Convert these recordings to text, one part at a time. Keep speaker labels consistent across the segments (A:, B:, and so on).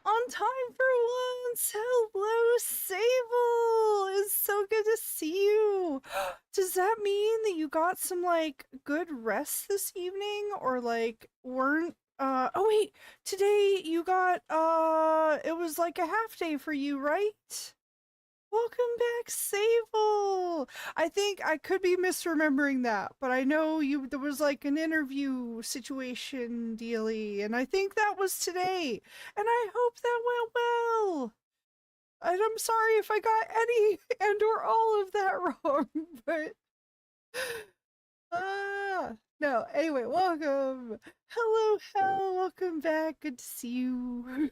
A: On time for once! Hello, Sable! It's so good to see you! Does that mean that you got some, like, good rest this evening? Or, like, weren't, oh wait! Today you got, it was like a half day for you, right? Welcome back, Sable! I think I could be misremembering that, but I know there was like an interview situation dealy, and I think that was today. And I hope that went well. And I'm sorry if I got any and or all of that wrong, but no, anyway, welcome. Hello, Hell, welcome back. Good to see you.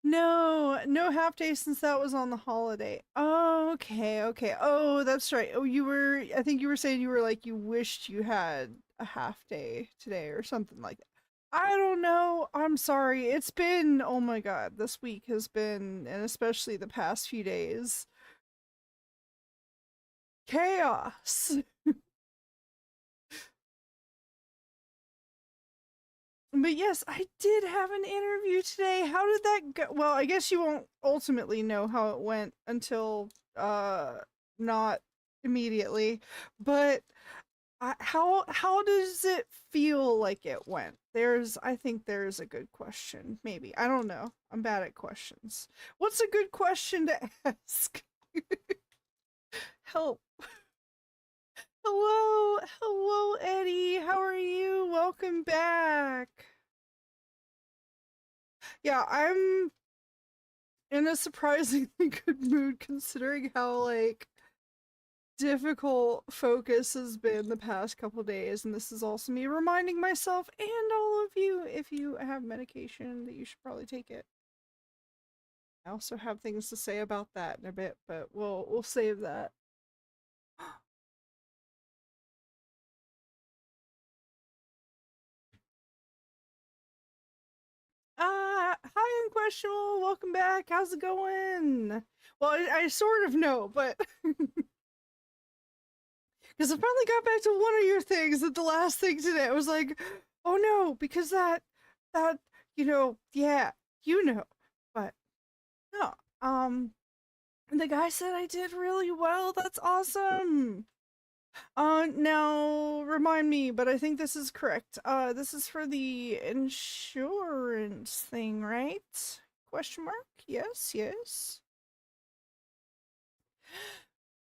A: No, no half day since that was on the holiday. Oh, okay, okay. Oh, that's right. Oh, I think you were saying you were like, you wished you had a half day today or something like that. I don't know. I'm sorry. It's been, oh my God, this week has been, and especially the past few days, chaos. But yes, I did have an interview today. How did that go? Well, I guess you won't ultimately know how it went until not immediately. But how does it feel like it went? I think there's a good question. Maybe. I don't know. I'm bad at questions. What's a good question to ask? Help. Hello, hello, Eddie. How are you? Welcome back. Yeah, I'm in a surprisingly good mood considering how like difficult focus has been the past couple days, and this is also me reminding myself and all of you, if you have medication, that you should probably take it. I also have things to say about that in a bit, but we'll save that. Hi, Unquestionable. Welcome back. How's it going? Well, I sort of know, but because I finally got back to one of your things that the last thing today I was like, oh no, because that yeah, you know. But no. The guy said I did really well. That's awesome. Now remind me, but I think this is correct. This is for the insurance thing, right? Question mark? Yes, yes.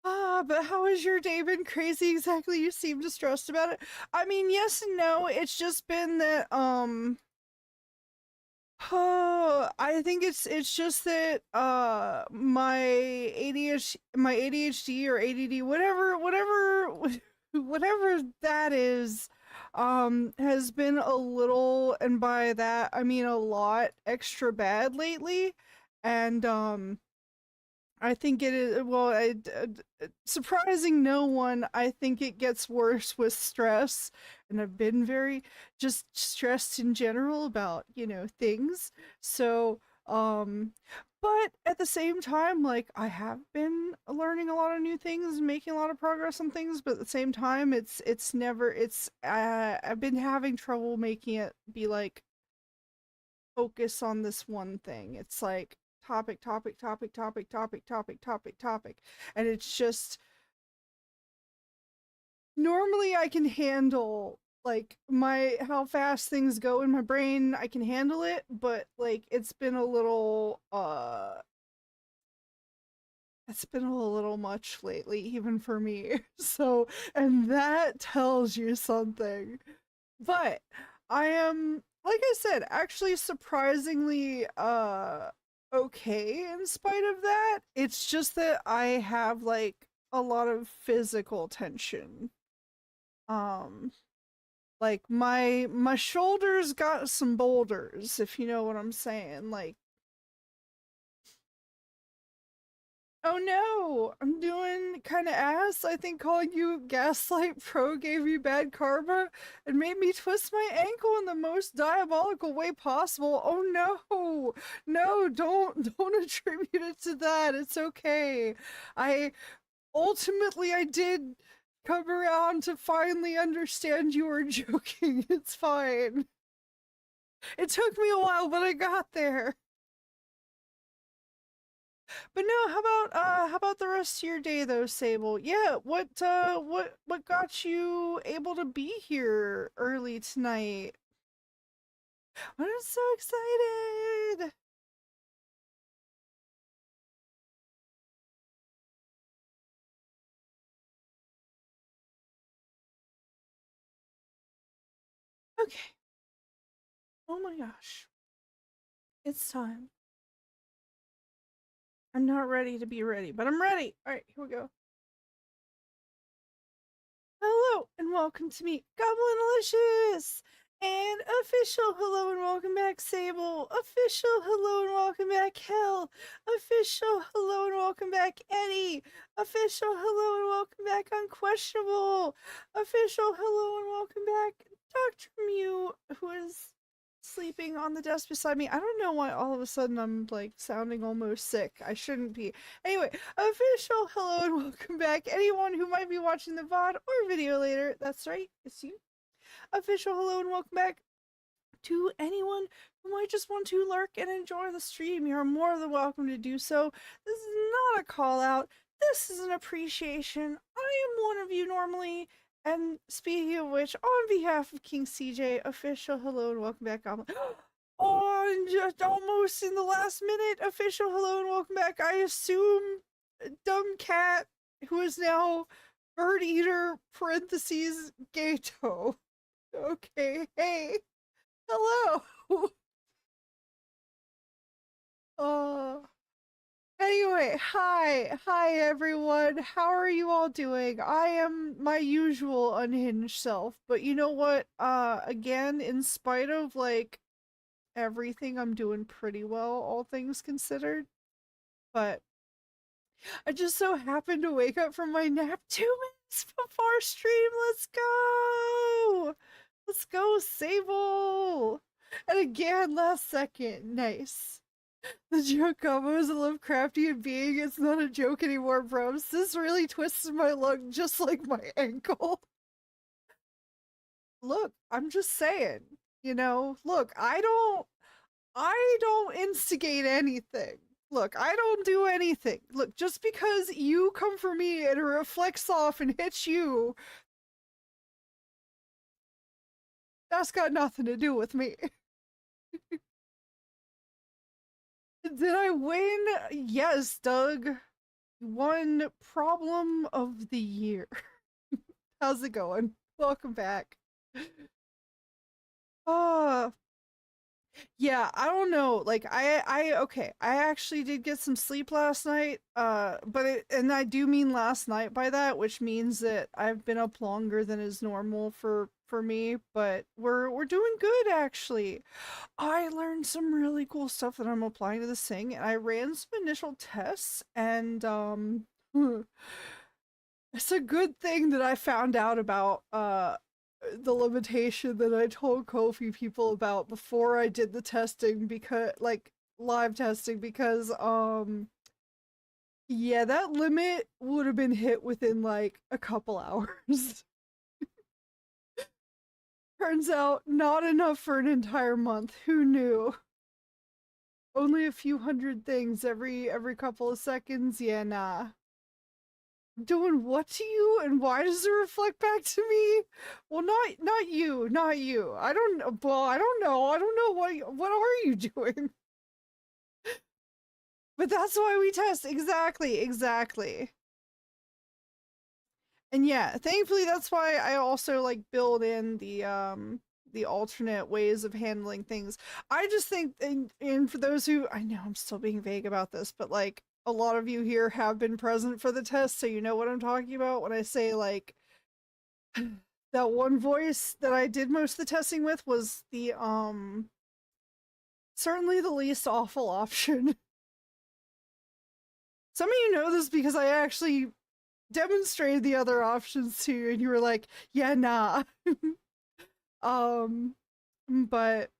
A: But how has your day been? Crazy exactly? You seem distressed about it. I mean, yes and no. It's just been that I think it's just that my ADHD or ADD whatever that is has been a little, and by that I mean a lot, extra bad lately. And I think it is, well, surprising no one, I think it gets worse with stress. And I've been very just stressed in general about, things. So, but at the same time, like, I have been learning a lot of new things and making a lot of progress on things, but at the same time, I've been having trouble making it be like, focus on this one thing. It's like topic, topic, topic, topic, topic, topic, topic, topic. And it's just normally I can handle like my how fast things go in my brain. I can handle it, but like it's been a little much lately even for me. So, and that tells you something. But I am, like I said, actually surprisingly okay in spite of that. It's just that I have like a lot of physical tension. Um like my shoulders got some boulders, if you know what I'm saying. Like, oh no, I'm doing kind of ass. I think calling you Gaslight Pro gave you bad karma and made me twist my ankle in the most diabolical way possible. Oh no, no, don't attribute it to that. It's okay. I ultimately I did come around to finally understand you were joking. It's fine. It took me a while, but I got there. But no, how about the rest of your day though, Sable? Yeah, what got you able to be here early tonight? I'm so excited. Okay. Oh my gosh. It's time. I'm not ready to be ready, but I'm ready. All right, here we go. Hello and welcome to me, Goblinalicious! And official hello and welcome back, Sable. Official hello and welcome back, Hell. Official hello and welcome back, Eddie. Official hello and welcome back, Unquestionable. Official hello and welcome back, Dr. Mew, who is sleeping on the desk beside me. I don't know why all of a sudden I'm like sounding almost sick. I shouldn't be. Anyway, official hello and welcome back. Anyone who might be watching the VOD or video later, that's right, it's you. Official hello and welcome back to anyone who might just want to lurk and enjoy the stream. You're more than welcome to do so. This is not a call out. This is an appreciation. I am one of you normally. And speaking of which, on behalf of King CJ, official hello and welcome back, Goblin. Oh, and just almost in the last minute, official hello and welcome back. I assume dumb cat, who is now bird eater parentheses Gato. Okay, hey, hello. uh, Anyway, hi everyone. How are you all doing? I am my usual unhinged self, but you know what? Again, in spite of like everything, I'm doing pretty well, all things considered. But I just so happened to wake up from my nap 2 minutes before stream. Let's go! Let's go, Sable! And again, last second. Nice. The joke Gobo is a Lovecraftian being. It's not a joke anymore, bros. This really twisted my lung just like my ankle. Look, I'm just saying. You know, look, I don't instigate anything. Look, I don't do anything. Look, just because you come for me and it reflects off and hits you, that's got nothing to do with me. Did I win? Yes, Doug. Won problem of the year. How's it going? Welcome back. Uh yeah, I don't know. Like okay, I actually did get some sleep last night. And I do mean last night by that, which means that I've been up longer than is normal for me, but we're doing good actually. I learned some really cool stuff that I'm applying to this thing, and I ran some initial tests, and it's a good thing that I found out about the limitation that I told Kofi people about before I did the testing, because like live testing, because yeah, that limit would have been hit within like a couple hours. Turns out not enough for an entire month. Who knew? Only a few hundred things every couple of seconds. Yeah, nah. Doing what to you, and why does it reflect back to me? Well, not you, not you. I don't. Well, I don't know. I don't know what are you doing? But that's why we test. Exactly. And yeah, thankfully that's why I also like build in the alternate ways of handling things. I just think, and for those who, I know I'm still being vague about this, but like a lot of you here have been present for the test, so you know what I'm talking about when I say like that one voice that I did most of the testing with was the certainly the least awful option. Some of you know this because I actually demonstrated the other options to you, and you were like, yeah, nah. But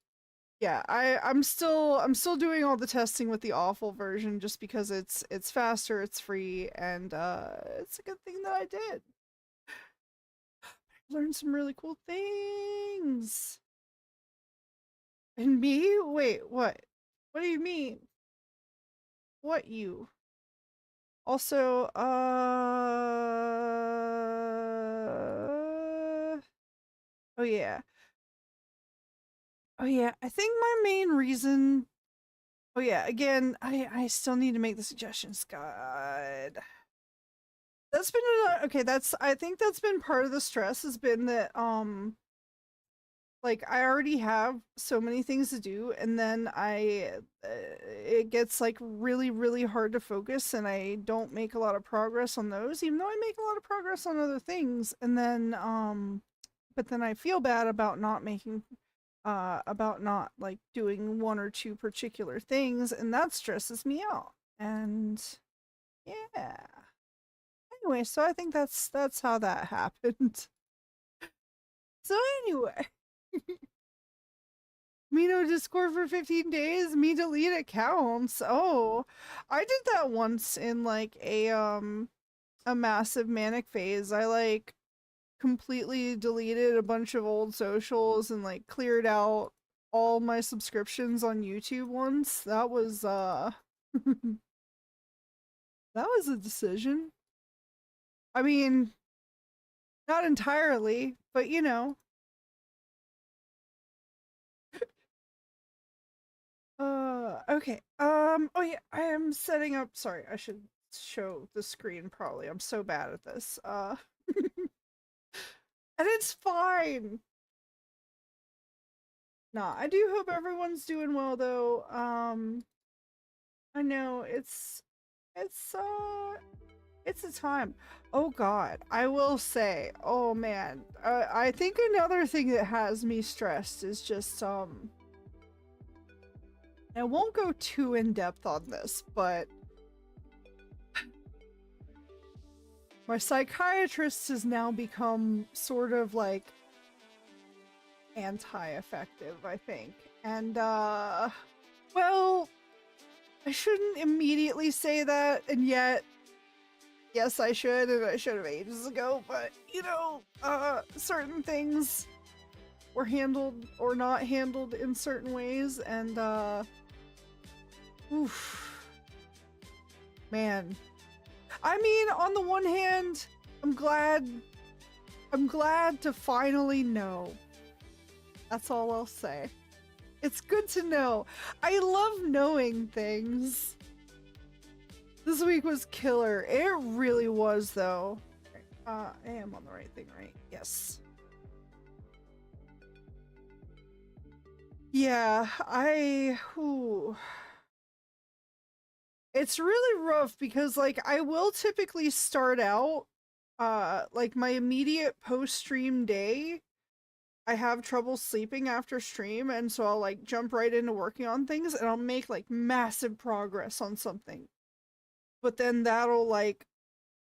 A: yeah, I'm still doing all the testing with the awful version just because it's faster, it's free, and it's a good thing that I did. Learn some really cool things. And me? Wait, what? What do you mean? What you? Also, oh yeah. Oh yeah, I think my main reason. Oh yeah, again, I still need to make the suggestions. God. That's been okay, that's I think that's been part of the stress has been that like I already have so many things to do and then it gets like really hard to focus and I don't make a lot of progress on those even though I make a lot of progress on other things and then but then I feel bad about not like doing one or two particular things and that stresses me out. And yeah. Anyway, so I think that's how that happened. So anyway, me no Discord for 15 days, me delete accounts. Oh, I did that once in like a massive manic phase. I like completely deleted a bunch of old socials and like cleared out all my subscriptions on YouTube once. That was that was a decision. I mean, not entirely, but you know. Okay. Oh yeah, I am setting up. Sorry, I should show the screen probably. I'm so bad at this. And it's fine. Nah, I do hope everyone's doing well though. I know it's it's a time. Oh god, I will say. Oh man, I think another thing that has me stressed is just I won't go too in depth on this, but my psychiatrist has now become sort of like anti-effective, I think. And well, I shouldn't immediately say that, and yet yes, I should, and I should have ages ago, but you know, certain things were handled or not handled in certain ways, and oof, man. I mean, on the one hand, I'm glad to finally know. That's all I'll say. It's good to know. I love knowing things. This week was killer. It really was, though. I am on the right thing, right? Yes. Yeah, it's really rough because, like, I will typically start out, like, my immediate post-stream day, I have trouble sleeping after stream, and so I'll, like, jump right into working on things, and I'll make, like, massive progress on something. But then that'll, like,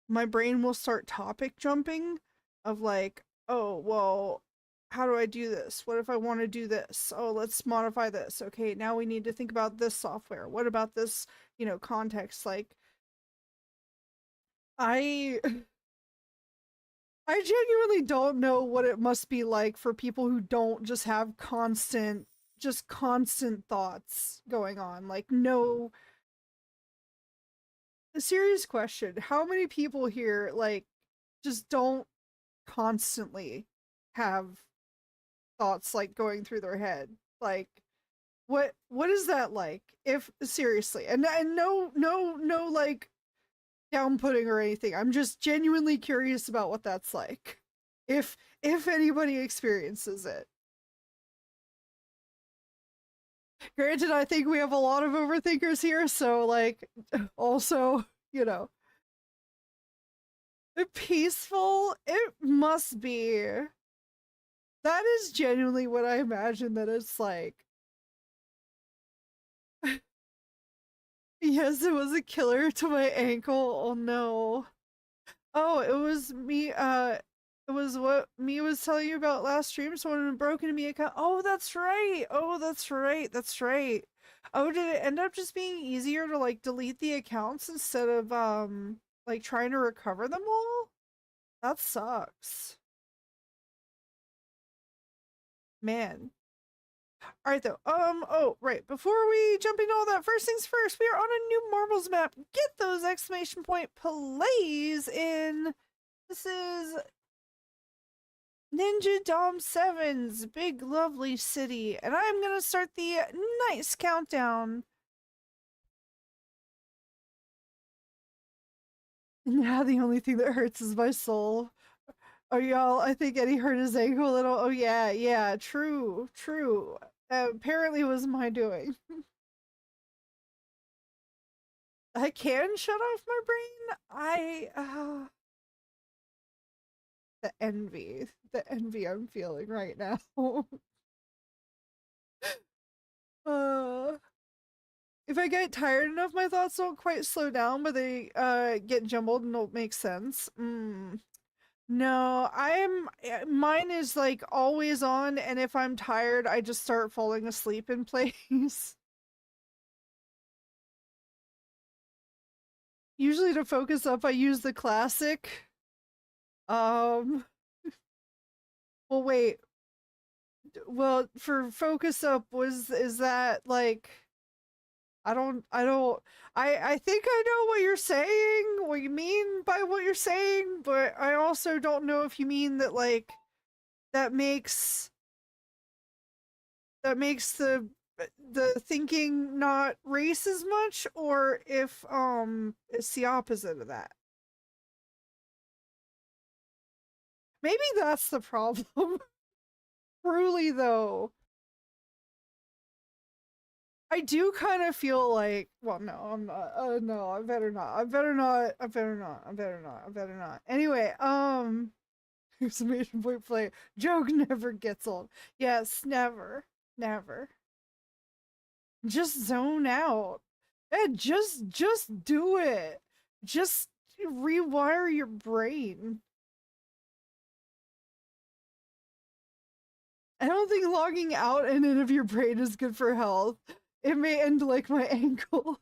A: my brain will start topic jumping of like, oh, well, how do I do this? What if I want to do this? Oh, let's modify this. Okay, now we need to think about this software. What about this, you know, context? Like, I I genuinely don't know what it must be like for people who don't just have constant thoughts going on. Like, no, a serious question. How many people here, like, just don't constantly have thoughts like going through their head? Like, what is that like? If seriously, and no like downputting or anything. I'm just genuinely curious about what that's like. If anybody experiences it. Granted, I think we have a lot of overthinkers here, so like also, you know, peaceful, it must be. That is genuinely what I imagine that it's like. Yes, it was a killer to my ankle. Oh no. Oh, it was me, it was what me was telling you about last stream. Someone had broken me account. Oh, that's right. Oh, that's right. That's right. Oh, did it end up just being easier to like delete the accounts instead of like trying to recover them all? That sucks. Man. All right, though. Oh, right. Before we jump into all that, first things first, we are on a new marbles map. Get those exclamation point plays in. This is Ninja Dom 7's big lovely city, and I'm gonna start the nice countdown. Now the only thing that hurts is my soul. Oh, y'all, I think Eddie hurt his ankle a little. Oh, yeah, true, true. Apparently it was my doing. I can shut off my brain. The envy I'm feeling right now. uh, if I get tired enough, my thoughts don't quite slow down, but they get jumbled and don't make sense. No, mine is like always on, and if I'm tired, I just start falling asleep in place. Usually to focus up, I use the classic. Um, well, wait. Well, for focus up, is that like I think I know what you're saying, what you mean by what you're saying, but I also don't know if you mean that like that makes the thinking not race as much, or if it's the opposite of that. Maybe that's the problem. Truly though. I do kind of feel like, well, no, I'm not. No, I better not. I better not. I better not. I better not. I better not. Anyway, exclamation point play. Joke never gets old. Yes, never, never. Just zone out. And just do it. Just rewire your brain. I don't think logging out and in of your brain is good for health. It may end like my ankle.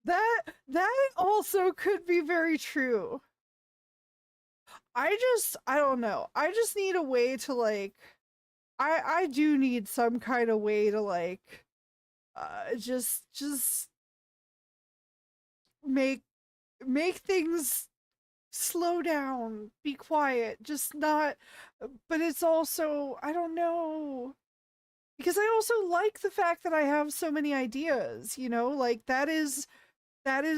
A: That also could be very true. I don't know. I just need a way to like I do need some kind of way to like just make things slow down, be quiet, just not but it's also I don't know. Because I also like the fact that I have so many ideas, you know? Like that is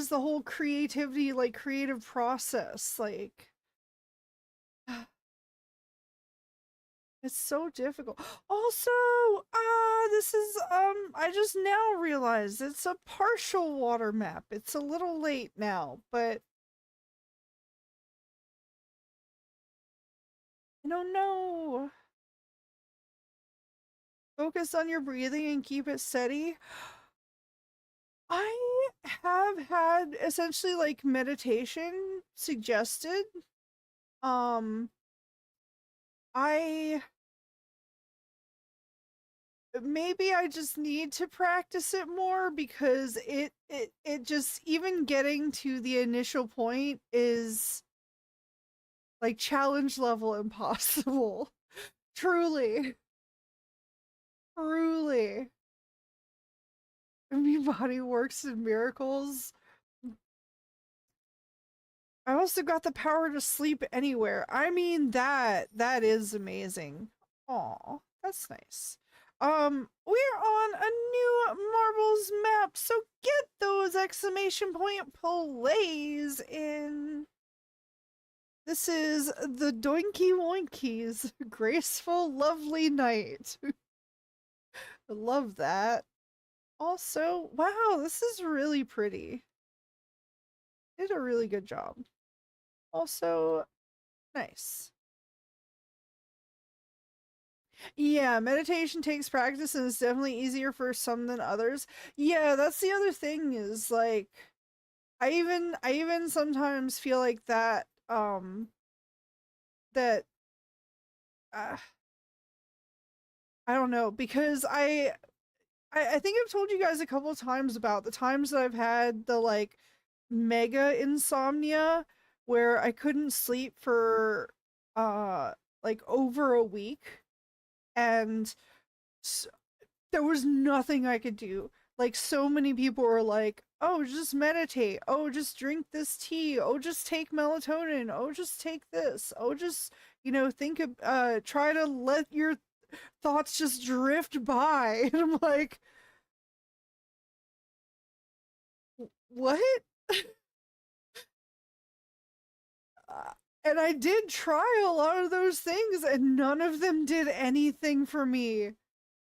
A: the whole creativity, like creative process. Like it's so difficult. Also, this is I just now realized it's a partial water map. It's a little late now, but I don't know. Focus on your breathing and keep it steady. I have had essentially like meditation suggested. Um I maybe I just need to practice it more because it just even getting to the initial point is like challenge level impossible. Truly. Truly. My body works in miracles. I also got the power to sleep anywhere. I mean that is amazing. Aw, that's nice. We're on a new marbles map, so get those exclamation point plays in. This is the Doinky Woinkies graceful lovely night. I love that. Also, wow, this is really pretty. Did a really good job. Also, nice. Yeah, meditation takes practice and it's definitely easier for some than others. Yeah, that's the other thing is like I even sometimes feel like that that uh, I don't know because I think I've told you guys a couple of times about the times that I've had the like mega insomnia where I couldn't sleep for uh like over a week. And there was nothing I could do. Like, so many people were like, oh, just meditate. Oh, just drink this tea. Oh, just take melatonin. Oh, just take this. Oh, just, think of, try to let your thoughts just drift by. And I'm like, what? Uh, and I did try a lot of those things, and none of them did anything for me.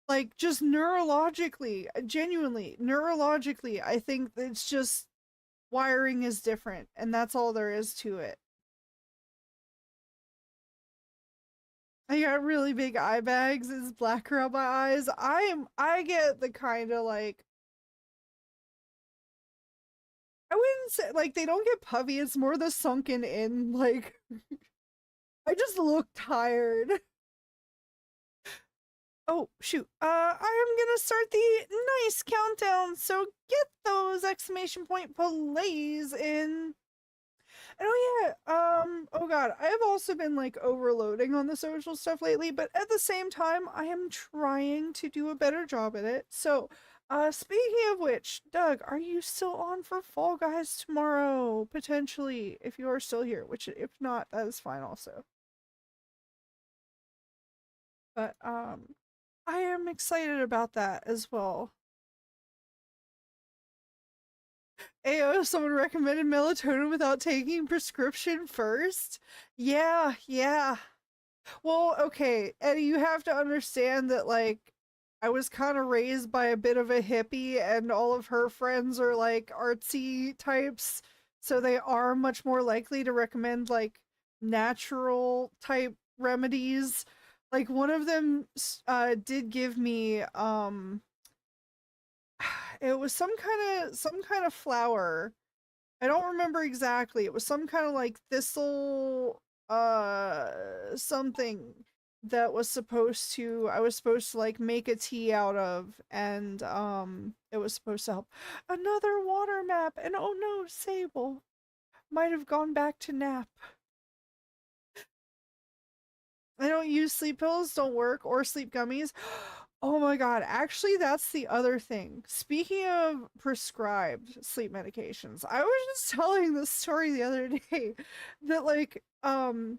A: Like, just neurologically, genuinely, neurologically, I think it's just wiring is different, and that's all there is to it. I got really big eye bags, it's black around my eyes. I get the kind of like, I wouldn't say like they don't get puffy, it's more the sunken in, like I just look tired. Oh shoot. I am gonna start the nice countdown, so get those exclamation point plays in. And oh yeah, oh god, I have also been like overloading on the social stuff lately, but at the same time, I am trying to do a better job at it. So, speaking of which, Doug, are you still on for Fall Guys tomorrow? Potentially, if you are still here, which if not, that is fine also. But I am excited about that as well. Ayo, someone recommended melatonin without taking prescription first. Yeah, yeah. Well, okay, Eddie, you have to understand that, like, I was kind of raised by a bit of a hippie, and all of her friends are like artsy types, so they are much more likely to recommend like natural type remedies. Like, one of them did give me it was some kind of flower. I don't remember exactly. It was some kind of like thistle something that was supposed to I was supposed to like make a tea out of, and it was supposed to help. Another water map, and oh no, Sable might have gone back to nap. I don't use sleep pills, don't work, or sleep gummies. Oh my god, actually that's the other thing. Speaking of prescribed sleep medications, I was just telling this story the other day that like and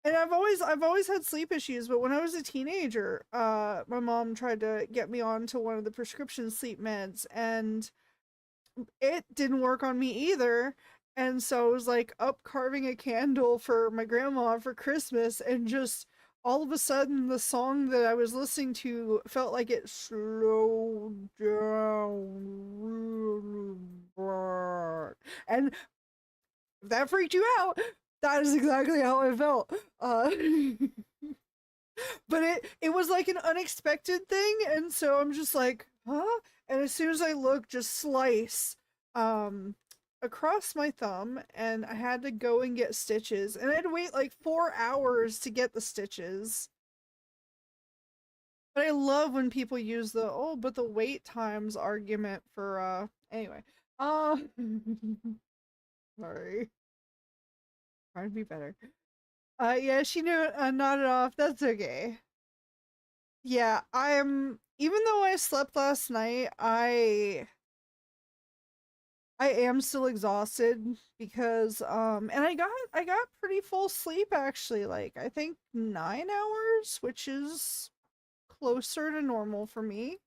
A: I've always had sleep issues, but when I was a teenager, my mom tried to get me on to one of the prescription sleep meds, and it didn't work on me either. And so I was like up carving a candle for my grandma for Christmas, and just all of a sudden the song that I was listening to felt like it slowed down really bad. And if that freaked you out, that is exactly how I felt. But it was like an unexpected thing, and so I'm just like, huh? And as soon as I look, just slice um across my thumb, and I had to go and get stitches, and I had to wait like 4 hours to get the stitches. But I love when people use the oh, but the wait times argument for anyway. Uh sorry. Trying to be better. Yeah, she knew it, nodded off. That's okay. Yeah, I'm even though I slept last night, I am still exhausted because and I got pretty full sleep actually, like I think 9 hours, which is closer to normal for me.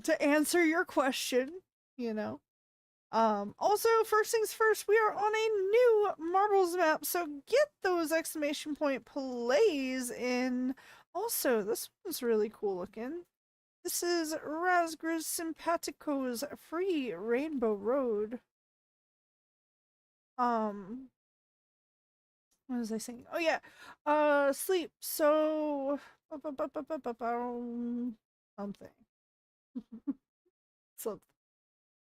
A: To answer your question, you know. Also, first things first, we are on a new marbles map, so get those exclamation point plays in. Also, this one's really cool looking. This is Rasgris Simpatico's Free Rainbow Road. Um, what was I saying? Oh yeah, sleep. So, something, something.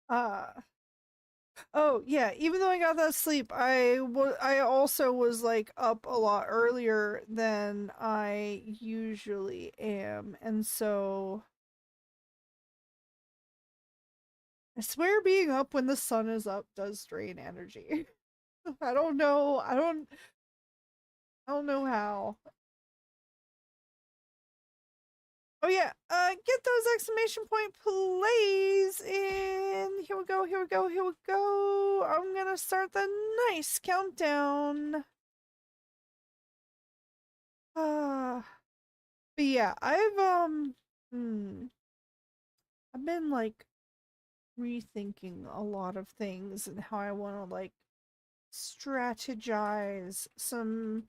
A: Uh, oh yeah. Even though I got that sleep, I also was like up a lot earlier than I usually am, and so I swear being up when the sun is up does drain energy. I don't know. I don't know how. Oh yeah, get those exclamation point plays in. Here we go, here we go, here we go. I'm gonna start the nice countdown. But yeah, I've been like rethinking a lot of things and how I want to like strategize some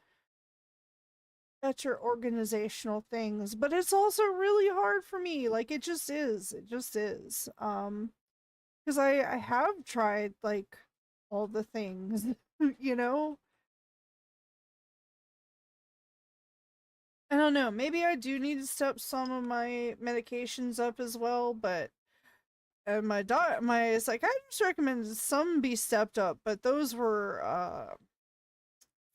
A: better organizational things, but it's also really hard for me. Like it just is. It just is. Because I have tried like all the things, you know? I don't know. Maybe I do need to step some of my medications up as well, but my psychiatrist recommended some be stepped up, but those were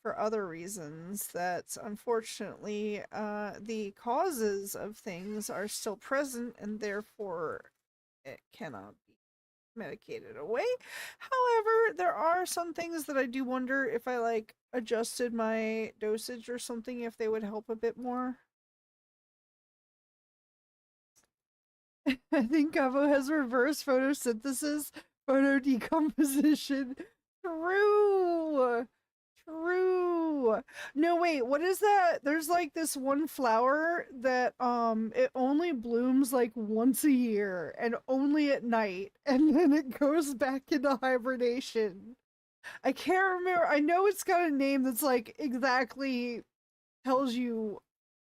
A: for other reasons that unfortunately the causes of things are still present and therefore it cannot be medicated away. However, there are some things that I do wonder if I like adjusted my dosage or something if they would help a bit more. I think Gobo has reverse photosynthesis, photo decomposition. True. True. No, wait, what is that? There's like this one flower that it only blooms like once a year and only at night and then it goes back into hibernation. I can't remember. I know it's got a name that's like exactly tells you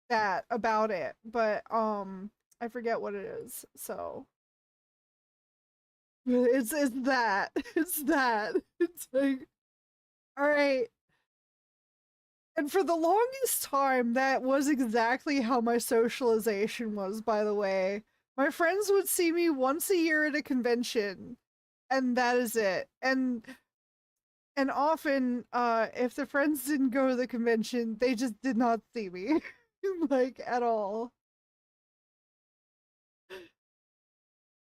A: that about it, but I forget what it is. So it's that. It's that. It's like all right. And for the longest time, that was exactly how my socialization was, by the way. My friends would see me once a year at a convention, and that is it. And often, if the friends didn't go to the convention, they just did not see me. Like at all.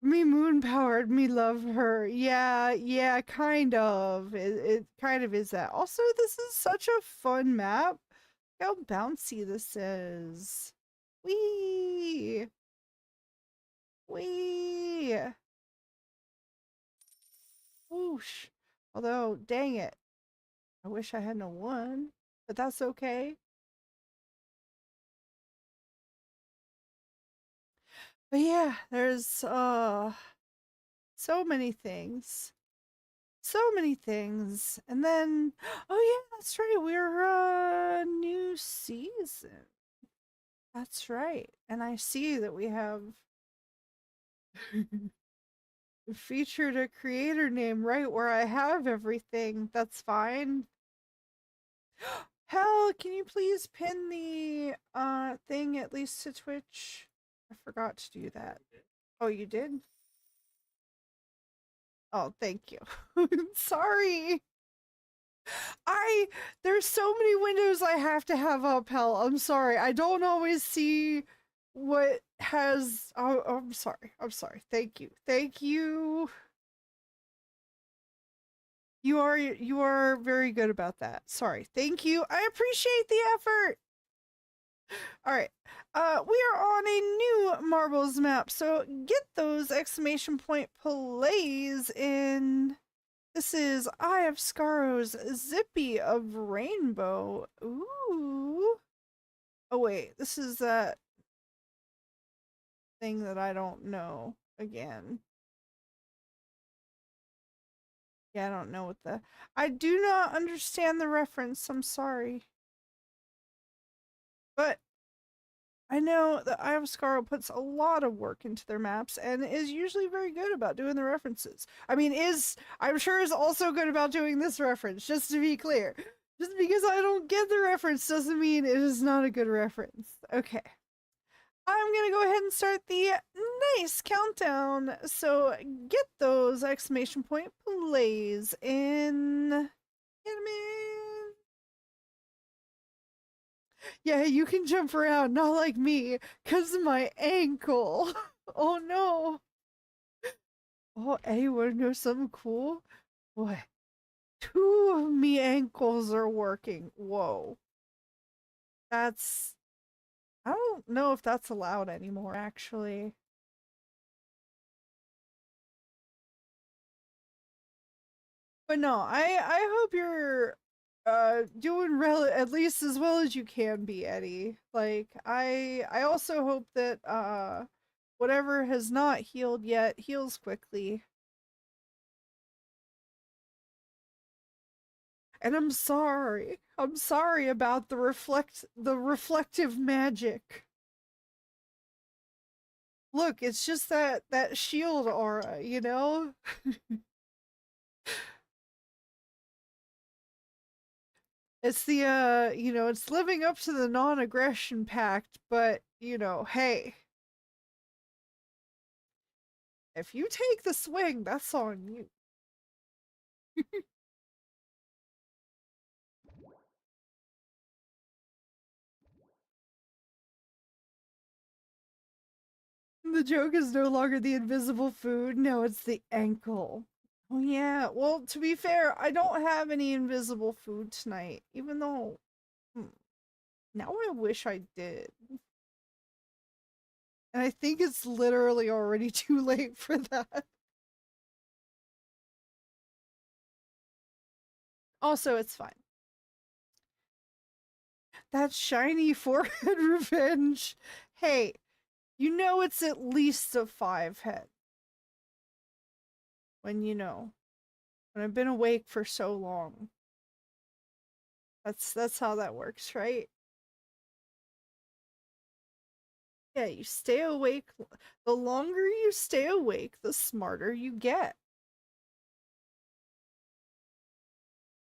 A: Me moon powered, me love her. Yeah, yeah, kind of. It kind of is that. Also, this is such a fun map. How bouncy this is. Wee! Wee! Whoosh. Although, dang it. I wish I hadn't won, but that's okay. But yeah, there's so many things. So many things. And then oh yeah, that's right. We're new season. That's right. And I see that we have featured a creator name right where I have everything. That's fine. Hell, can you please pin the thing at least to Twitch? I forgot to do that. Oh, you did? Oh, thank you. Sorry. I there's so many windows I have to have up, hell. I'm sorry. I don't always see what has I'm sorry. I'm sorry. Thank you. Thank you. You are very good about that. Sorry. Thank you. I appreciate the effort. All right. We are on a new marbles map, so get those exclamation point plays in. This is Eye of Scarro's Zippy of Rainbow. Ooh. Oh wait, this is that thing that I don't know again. Yeah, I don't know what the I do not understand the reference. I'm sorry. But I know that Eye of Scarro puts a lot of work into their maps and is usually very good about doing the references. I mean, I'm sure is also good about doing this reference, just to be clear. Just because I don't get the reference doesn't mean it is not a good reference. Okay. I'm gonna go ahead and start the nice countdown. So get those exclamation point plays in. Get 'em in. Yeah, you can jump around, not like me, because of my ankle. Oh no. Oh, hey, wanna know something cool? What? Two of me ankles are working. Whoa. That's I don't know if that's allowed anymore, actually. But no, I hope you're doing at least as well as you can be, Eddie. Like I also hope that whatever has not healed yet heals quickly. And I'm sorry. I'm sorry about the reflective magic. Look, it's just that shield aura, you know? It's the it's living up to the non-aggression pact, but hey, if you take the swing, that's on you. The joke is no longer the invisible food. No, it's the ankle. Oh yeah. Well, to be fair, I don't have any invisible food tonight, even though hmm, now I wish I did. And I think it's literally already too late for that. Also, it's fine. That shiny forehead revenge. Hey, you know it's at least a 5 head. When when I've been awake for so long. That's how that works, right? Yeah, you stay awake. The longer you stay awake, the smarter you get.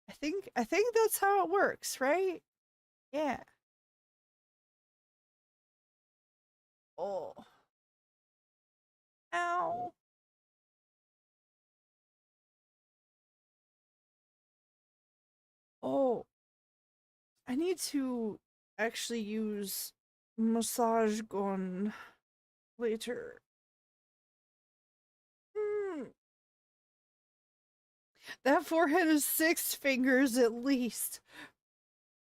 A: I think that's how it works, right? Yeah. Oh. Ow. Oh. I need to actually use massage gun later. Hmm. That forehead is 6 fingers at least.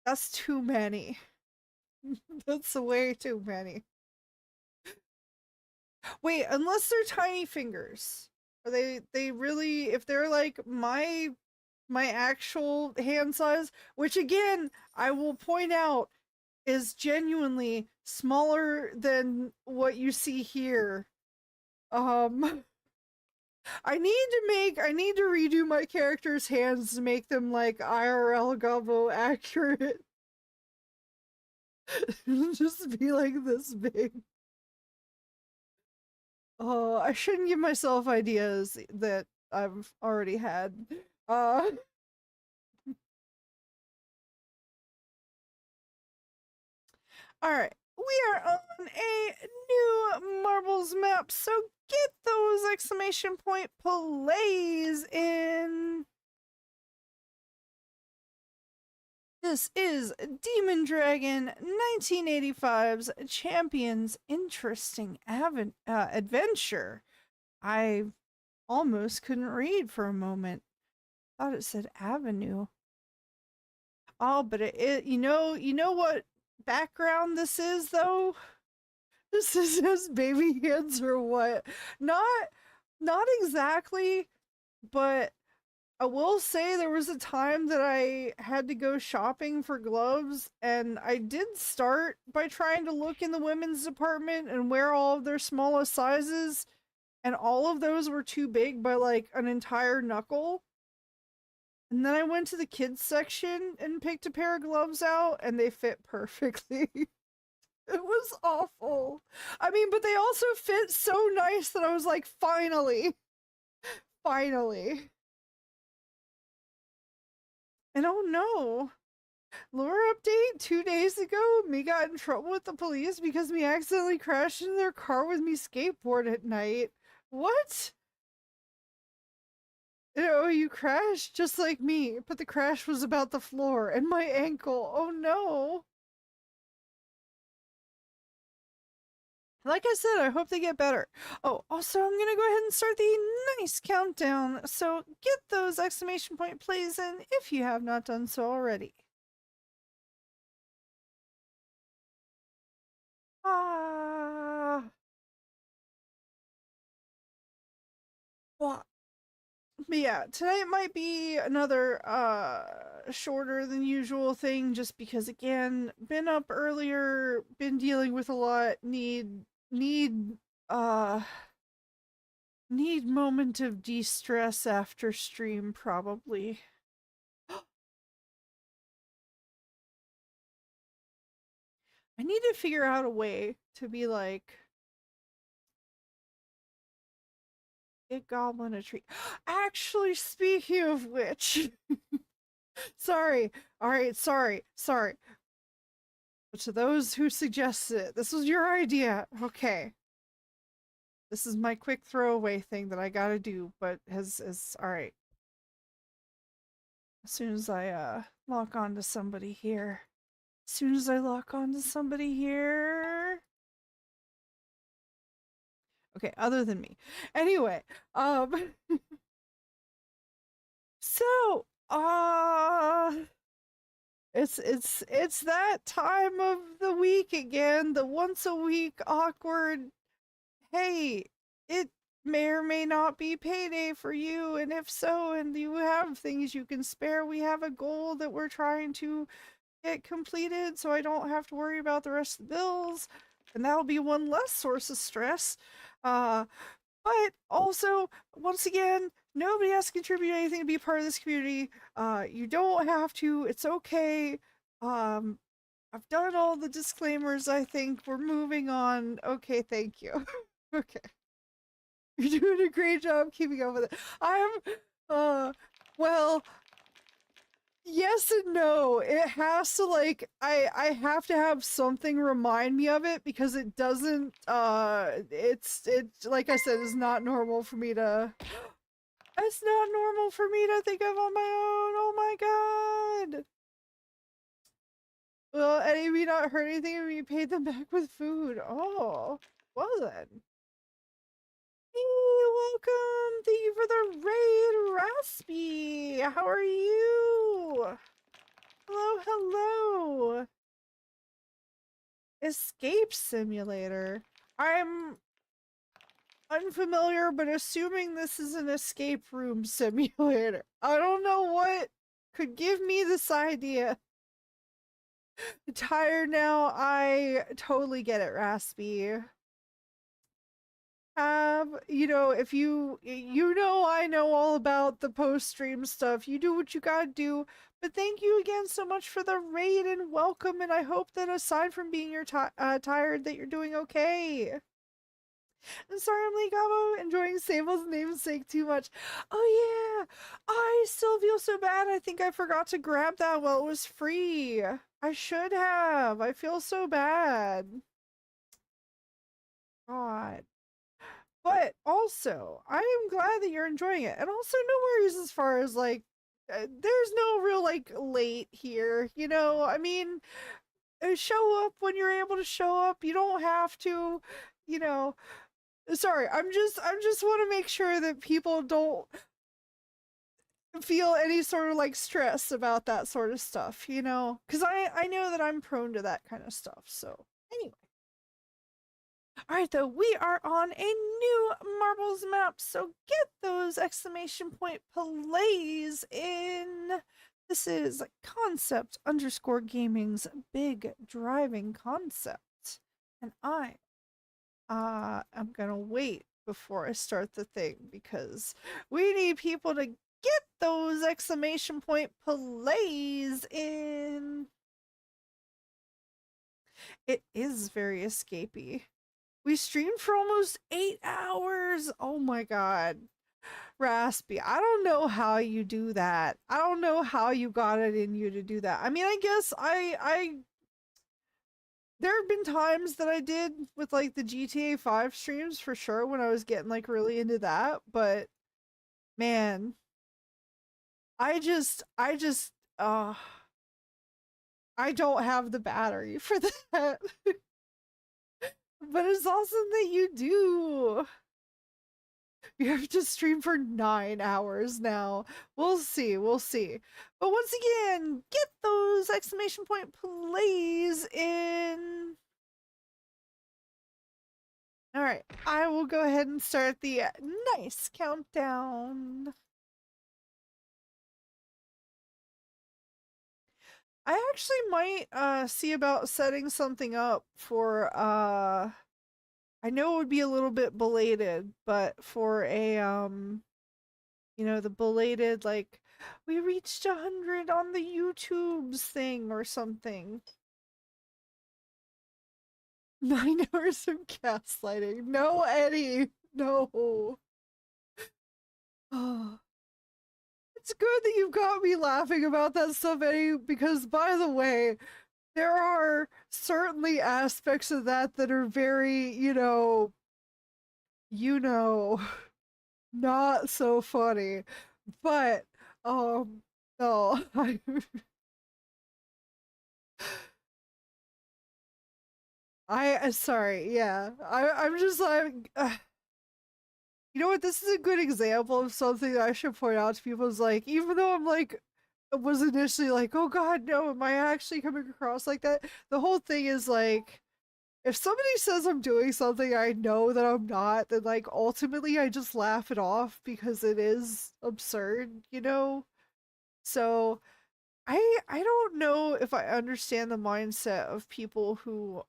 A: That's too many. That's way too many. Wait, unless they're tiny fingers. Are they really if they're like my actual hand size, which again, I will point out is genuinely smaller than what you see here. Um I need to redo my character's hands to make them like IRL Gobo accurate. Just be like this big. Oh, I shouldn't give myself ideas that I've already had. Uh all right. We are on a new marbles map, so get those exclamation point plays in. This is Demon Dragon 1985's Champions Interesting Adventure. I almost couldn't read for a moment. Thought it said Avenue. Oh, but you know what background this is though? This is his baby hands or what? Not not exactly, but I will say there was a time that I had to go shopping for gloves, and I did start by trying to look in the women's department and wear all of their smallest sizes, and all of those were too big by like an entire knuckle. And then I went to the kids section and picked a pair of gloves out, and they fit perfectly. It was awful. I mean, but they also fit so nice that I was like, finally, finally. And oh no, lore update 2 days ago, me got in trouble with the police because me accidentally crashed into their car with me skateboard at night. What? You crashed just like me, but the crash was about the floor and my ankle. Oh no. Like I said, I hope they get better. Oh, also, I'm gonna go ahead and start the nice countdown. So get those exclamation point plays in if you have not done so already. Ah, well, but yeah, tonight might be another shorter than usual thing just because again, been up earlier, been dealing with a lot, need uh need moment of de-stress after stream probably. I need to figure out a way to be like get Goblin a treat. Actually, speaking of which, sorry. All right, sorry. But to those who suggested it, this was your idea. Okay. This is my quick throwaway thing that I gotta do, but has all right. As soon as I lock on to somebody here. As soon as I lock on to somebody here. Okay, other than me. Anyway, so it's that time of the week again, the once a week awkward, hey, it may or may not be payday for you, and if so, and you have things you can spare, we have a goal that we're trying to get completed so I don't have to worry about the rest of the bills, and that'll be one less source of stress. Uh, but also, once again, nobody has to contribute anything to be part of this community. You don't have to. It's okay. Um, I've done all the disclaimers, I think. We're moving on. Okay, thank you. Okay. You're doing a great job keeping up with it. Uh, well, yes and no. It has to like I have to have something remind me of it because it doesn't it's like I said, it's not normal for me to it's not normal for me to think of on my own. Oh my god. Well, any of you not heard anything and you paid them back with food. Oh, well then. Hey, welcome. Thank you for the raid, Raspy. How are you? Hello, hello. Escape simulator. I'm unfamiliar, but assuming this is an escape room simulator. I don't know what could give me this idea. I'm tired now. I totally get it, Raspy. If I know all about the post stream stuff. You do what you gotta do. But thank you again so much for the raid and welcome. And I hope that aside from being tired, that you're doing okay. I'm sorry, I'm like Gobbo, enjoying Sable's namesake too much. Oh yeah, I still feel so bad. I think I forgot to grab that while it was free. I should have. I feel so bad. God. But also, I am glad that you're enjoying it. And also, no worries as far as like, there's no real like late here. I mean, show up when you're able to show up. You don't have to, you know. Sorry, I'm just want to make sure that people don't feel any sort of like stress about that sort of stuff. Because I know that I'm prone to that kind of stuff. So anyway. All right, though, we are on a new marbles map, so get those exclamation point plays in. This is concept underscore gaming's big driving concept. And I'm gonna wait before I start the thing because we need people to get those exclamation point plays in. It is very escapey. We streamed for almost 8 hours. Oh my god. Raspy, I don't know how you do that. I don't know how you got it in you to do that. I mean, I guess I there have been times that I did with like the GTA 5 streams for sure when I was getting like really into that, but man, uh I don't have the battery for that. But it's awesome that you do. You have to stream for 9 hours now. We'll see, we'll see. But once again, get those exclamation point plays in. All right, I will go ahead and start the nice countdown. I actually might see about setting something up for I know it would be a little bit belated, but for a the belated like we reached 100 on the YouTubes thing or something. 9 hours of gaslighting. No, Eddie. No. Oh. It's good that you've got me laughing about that stuff, Eddie, because by the way, there are certainly aspects of that that are very, you know, not so funny. But no, sorry, yeah. I'm just like you know what, this is a good example of something that I should point out to people is like, even though I'm like was initially like, oh god, no, am I actually coming across like that? The whole thing is like if somebody says I'm doing something I know that I'm not, then like ultimately I just laugh it off because it is absurd, you know? So I don't know if I understand the mindset of people who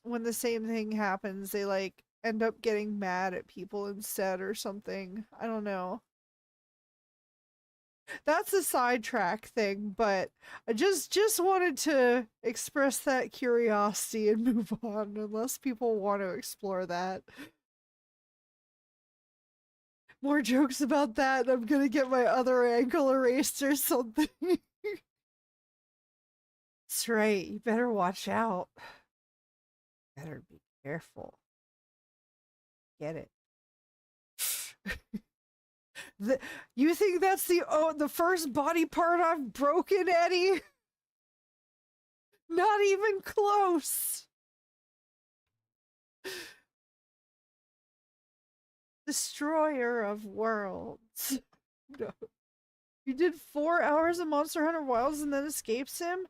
A: when the same thing happens, they like end up getting mad at people instead or something. I don't know. That's a sidetrack thing, but I just wanted to express that curiosity and move on unless people want to explore that. More jokes about that, I'm gonna get my other ankle erased or something. That's right, you better watch out. Better be careful. Get it. The, you think that's the first body part I've broken, Eddie? Not even close. Destroyer of worlds. No. You did 4 hours of Monster Hunter Wilds and then escapes him?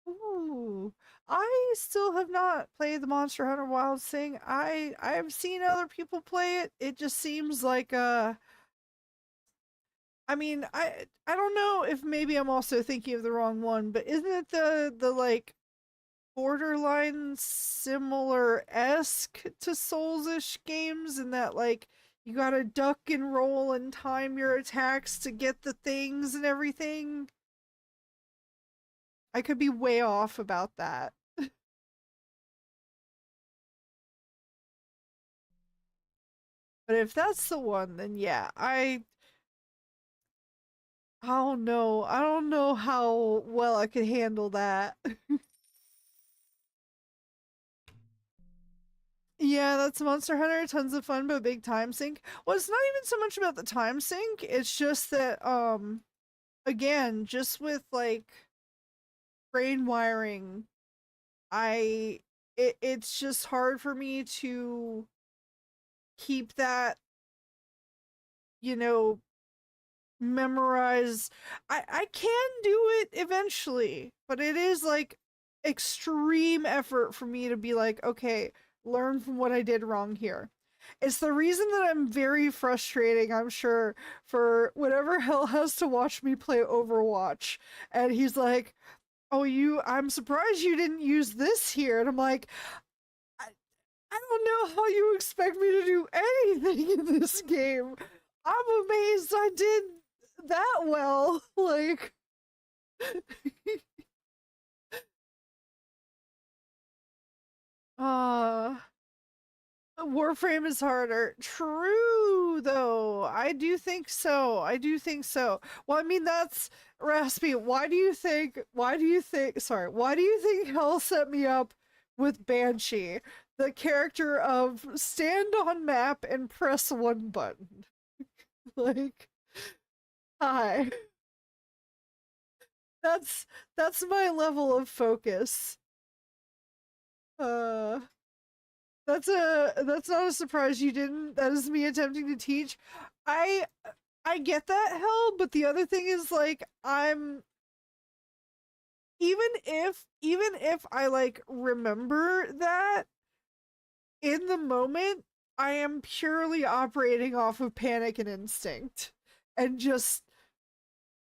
A: Ooh. I still have not played the Monster Hunter Wilds thing. I've seen other people play it. It just seems like I mean, I don't know if maybe I'm also thinking of the wrong one, but isn't it the like borderline similar esque to Souls-ish games in that like you gotta duck and roll and time your attacks to get the things and everything? I could be way off about that. But if that's the one, then yeah, I don't know. I don't know how well I could handle that. Yeah, that's Monster Hunter. Tons of fun, but big time sink. Well, it's not even so much about the time sink. It's just that, again, just with like brain wiring, it's just hard for me to keep that, you know, memorize. I can do it eventually, but it is like extreme effort for me to be like, okay, learn from what I did wrong here. It's the reason that I'm very frustrating, I'm sure, for whatever hell has to watch me play Overwatch. And he's like, oh, I'm surprised you didn't use this here. And I'm like, I, I don't know how you expect me to do anything in this game. I'm amazed I did that well. Like, uh, Warframe is harder. True, though. I do think so. I do think so. Well, I mean, that's Raspy. Why do you think Hell set me up with Banshee, the character of stand on map and press one button? Like, hi. That's that's my level of focus. Uh that's not a surprise you didn't. That is me attempting to teach. I I get that, Hell, but the other thing is like I'm even if I like remember that, in the moment, I am purely operating off of panic and instinct and just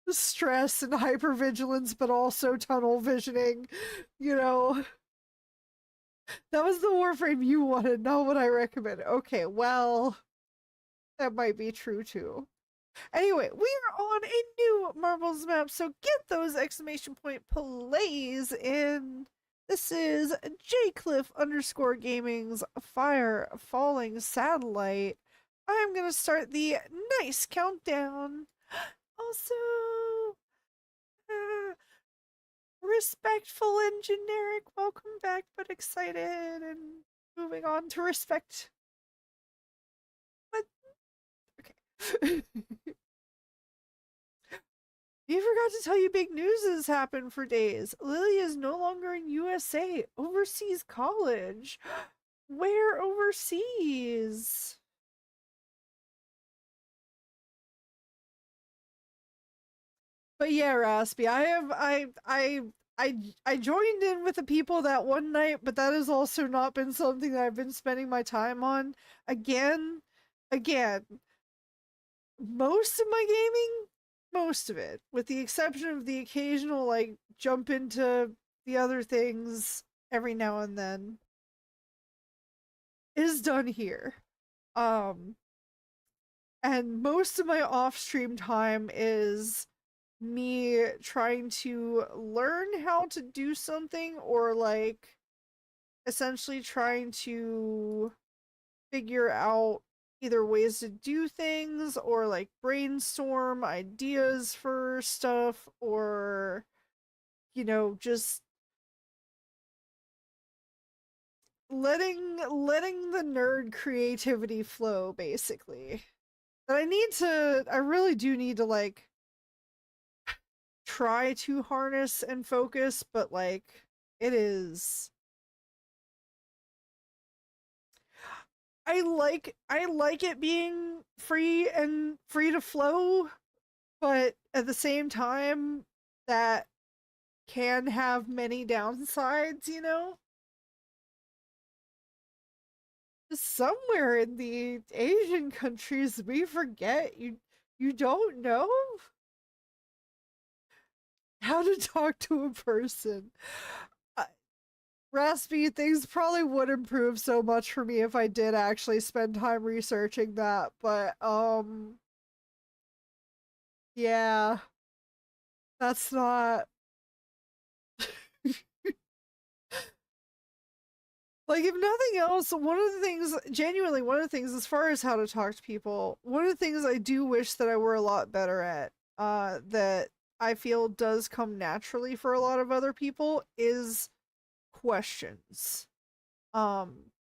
A: stress and hypervigilance, but also tunnel visioning. You know, that was the Warframe you wanted, not what I recommend. Okay, well, that might be true too. Anyway, we are on a new Marbles map, so get those exclamation point plays in. This is jcliff underscore gaming's Fire Falling Satellite. I'm gonna start the nice countdown. Also, uh, respectful and generic. Welcome back, but excited and moving on to respect. But okay. You forgot to tell you big news has happened for days. Lily is no longer in USA, overseas college. Where overseas? But yeah, Raspy, I joined in with the people that one night, but that has also not been something that I've been spending my time on. Again, again, most of my gaming, most of it, with the exception of the occasional like jump into the other things every now and then, is done here. Um and most of my off-stream time is me trying to learn how to do something, or like essentially trying to figure out either ways to do things or like brainstorm ideas for stuff, or just letting the nerd creativity flow, basically. But I really do need to like try to harness and focus, but like it is I like it being free and free to flow, but at the same time that can have many downsides, you know? Somewhere in the Asian countries we forget you don't know how to talk to a person. Uh, Raspy, things probably would improve so much for me if I did actually spend time researching that, but yeah, that's not like, if nothing else, one of the things, genuinely, one of the things, as far as how to talk to people, one of the things I do wish that I were a lot better at, that I feel does come naturally for a lot of other people, is questions. Um,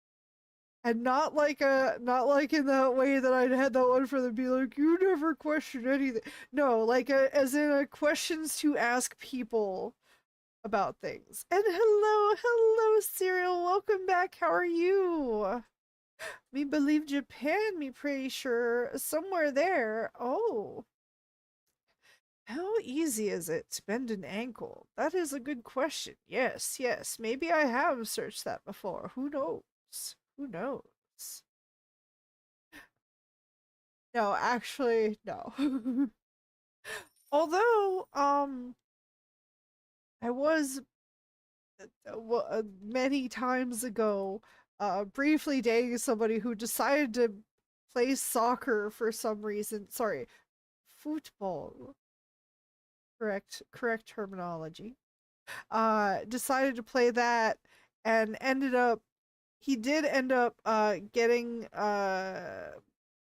A: and not like in that way that I'd had that one for them be like, you never question anything. No, like as in a questions to ask people about things. And hello, Cyril. Welcome back. How are you? Me believe Japan, me pretty sure. Somewhere there. Oh. How easy is it to bend an ankle? That is a good question. Yes. Maybe I have searched that before. Who knows? Who knows? No, actually, no. Although, I was many times ago, briefly dating somebody who decided to play soccer for some reason. Sorry, football. Correct terminology. Decided to play that and ended up. He did end up getting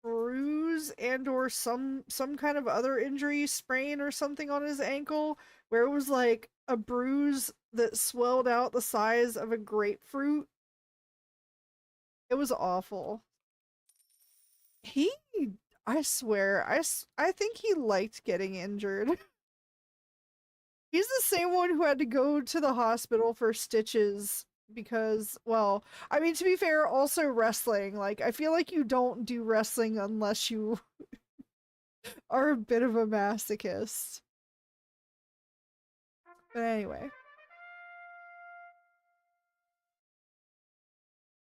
A: bruise and or some kind of other injury, sprain or something on his ankle, where it was like a bruise that swelled out the size of a grapefruit. It was awful. He I swear, I think he liked getting injured. He's the same one who had to go to the hospital for stitches because, well, I mean, to be fair, also wrestling. Like, I feel like you don't do wrestling unless you are a bit of a masochist. But anyway.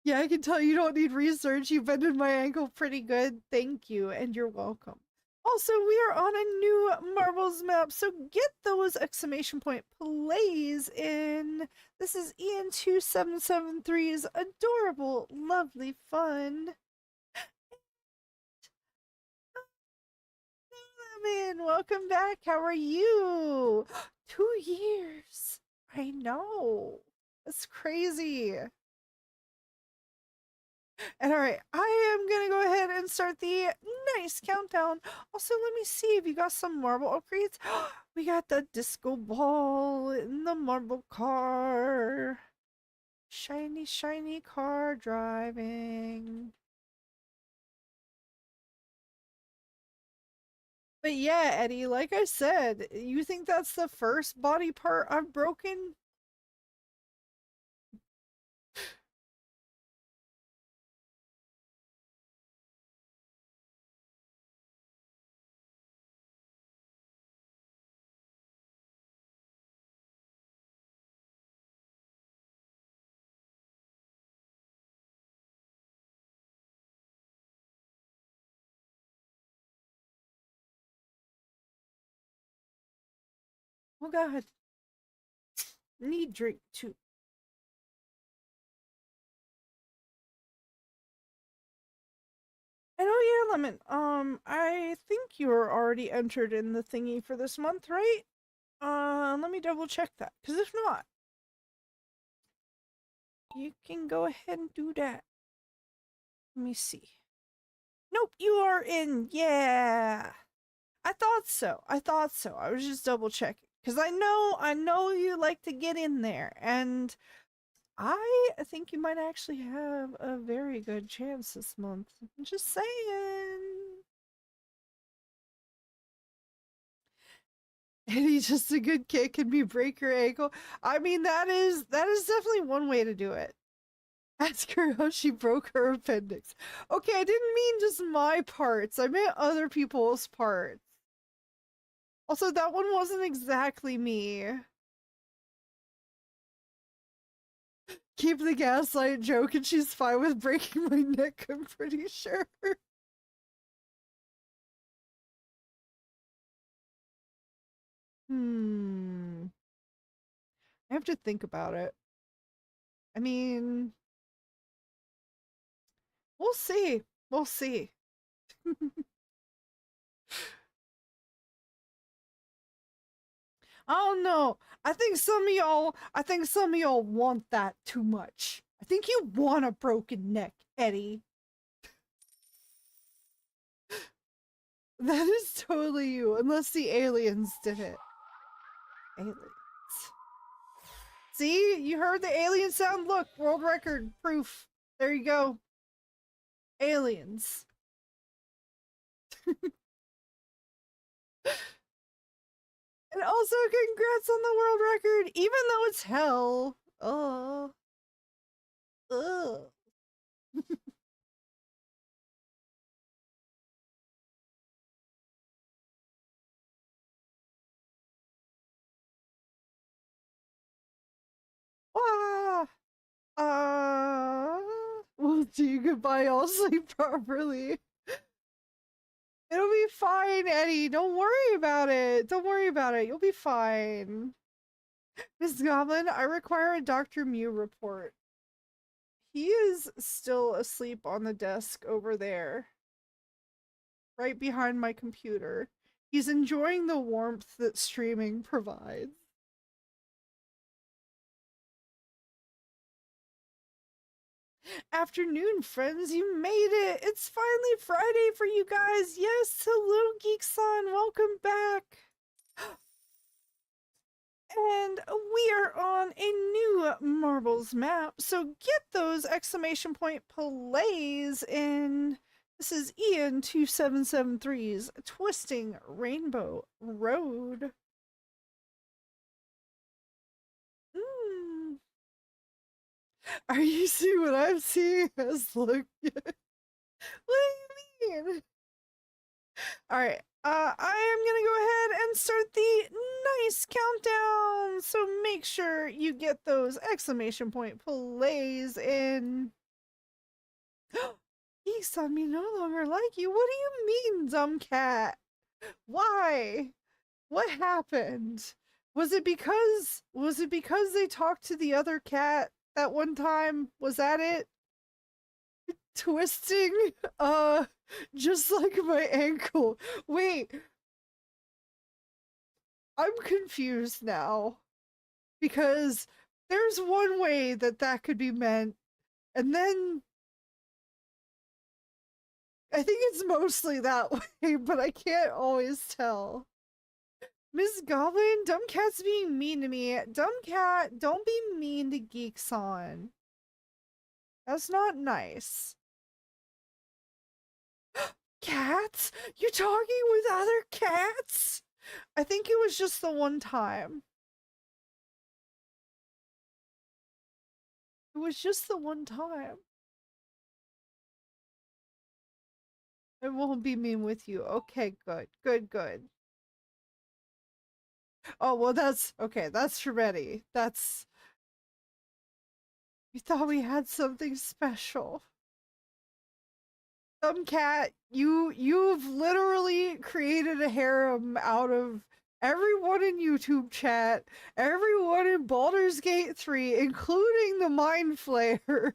A: Yeah, I can tell you don't need research. You bended my ankle pretty good. Thank you, and you're welcome. Also, we are on a new marbles map, so get those exclamation point plays in. This is Ian2773's adorable, lovely fun. Lemon, welcome back. How are you? 2 years. I know. It's crazy. And all right, I am gonna go ahead and start the nice countdown. Also, let me see if you got some marble upgrades. We got the disco ball in the marble car. Shiny, shiny car driving. But yeah, Eddie, like I said, you think that's the first body part I've broken? Oh god. Need drink too. And oh yeah, Lemon. I think you're already entered in the thingy for this month, right? Let me double check that. Because if not, you can go ahead and do that. Let me see. Nope, you are in. Yeah. I thought so. I thought so. I was just double checking. Because I know you like to get in there. And I think you might actually have a very good chance this month. I'm just saying. And he's just a good kick and be break your ankle. I mean, that is definitely one way to do it. Ask her how she broke her appendix. Okay, I didn't mean just my parts. I meant other people's parts. Also, that one wasn't exactly me. Keep the gaslight joke and she's fine with breaking my neck, I'm pretty sure. Hmm. I have to think about it. I mean, we'll see. We'll see. I don't know. I think some of y'all want that too much. I think you want a broken neck, Eddie. That is totally you, unless the aliens did it. Aliens. See? You heard the alien sound? Look, world record proof. There you go. Aliens. And also, congrats on the world record, even though it's hell. Oh. Ugh. Ah. We'll do goodbye. I'll sleep properly. It'll be fine, Eddie. Don't worry about it. Don't worry about it. You'll be fine. Miss Goblin, I require a Dr. Mew report. He is still asleep on the desk over there, right behind my computer. He's enjoying the warmth that streaming provides. Afternoon, friends. You made it. It's finally Friday for you guys. Yes, hello, Geekson. Welcome back. And we are on a new marbles map, so get those exclamation point plays in. This is Ian2773's Twisting Rainbow Road. Mm. Are you seeing what I'm seeing? Look. What do you mean? All right. I am gonna go ahead and start the nice countdown. So make sure you get those exclamation point plays in. Geeks on me no longer like you. What do you mean, dumb cat? Why? What happened? Was it because they talked to the other cat that one time? Was that it? Twisting? Uh just like my ankle. Wait, I'm confused now because there's one way that that could be meant, and then I think it's mostly that way, but I can't always tell. Miss Goblin, dumb cat's being mean to me. Dumb cat, don't be mean to Geeks on. That's not nice. Cats? You talking with other cats? I think it was just the one time. It was just the one time. I won't be mean with you. Okay, good. Good, good. Oh, well, that's okay. That's Shreddy. That's. We thought we had something special. Cat, you've literally created a harem out of everyone in YouTube chat, everyone in Baldur's Gate 3, including the Mind Flayer.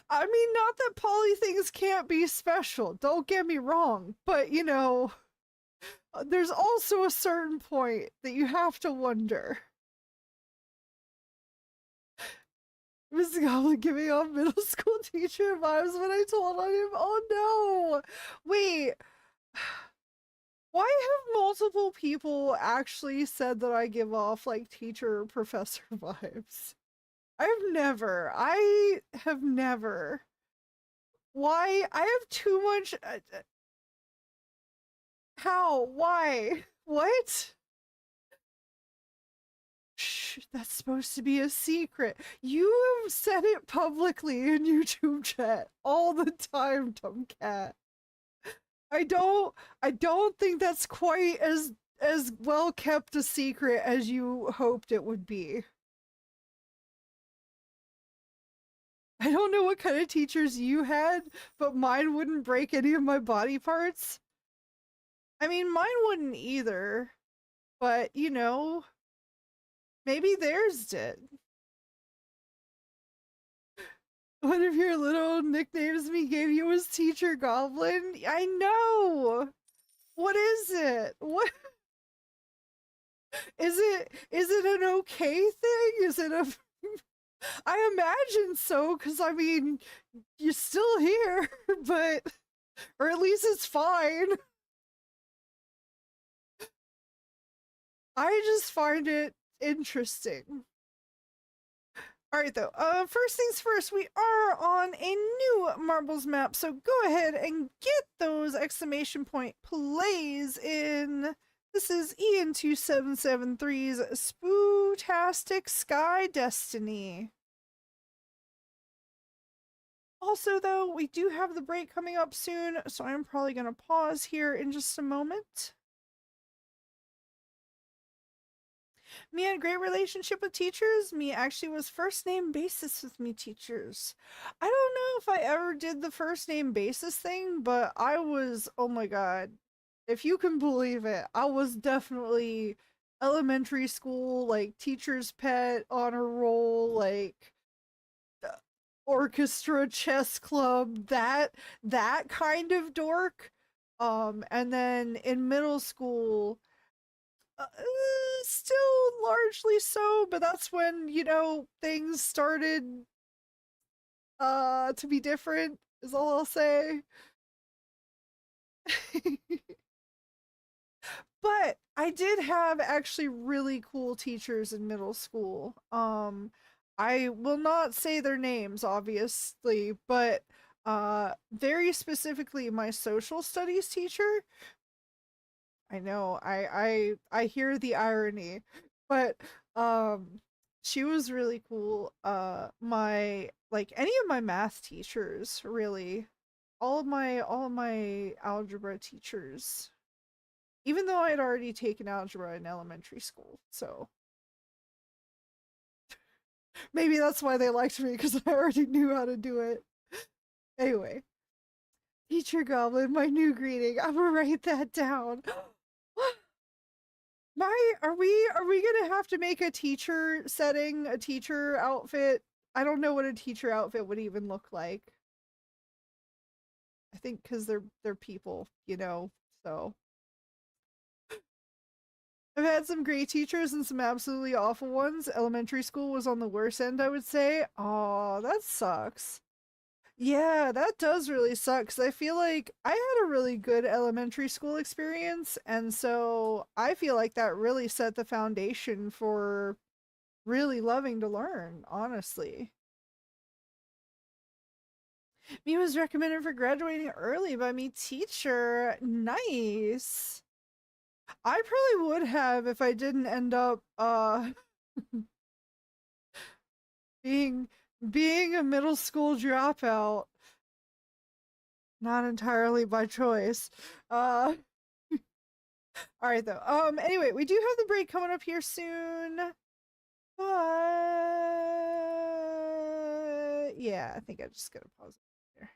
A: I mean, not that poly things can't be special, don't get me wrong, but you know, there's also a certain point that you have to wonder. Mr. Goblin giving off middle school teacher vibes when I told on him. Oh no! Wait, why have multiple people actually said that I give off like teacher or professor vibes? I have never. Why? I have too much. How? Why? What? Shh, that's supposed to be a secret. You have said it publicly in YouTube chat all the time, dumb cat. I don't I don't think that's quite as well kept a secret as you hoped it would be. I don't know what kind of teachers you had, but mine wouldn't break any of my body parts. I mean, mine wouldn't either, but you know, maybe theirs did. One of your little nicknames we gave you was Teacher Goblin. I know. What is it? What is it an okay thing? Is it a I imagine so, because I mean, you're still here, but or at least it's fine. I just find it interesting. All right, though. First things first, we are on a new marbles map, so go ahead and get those exclamation point plays in. This is Ian2773's Spootastic Sky Destiny. Also, though, we do have the break coming up soon, so I'm probably going to pause here in just a moment. Me had a great relationship with teachers. Me actually was first name basis with me teachers. I don't know if I ever did the first name basis thing, but I was, oh my god, if you can believe it, I was definitely elementary school, like teacher's pet, honor roll, like orchestra, chess club, that kind of dork. And then in middle school, uh, still largely so, but that's when, you know, things started to be different is all I'll say. But I did have actually really cool teachers in middle school. I will not say their names obviously, but very specifically my social studies teacher. I know. I hear the irony. But she was really cool. My like any of my math teachers, really. All of my algebra teachers. Even though I had already taken algebra in elementary school. So Maybe that's why they liked me, because I already knew how to do it. Anyway, teacher Goblin, my new greeting. I'm gonna write that down. Are we gonna have to make a teacher setting, a teacher outfit? I don't know what a teacher outfit would even look like. I think because they're people, so I've had some great teachers and some absolutely awful ones. Elementary school was on the worst end, I would say. Oh, that sucks. Yeah, that does really suck. 'Cause I feel like I had a really good elementary school experience, and so I feel like that really set the foundation for really loving to learn, honestly. Me was recommended for graduating early by me teacher. Nice. I probably would have if I didn't end up being being a middle school dropout. Not entirely by choice. All right though. Anyway, we do have the break coming up here soon. But yeah, I think I'm just gonna pause it here.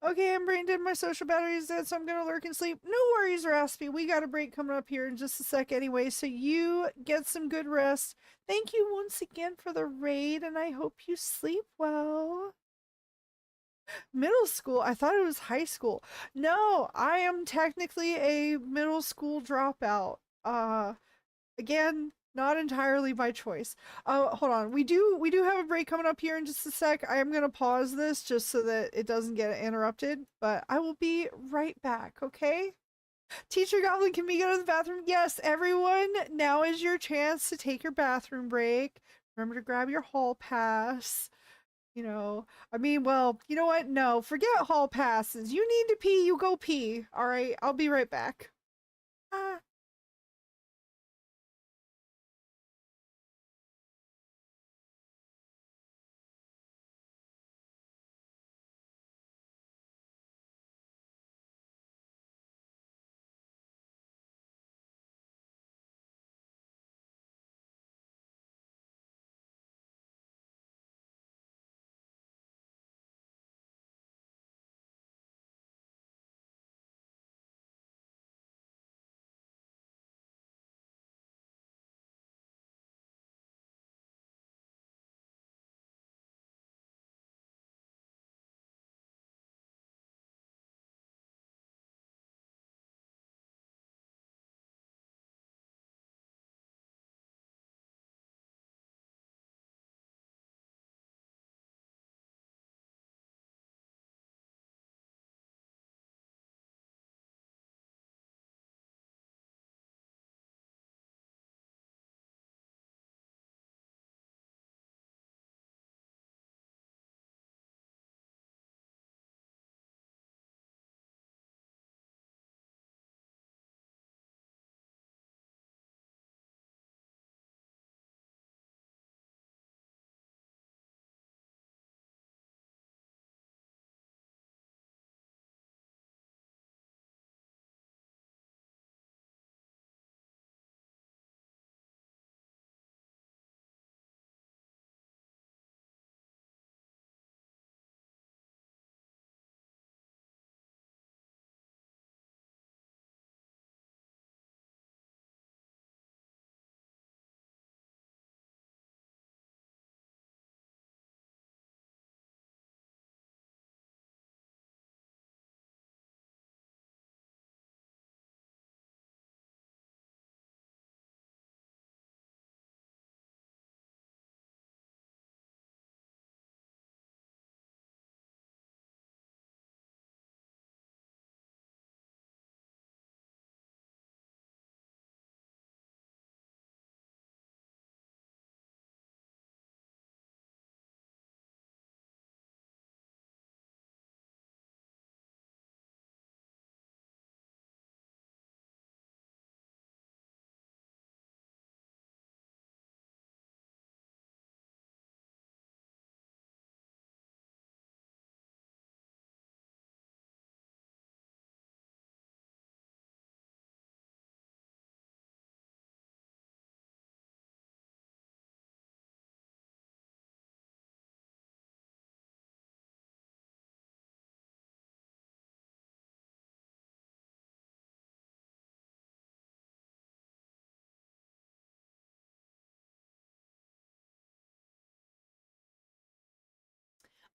A: Okay, I'm brain dead. My social battery's dead, so I'm gonna lurk and sleep. No worries, Raspy. We got a break coming up here in just a sec anyway, so you get some good rest. Thank you once again for the raid, and I hope you sleep well. Middle school? I thought it was high school. No, I am technically a middle school dropout. Again, not entirely by choice. Hold on. We do have a break coming up here in just a sec. I am gonna pause this just so that it doesn't get interrupted, but I will be right back, okay? Teacher Goblin, can we go to the bathroom? Yes, everyone, now is your chance to take your bathroom break. Remember to grab your hall pass. I mean, well, you know what? No, forget hall passes. You need to pee, you go pee. All right, I'll be right back. Ah.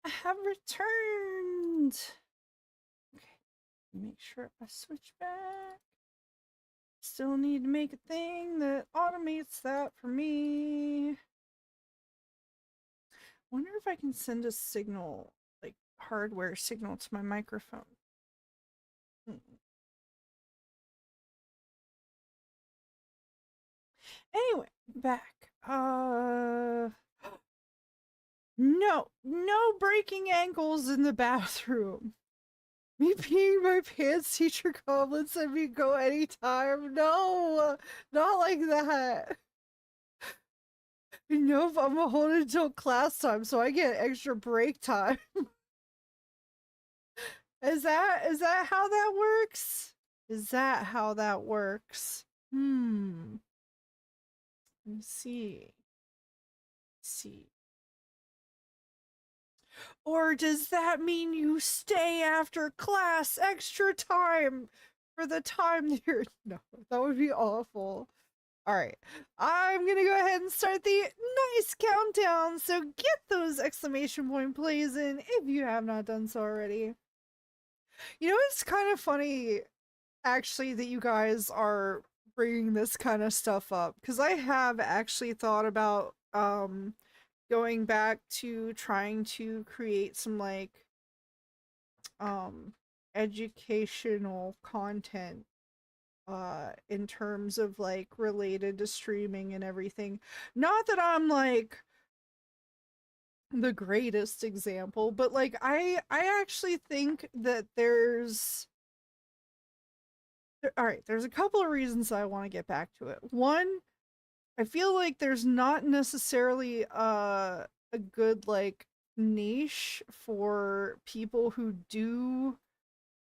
A: I have returned. Okay, make sure I switch back. Still need to make a thing that automates that for me. Wonder if I can send a signal, like hardware signal to my microphone. Anyway, back. No breaking ankles in the bathroom. Me peeing my pants, teacher Goblin said me go anytime. No, not like that. Nope, I'm a hold until class time, so I get extra break time. Is that how that works? Is that how that works? Let me see. Let's see. Or does that mean you stay after class extra time for the time that you're. No, that would be awful. All right, I'm gonna go ahead and start the nice countdown. So get those exclamation point plays in if you have not done so already. You know, it's kind of funny actually that you guys are bringing this kind of stuff up because I have actually thought about going back to trying to create some like educational content in terms of like related to streaming and everything. Not that I'm like the greatest example, but like I actually think that all right, there's a couple of reasons I want to get back to it. One, I feel like there's not necessarily a good like niche for people who do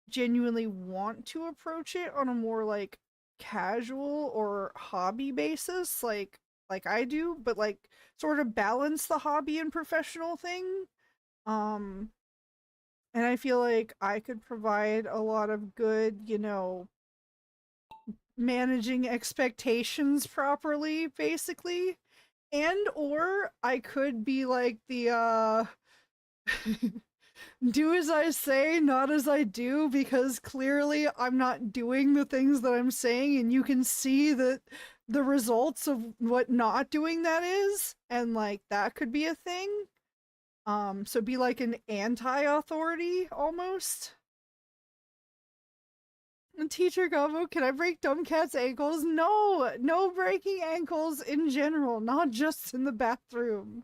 A: genuinely want to approach it on a more like casual or hobby basis like I do, but like sort of balance the hobby and professional thing. Um and I feel like I could provide a lot of good, managing expectations properly basically. And or I could be like the do as I say, not as I do, because clearly I'm not doing the things that I'm saying, and you can see that the results of what not doing that is, and like that could be a thing. So be like an anti-authority almost. And teacher Gobo, can I break Dumbcat's ankles? No, no breaking ankles in general, not just in the bathroom.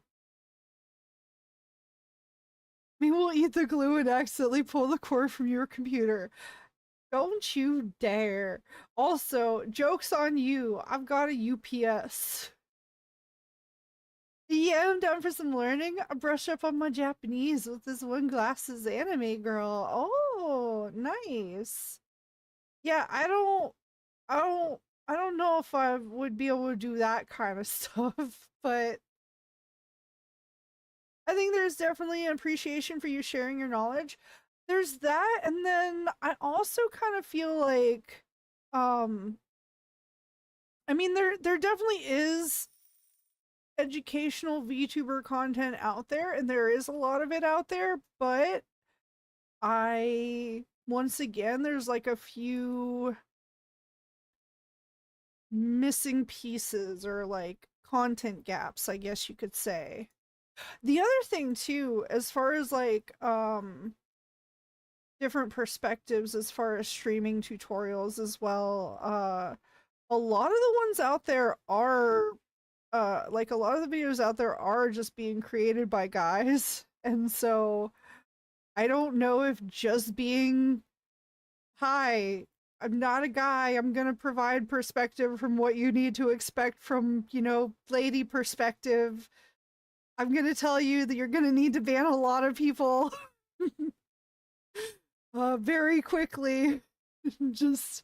A: We will eat the glue and accidentally pull the cord from your computer. Don't you dare. Also, joke's on you. I've got a UPS. Yeah, I'm down for some learning. I brush up on my Japanese with this one glasses anime girl. Oh, nice. Yeah, I don't know if I would be able to do that kind of stuff, but I think there's definitely an appreciation for you sharing your knowledge. There's that, and then I also kind of feel like um I mean there definitely is educational VTuber content out there and there is a lot of it out there, but I once again there's like a few missing pieces or like content gaps, I guess you could say. The other thing too, as far as like different perspectives as far as streaming tutorials as well, a lot of the ones out there are like a lot of the videos out there are just being created by guys. And so I don't know if just being hi, I'm not a guy, I'm going to provide perspective from what you need to expect from, lady perspective. I'm going to tell you that you're going to need to ban a lot of people very quickly just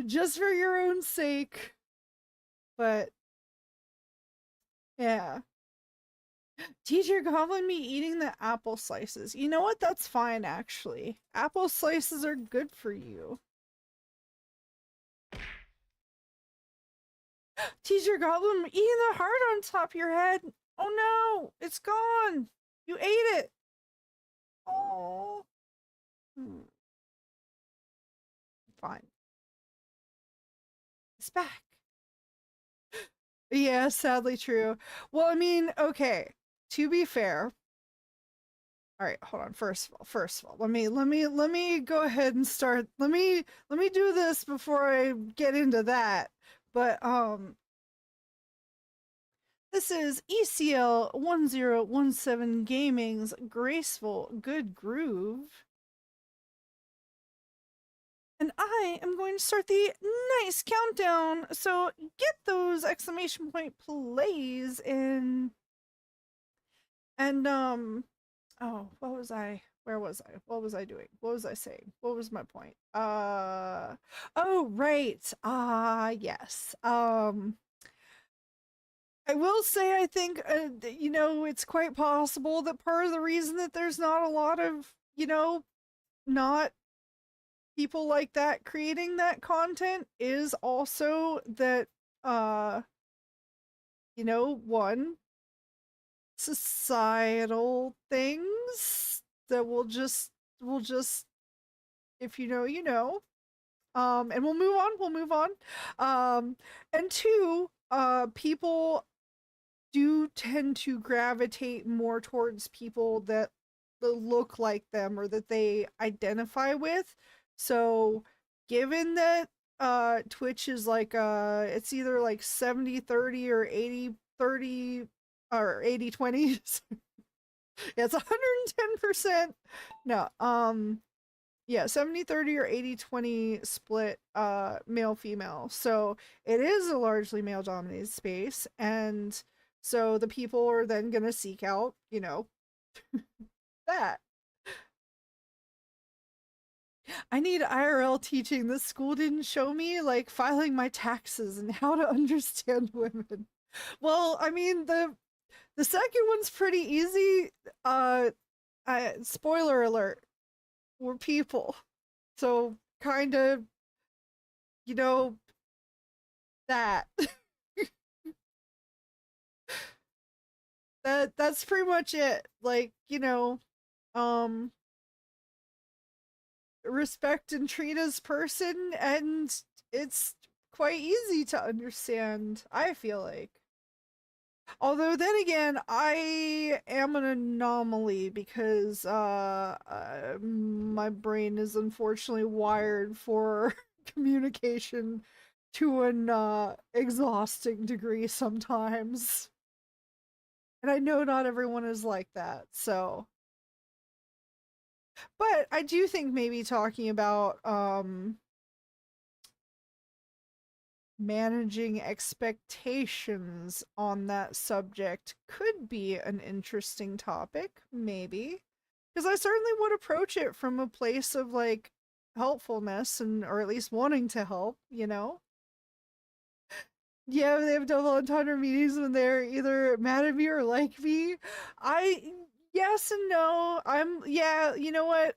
A: just for your own sake. But yeah. Teacher Goblin me eating the apple slices. You know what? That's fine, actually. Apple slices are good for you. Teacher Goblin eating the heart on top of your head. Oh no, it's gone. You ate it. Oh, fine. It's back. Yeah, sadly true. Well, I mean, okay. To be fair, all right, hold on. First of all, let me go ahead and start. Let me do this before I get into that. But this is ECL 1017 Gaming's Graceful Good Groove. And I am going to start the nice countdown. So get those exclamation point plays and oh, what was I? Where was I? What was I doing? What was I saying? What was my point? Oh, right. Yes. I will say I think it's quite possible that part of the reason that there's not a lot of, not people like that creating that content is also that uh one, societal things that will just if you know, you know. And we'll move on. And two, people do tend to gravitate more towards people that look like them or that they identify with. So given that Twitch is like it's either like 70-30 or 80-30 or 80-20. It's 110%. No, yeah, 70-30 or 80-20 split male female. So it is a largely male dominated space, and so the people are then going to seek out, that. I need IRL teaching. This school didn't show me like filing my taxes and how to understand women. Well, I mean, the second one's pretty easy. Spoiler alert, we're people. So kind of, you know, that. That's pretty much it. Like, um respect and treat as person, and it's quite easy to understand, I feel like. Although then again, I am an anomaly because my brain is unfortunately wired for communication to an exhausting degree sometimes. And I know not everyone is like that. So, but I do think maybe talking about managing expectations on that subject could be an interesting topic, maybe. Because I certainly would approach it from a place of like helpfulness and or at least wanting to help, Yeah, they have double entendre meetings when they're either mad at me or like me. I Yes and no. Yeah, you know what?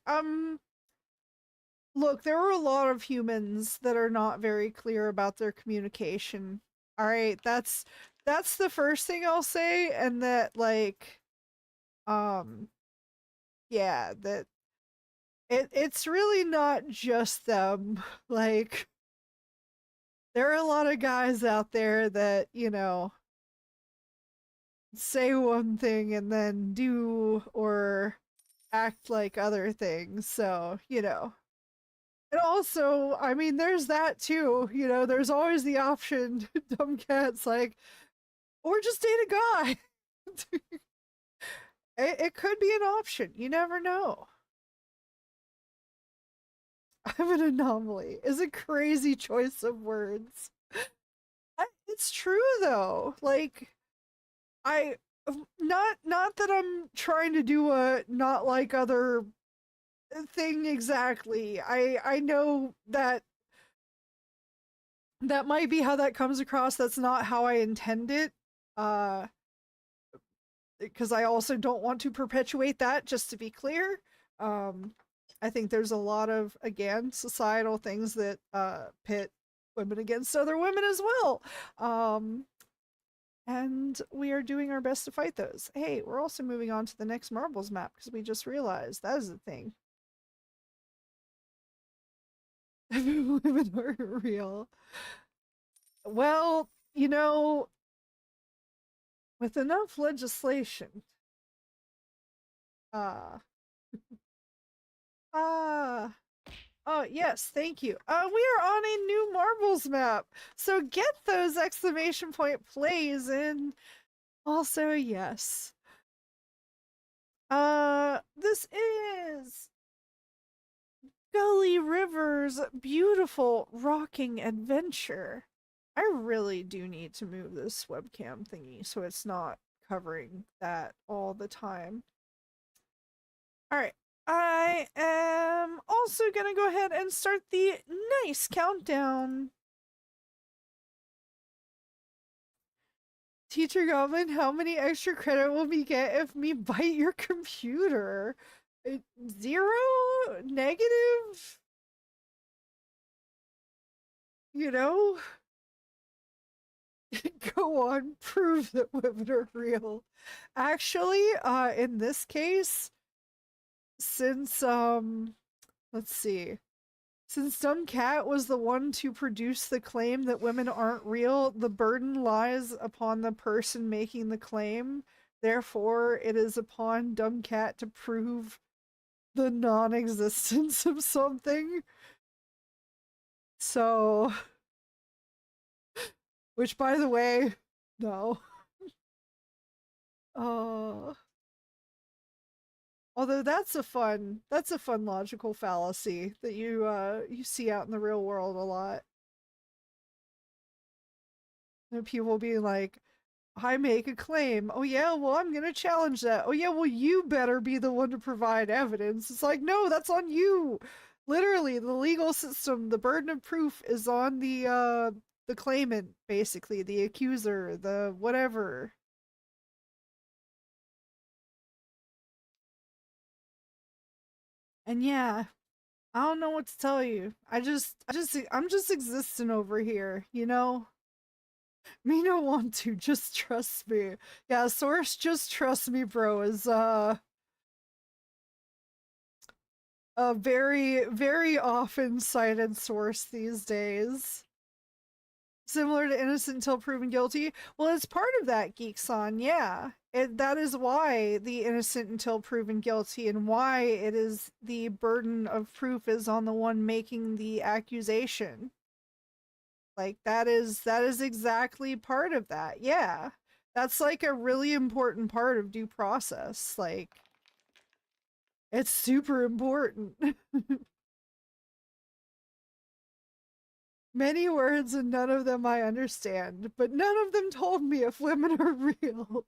A: Look, there are a lot of humans that are not very clear about their communication. All right, that's the first thing I'll say, and that like um yeah, that it's really not just them. Like there are a lot of guys out there that, say one thing and then do or act like other things. So, And also, I mean, there's that too. There's always the option, dumb cats, like, or just date a guy. It could be an option. You never know. I'm an anomaly. Is a crazy choice of words. It's true though. Like, I not that I'm trying to do a not like other thing exactly. I know that that might be how that comes across. That's not how I intend it. Uh because I also don't want to perpetuate that, just to be clear. Um I think there's a lot of, again, societal things that pit women against other women as well. Um and we are doing our best to fight those. Hey, we're also moving on to the next marbles map because we just realized that is the thing. Women are real. Well, you know, with enough legislation, uh, uh, oh, yes, thank you. We are on a new marbles map. So get those exclamation point plays and also yes. This is Gully River's beautiful rocking adventure. I really do need to move this webcam thingy so it's not covering that all the time. Alright, I am also gonna go ahead and start the nice countdown. Teacher Goblin, how many extra credit will we get if we bite your computer? 0? Negative? You know? Go on, prove that women are real. Actually, in this case, since, let's see. Since Dumb Cat was the one to produce the claim that women aren't real, the burden lies upon the person making the claim. Therefore, it is upon Dumb Cat to prove the non-existence of something. So, which by the way, no. Uh, although that's a fun logical fallacy that you see out in the real world a lot. And people being like, I make a claim. Oh yeah, well I'm gonna challenge that. Oh yeah, well you better be the one to provide evidence. It's like, no, that's on you. Literally, the legal system, the burden of proof is on the claimant, basically, the accuser, the whatever. And yeah, I don't know what to tell you. I'm just existing over here, you know? Me no want to, just trust me. Yeah, source just trust me, bro, is a very, very often cited source these days. Similar to innocent until proven guilty. Well, it's part of that, Geekson, yeah. That is why the innocent until proven guilty and why it is the burden of proof is on the one making the accusation. Like that is exactly part of that. Yeah. That's like a really important part of due process. Like it's super important. Many words and none of them I understand, but none of them told me if women are real.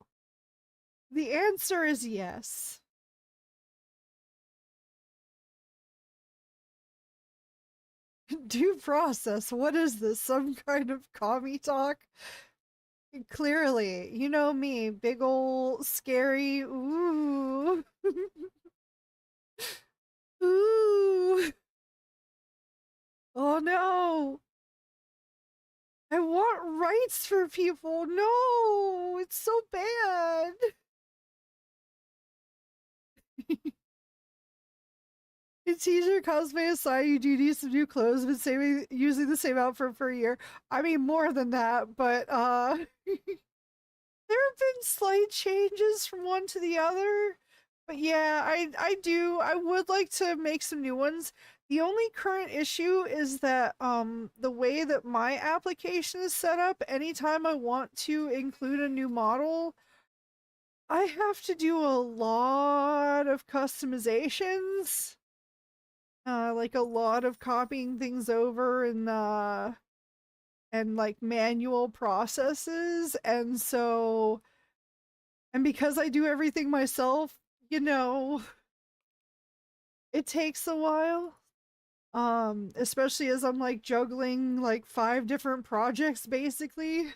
A: The answer is yes. Due process, what is this? Some kind of commie talk? Clearly, you know me, big ol' scary, ooh. Ooh. Oh no. I want rights for people. No, it's so bad. It's easier cosplay aside, you do need some new clothes, but using the same outfit for a year. I mean more than that, but there have been slight changes from one to the other. But yeah, I would like to make some new ones. The only current issue is that the way that my application is set up, anytime I want to include a new model, I have to do a lot of customizations. Like a lot of copying things over and like manual processes. And because I do everything myself, you know, it takes a while. Especially as I'm like juggling like 5 different projects basically.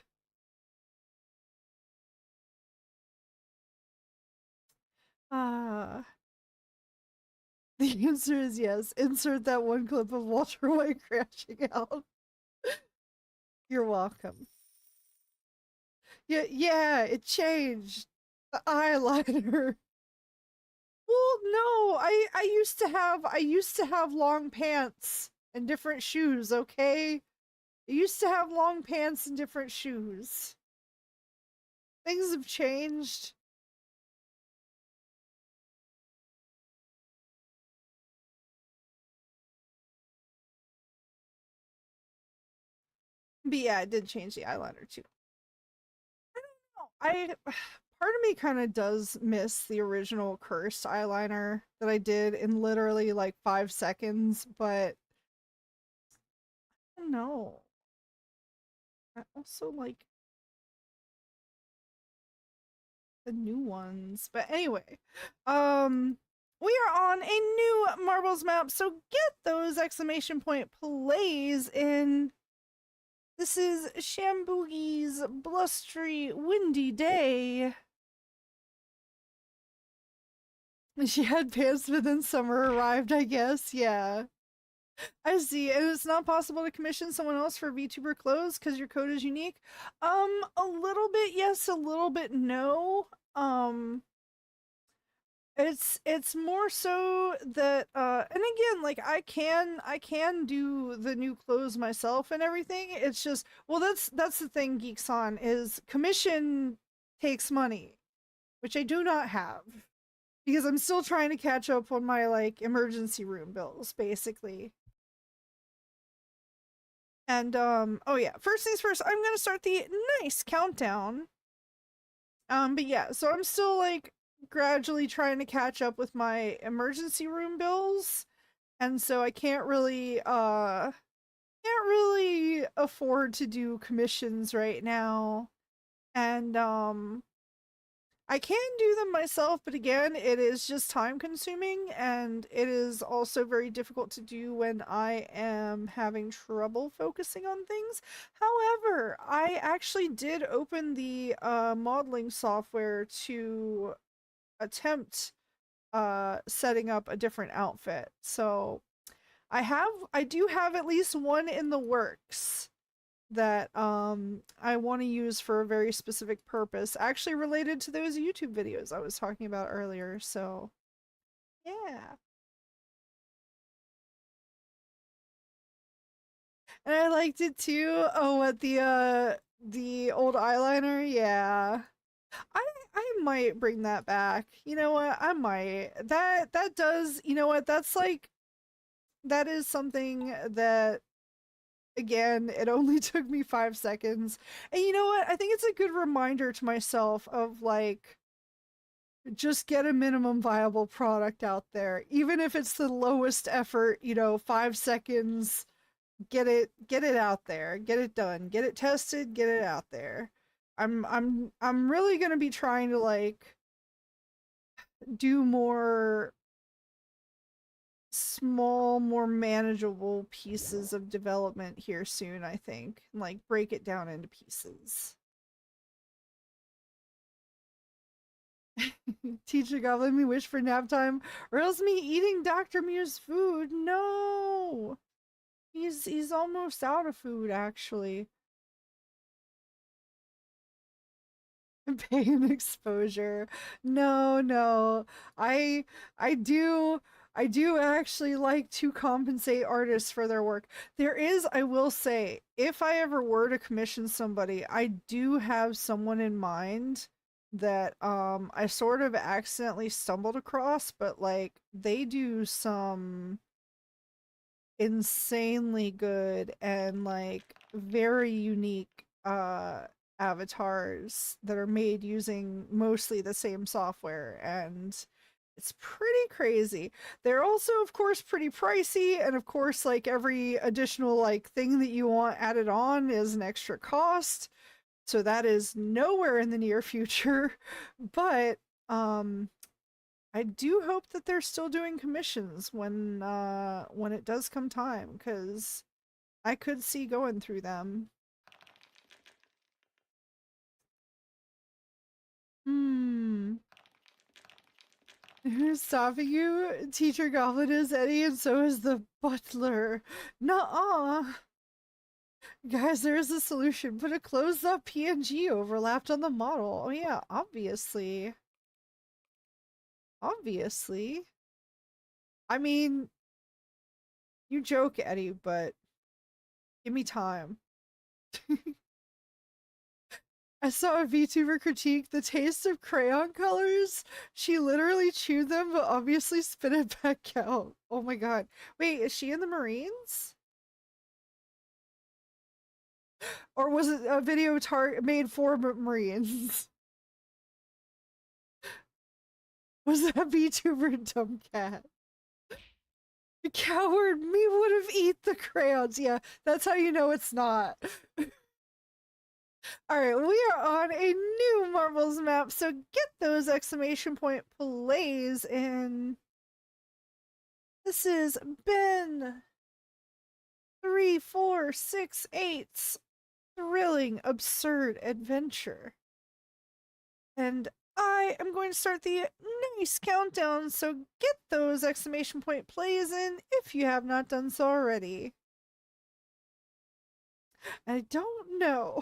A: Uh the answer is yes. Insert that one clip of Walter White crashing out. You're welcome. Yeah, yeah, it changed. The eyeliner. Well, no, I used to have long pants and different shoes, okay? I used to have long pants and different shoes. Things have changed. But yeah, I did change the eyeliner too. I part of me kind of does miss the original cursed eyeliner that I did in literally like 5 seconds, but I don't know. I also like the new ones. But anyway, we are on a new Marbles map, so get those exclamation point plays in. This is Shamboogi's blustery, windy day. She had pants, but then summer arrived, I guess. Yeah. I see. And it's not possible to commission someone else for VTuber clothes because your code is unique. A little bit yes, a little bit no. It's more so that and again, like I can do the new clothes myself and everything. It's just well that's the thing, Geeks on, is commission takes money, which I do not have. Because I'm still trying to catch up on my like emergency room bills, basically. And oh yeah, first things first, I'm gonna start the nice countdown. But yeah, so I'm still like gradually trying to catch up with my emergency room bills. And so I can't really afford to do commissions right now. And I can do them myself, but again, it is just time consuming and it is also very difficult to do when I am having trouble focusing on things. However, I actually did open the modeling software to attempt setting up a different outfit. So I do have at least one in the works that I want to use for a very specific purpose, actually related to those YouTube videos I was talking about earlier. So, yeah. And I liked it too. Oh, what the old eyeliner? Yeah. I might bring that back. You know what? I might. That does, you know what? That's like that is something that again, it only took me 5 seconds. And you know what? I think it's a good reminder to myself of like just get a minimum viable product out there, even if it's the lowest effort, 5 seconds, get it out there, get it done, get it tested, get it out there. I'm really going to be trying to like do more small, more manageable pieces of development here soon, I think. Like break it down into pieces. Teacher Goblin me wish for nap time, or else me eating Dr. Mew's food. No. He's almost out of food actually. Pain exposure. No, no. I I do I do actually like to compensate artists for their work. There is, I will say, if I ever were to commission somebody, I do have someone in mind that I sort of accidentally stumbled across, but like they do some insanely good and like very unique avatars that are made using mostly the same software, and it's pretty crazy. They're also of course pretty pricey, and of course like every additional like thing that you want added on is an extra cost, so that is nowhere in the near future. But um I do hope that they're still doing commissions when it does come time, because I could see going through them. Hmm. Who's stopping you? Teacher Goblin is Eddie, and so is the butler. Nuh-uh. Guys, there's a solution. Put a closed up PNG overlapped on the model. Oh yeah, obviously. Obviously. I mean, you joke, Eddie, but give me time. I saw a VTuber critique the taste of crayon colors. She literally chewed them, but obviously spit it back out. Oh my god. Wait, is she in the Marines? Or was it a video made for Marines? Was that VTuber dumb cat? The coward me would have eat the crayons. Yeah, that's how you know it's not. Alright, we are on a new Marbles map, so get those exclamation point plays in. This is Ben 3468's thrilling, absurd adventure. And I am going to start the nice countdown, so get those exclamation point plays in if you have not done so already. I don't know.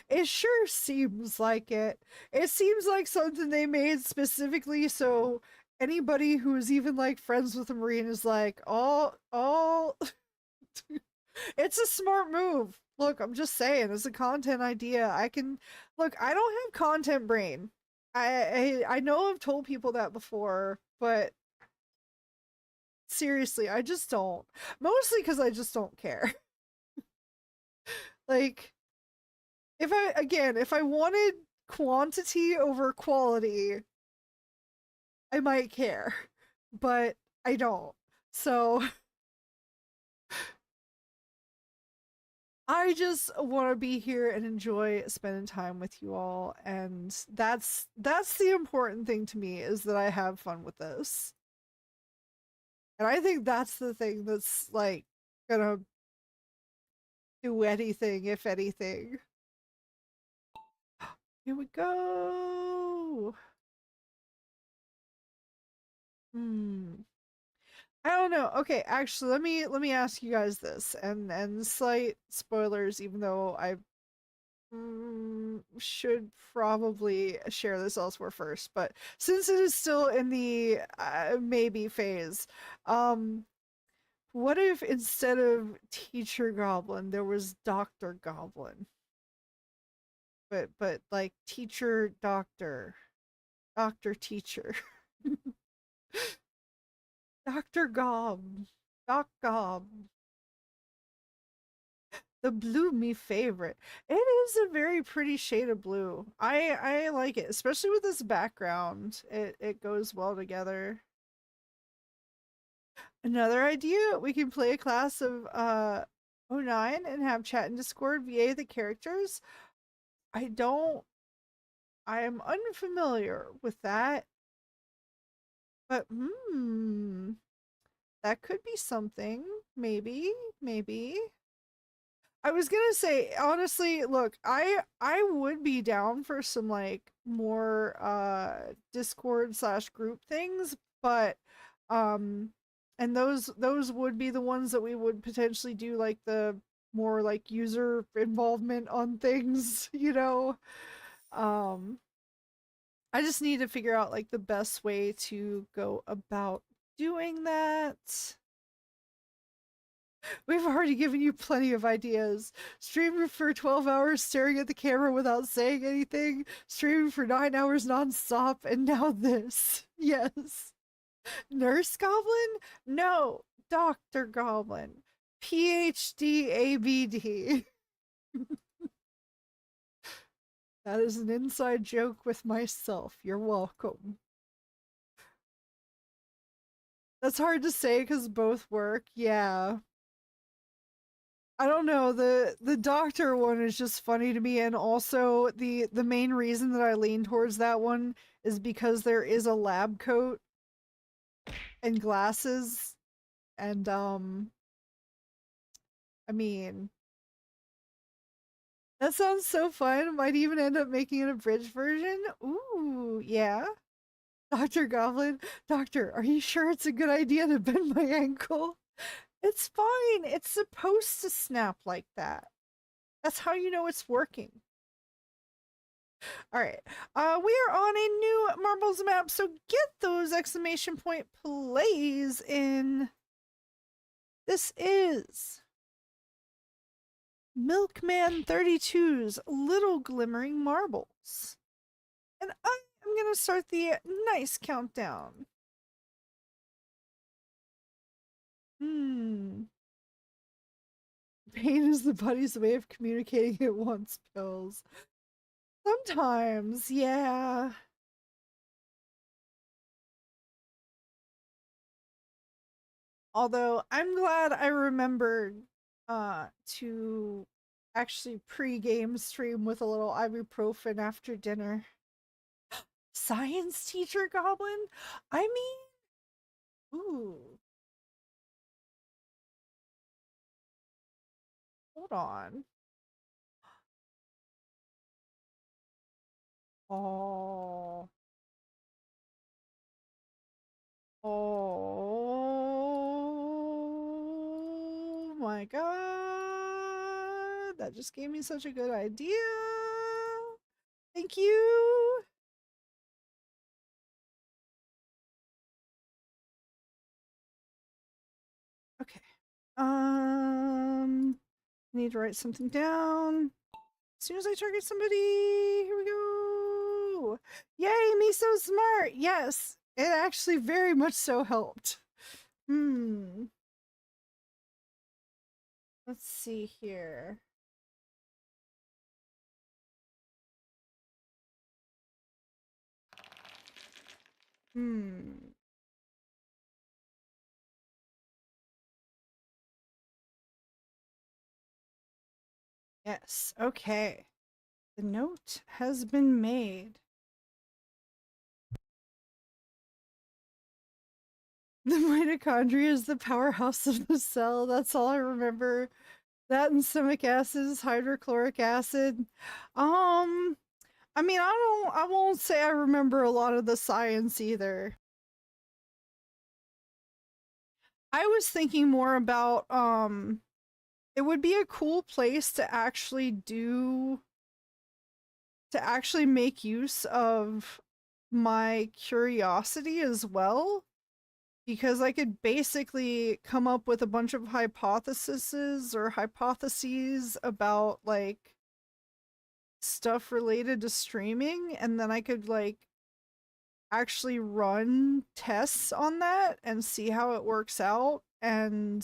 A: It sure seems like it. It seems like something they made specifically so anybody who's even like friends with a Marine is like, oh, it's a smart move. Look, I'm just saying, it's a content idea. I can look. I don't have content brain. I know I've told people that before, but seriously, I just don't. Mostly because I just don't care. Like, if I wanted quantity over quality, I might care, but I don't. So I just want to be here and enjoy spending time with you all, and that's the important thing to me, is that I have fun with this. And I think that's the thing that's like gonna do anything, if anything. Here we go. I don't know. Okay, actually, let me ask you guys this, and slight spoilers, even though I should probably share this elsewhere first, but since it is still in the maybe phase, um, what if instead of Teacher Goblin there was Doctor Goblin, but like Teacher Doctor, Doctor Teacher, Doctor Gob, Doc Gob. The blue me favorite. It is a very pretty shade of blue. I like it, especially with this background. It goes well together. Another idea, we can play a class of '09 and have chat in Discord via the characters. I don't I am unfamiliar with that, but that could be something. Maybe, maybe. I was gonna say, honestly, look, I would be down for some like more Discord slash group things, but um and those would be the ones that we would potentially do like the more like user involvement on things, you know. Um I just need to figure out like the best way to go about doing that. We've already given you plenty of ideas. Streaming for 12 hours staring at the camera without saying anything. Streaming for 9 hours nonstop. And now this. Yes. Nurse Goblin? No. Dr. Goblin. PhD ABD. That is an inside joke with myself. You're welcome. That's hard to say because both work. Yeah. I don't know, the doctor one is just funny to me, and also the main reason that I lean towards that one is because there is a lab coat and glasses, and I mean, that sounds so fun. Might even end up making an abridged version. Ooh, yeah. Dr. Goblin, doctor, are you sure it's a good idea to bend my ankle? It's fine. It's supposed to snap like that. That's how you know it's working. All right. We are on a new marbles map, so get those exclamation point plays in. This is Milkman 32's Little Glimmering Marbles. And I am going to start the nice countdown. Pain is the body's way of communicating it wants pills. Sometimes, yeah. Although I'm glad I remembered to actually pre-game stream with a little ibuprofen after dinner. Science teacher Goblin? I mean, ooh, hold on. Oh, oh my god. That just gave me such a good idea. Thank you. Okay. Need to write something down. As soon as I target somebody, here we go. Yay, me so smart. Yes, it actually very much so helped. Let's see here. Yes, okay. The note has been made. The mitochondria is the powerhouse of the cell. That's all I remember. That and stomach acids, hydrochloric acid. I mean, I won't say I remember a lot of the science either. I was thinking more about it would be a cool place to actually make use of my curiosity as well, because I could basically come up with a bunch of hypotheses about like stuff related to streaming, and then I could like actually run tests on that and see how it works out. And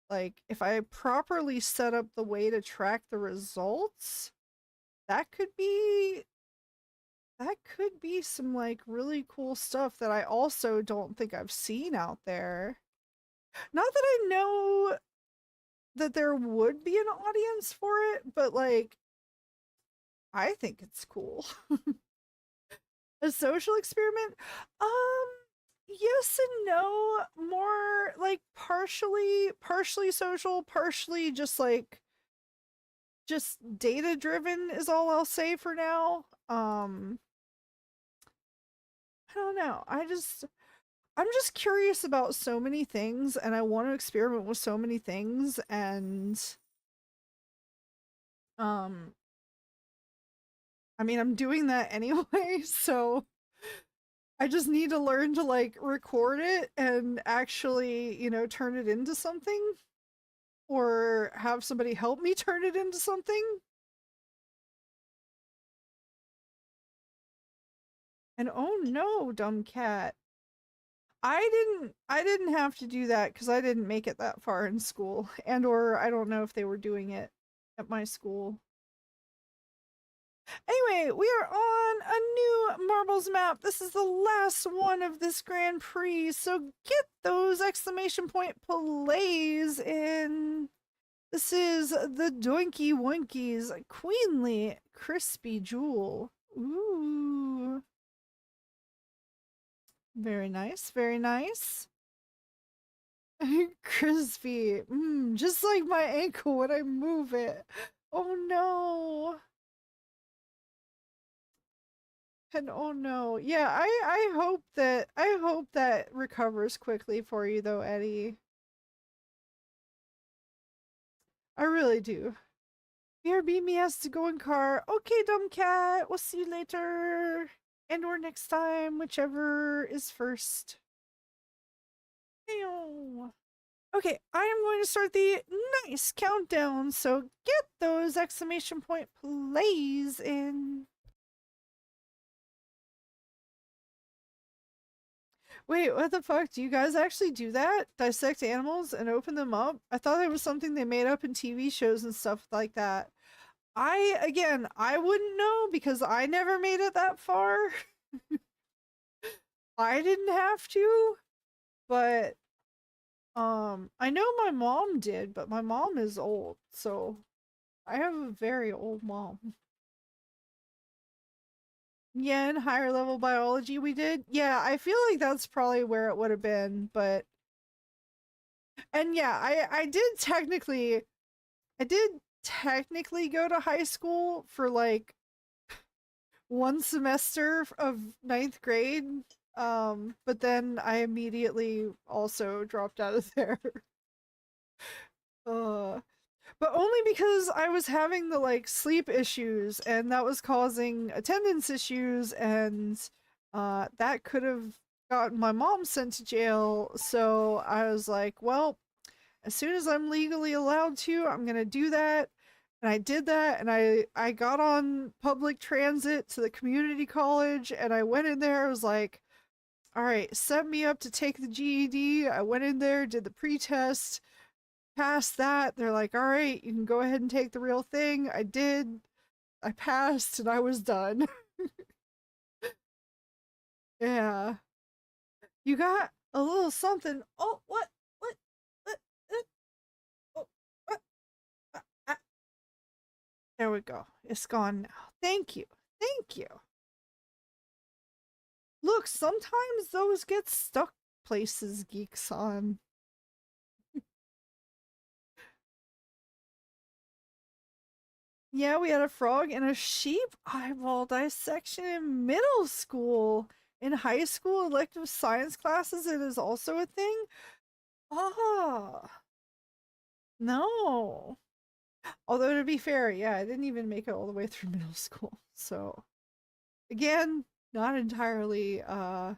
A: like if I properly set up the way to track the results, that could be some like really cool stuff that I also don't think I've seen out there. Not that I know that there would be an audience for it, but like I think it's cool. A social experiment? Yes and no. More like partially social, partially just data driven is all I'll say for now. I don't know. I'm just curious about so many things, and I want to experiment with so many things, and um I mean, I'm doing that anyway, so I just need to learn to like record it and actually, turn it into something, or have somebody help me turn it into something. And oh no, dumb cat. I didn't have to do that cuz I didn't make it that far in school, and or I don't know if they were doing it at my school. Anyway, we are on a new marbles map. This is the last one of this Grand Prix, so get those exclamation point plays in. This is the Doinky Winkies Queenly Crispy Jewel. Ooh. Very nice, very nice. Crispy. Just like my ankle when I move it. Oh no. And oh no. Yeah, I hope that recovers quickly for you though, Eddie. I really do. BRB me has to go in car. Okay, dumb cat. We'll see you later. And or next time, whichever is first. Ew. Okay, I am going to start the nice countdown, so get those exclamation point plays in. Wait, what the fuck? Do you guys actually do that? Dissect animals and open them up? I thought it was something they made up in TV shows and stuff like that. I wouldn't know because I never made it that far. I didn't have to, but I know my mom did, but my mom is old, so I have a very old mom. Yeah, in higher level biology we did. Yeah, I feel like that's probably where it would have been, but and yeah, I did technically go to high school for like one semester of ninth grade. But then I immediately also dropped out of there. uh but only because I was having the like sleep issues and that was causing attendance issues and that could have gotten my mom sent to jail. So I was like, well, as soon as I'm legally allowed to, I'm gonna do that. And I did that, and I got on public transit to the community college, and I went in there. I was like, all right, set me up to take the GED. I went in there, did the pretest, passed that. They're like, all right, you can go ahead and take the real thing. I did. I passed, and I was done. Yeah. You got a little something. Oh, what? What? What? Oh, what? Ah. There we go. It's gone now. Thank you. Thank you. Look, sometimes those get stuck places, geeks on. Yeah, we had a frog and a sheep eyeball dissection in middle school. In high school, elective science classes, it is also a thing. Ah, no. Although, to be fair, yeah, I didn't even make it all the way through middle school. So, again, not entirely, and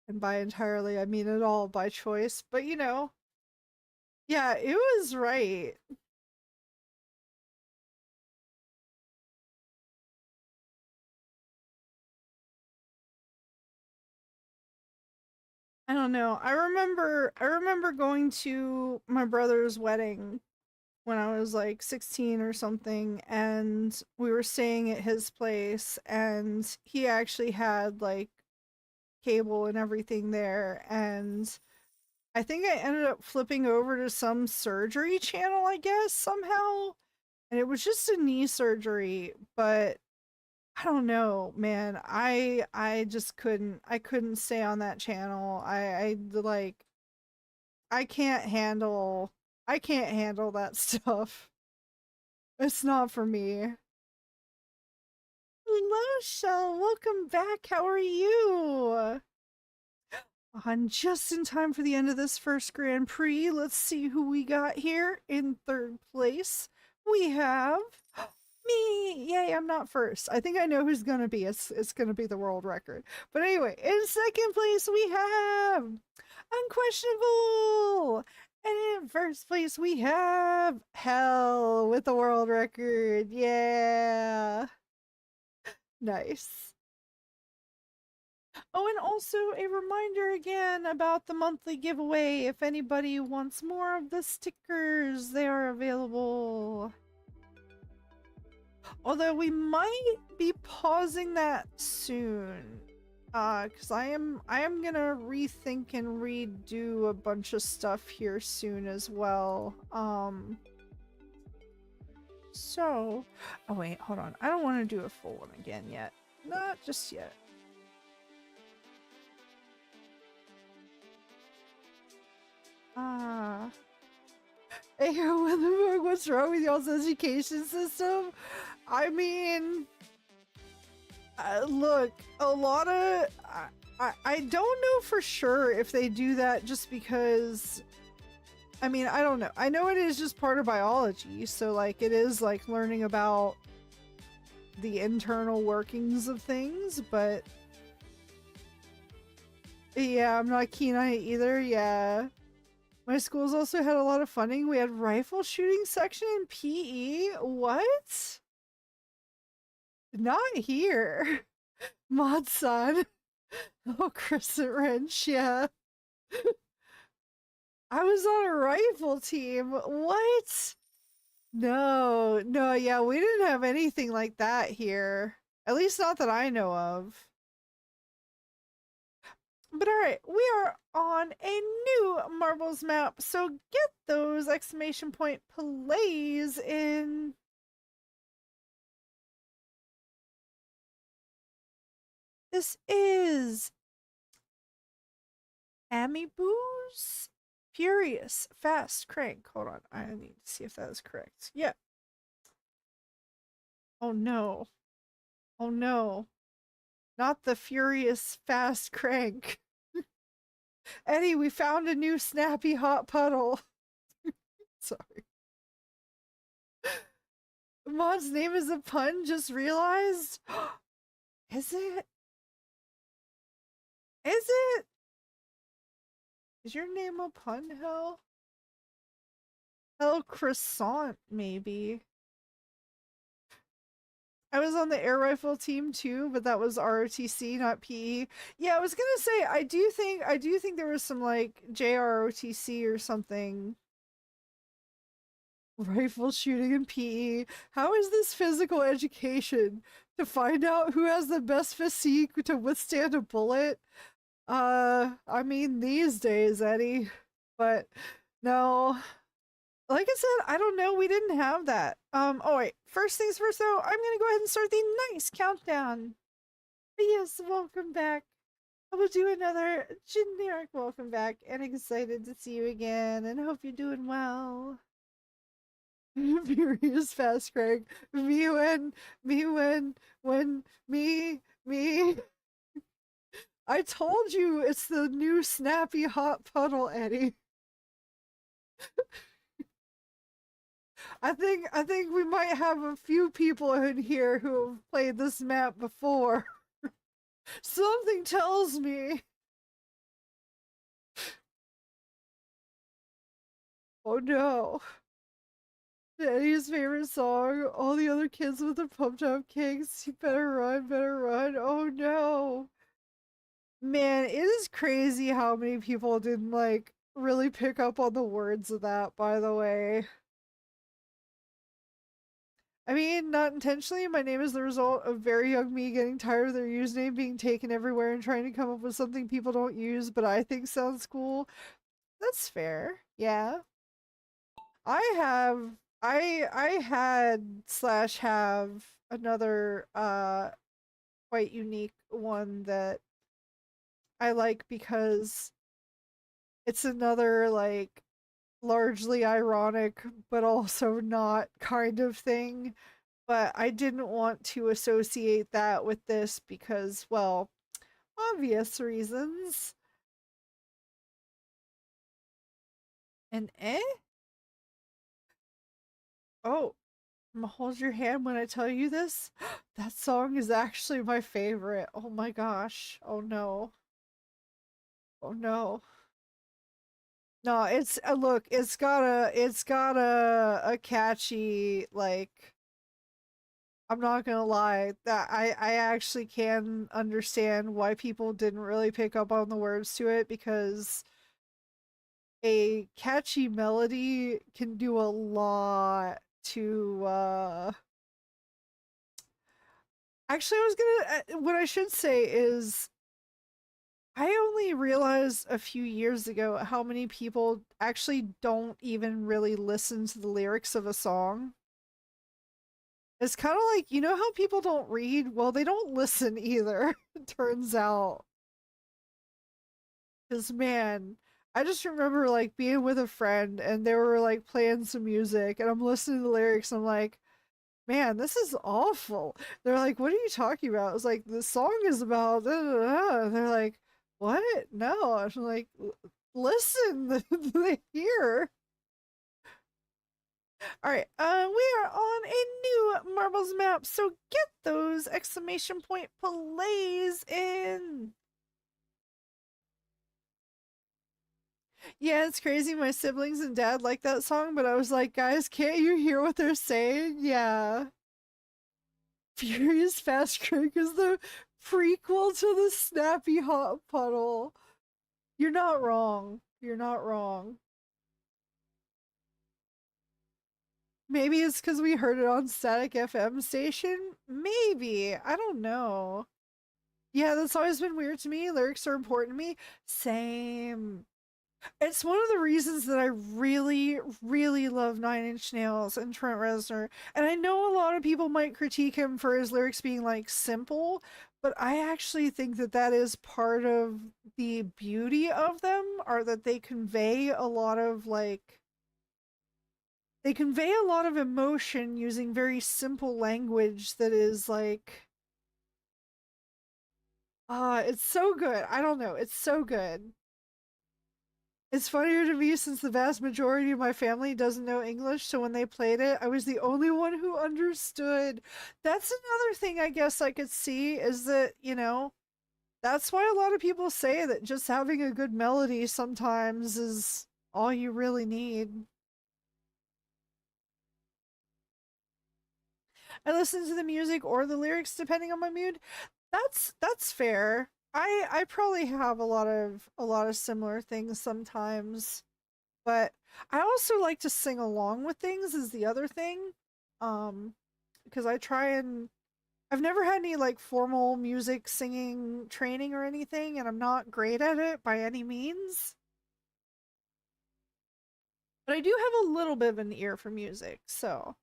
A: by entirely, I mean it all by choice, but you know, yeah, it was right. I don't know. I remember going to my brother's wedding when I was like 16 or something, and we were staying at his place, and he actually had like cable and everything there, and I think I ended up flipping over to some surgery channel, I guess, somehow. And it was just a knee surgery, but I don't know, man. I just couldn't stay on that channel. I like I can't handle that stuff. It's not for me. Hello, Shell. Welcome back. How are you? On just in time for the end of this first Grand Prix. Let's see who we got here in third place. We have me. Yay, I'm not first. I think I know who's gonna be. It's gonna be the world record. But anyway, in second place we have Unquestionable. And in first place we have Hell with the world record. Yeah. Nice. Oh, and also a reminder again about the monthly giveaway. If anybody wants more of the stickers, they are available. Although we might be pausing that soon. Cause I am gonna rethink and redo a bunch of stuff here soon as well. So oh wait, hold on. I don't want to do a full one again yet. Not just yet. Ah. Hey, what's wrong with y'all's education system? I mean, look, a lot of I don't know for sure if they do that just because I mean, I don't know. I know it is just part of biology, so like it is like learning about the internal workings of things, but yeah, I'm not keen on it either. Yeah. My schools also had a lot of funding. We had rifle shooting section in PE. What? Not here. Mod-san. Oh, Crescent Wrench, yeah. I was on a rifle team. What? No, no, yeah, we didn't have anything like that here. At least not that I know of. But alright, we are on a new marbles map, so get those exclamation point plays in. This is Amiibo's Furious Fast Crank. Hold on, I need to see if that is correct. Yeah. Oh no. Oh no. Not the Furious Fast Crank. Eddie, we found a new snappy hot puddle. Sorry. Mod's name is a pun, just realized. Is it? Is it? Is your name a pun, Hell? Hell Croissant, maybe. I was on the air rifle team too, but that was ROTC, not PE. Yeah, I was gonna say I do think there was some like JROTC or something. Rifle shooting in PE. How is this physical education? To find out who has the best physique to withstand a bullet? I mean these days, Eddie. But no. Like I said, I don't know. We didn't have that. Oh wait. First things first though, I'm gonna go ahead and start the nice countdown. But yes, welcome back. I will do another generic welcome back and excited to see you again and hope you're doing well. Furious Fast Crank. Me. I told you it's the new snappy hot puddle, Eddie. I think we might have a few people in here who have played this map before. Something tells me. Oh no. Eddie's favorite song, all the other kids with the pumped up kicks. You better run, better run. Oh no. Man, it is crazy how many people didn't like really pick up on the words of that, by the way. I mean, not intentionally. My name is the result of very young me getting tired of their username being taken everywhere and trying to come up with something people don't use, but I think sounds cool. That's fair. Yeah. I have I had slash have another quite unique one that I like because it's another like largely ironic but also not kind of thing. But I didn't want to associate that with this because, well, obvious reasons. And oh, hold your hand when I tell you this. That song is actually my favorite. Oh my gosh. Oh no. Oh no. No, it's look, it's got a catchy like I'm not gonna lie, that I actually can understand why people didn't really pick up on the words to it because a catchy melody can do a lot to actually I was gonna what I should say is I only realized a few years ago how many people actually don't even really listen to the lyrics of a song. It's kind of like, you know how people don't read? Well, they don't listen either, it turns out. Because, man, I just remember like being with a friend and they were like playing some music and I'm listening to the lyrics and I'm like, man, this is awful. They're like, what are you talking about? I was like, the song is about da, da, da. They're like, what? No. I'm like, listen, they hear. All right, we are on a new marbles map, so get those exclamation point plays in. Yeah, it's crazy. My siblings and dad like that song, but I was like, guys, can't you hear what they're saying? Yeah. Furious Fast Crank is the prequel to the Snappy Hot Puddle. You're not wrong. You're not wrong. Maybe it's because we heard it on Static FM station? Maybe. I don't know. Yeah, that's always been weird to me. Lyrics are important to me. Same. It's one of the reasons that I really, really love Nine Inch Nails and Trent Reznor. And I know a lot of people might critique him for his lyrics being like simple, but I actually think that that is part of the beauty of them, are that they convey a lot of like, they convey a lot of emotion using very simple language that is like, it's so good. I don't know. It's so good. It's funnier to me since the vast majority of my family doesn't know English, so when they played it, I was the only one who understood. That's another thing I guess I could see is that, that's why a lot of people say that just having a good melody sometimes is all you really need. I listen to the music or the lyrics depending on my mood. That's fair. I probably have a lot of similar things sometimes. But I also like to sing along with things is the other thing. Um, because I've never had any like formal music singing training or anything, and I'm not great at it by any means. But I do have a little bit of an ear for music, so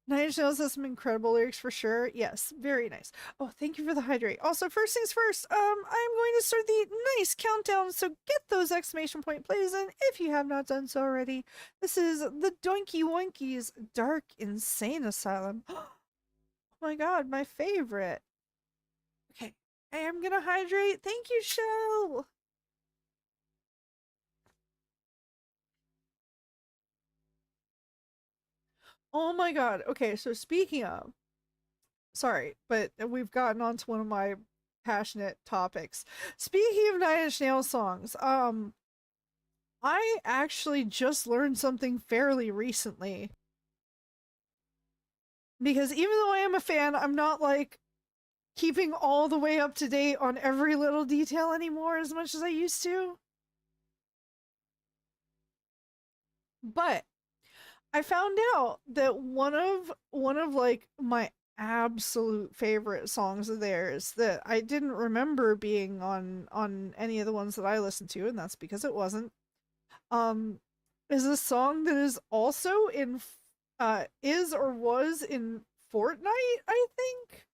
A: Nine Inch Nails has some incredible lyrics for sure. Yes, very nice. Oh, thank you for the hydrate. Also, first things first, I'm going to start the nice countdown, so get those exclamation point plays in if you have not done so already. This is the Doinky Winkies Dark Insane Asylum. Oh my god, my favorite. Okay, I am gonna hydrate. Thank you, Shell. Oh my god. Okay, so speaking of, sorry, but we've gotten onto one of my passionate topics. Speaking of Nine Inch Nails songs, I actually just learned something fairly recently. Because even though I am a fan, I'm not like keeping all the way up to date on every little detail anymore as much as I used to. But I found out that one of like my absolute favorite songs of theirs that I didn't remember being on any of the ones that I listened to, and that's because it wasn't, um is a song that is also in is or was in Fortnite, I think.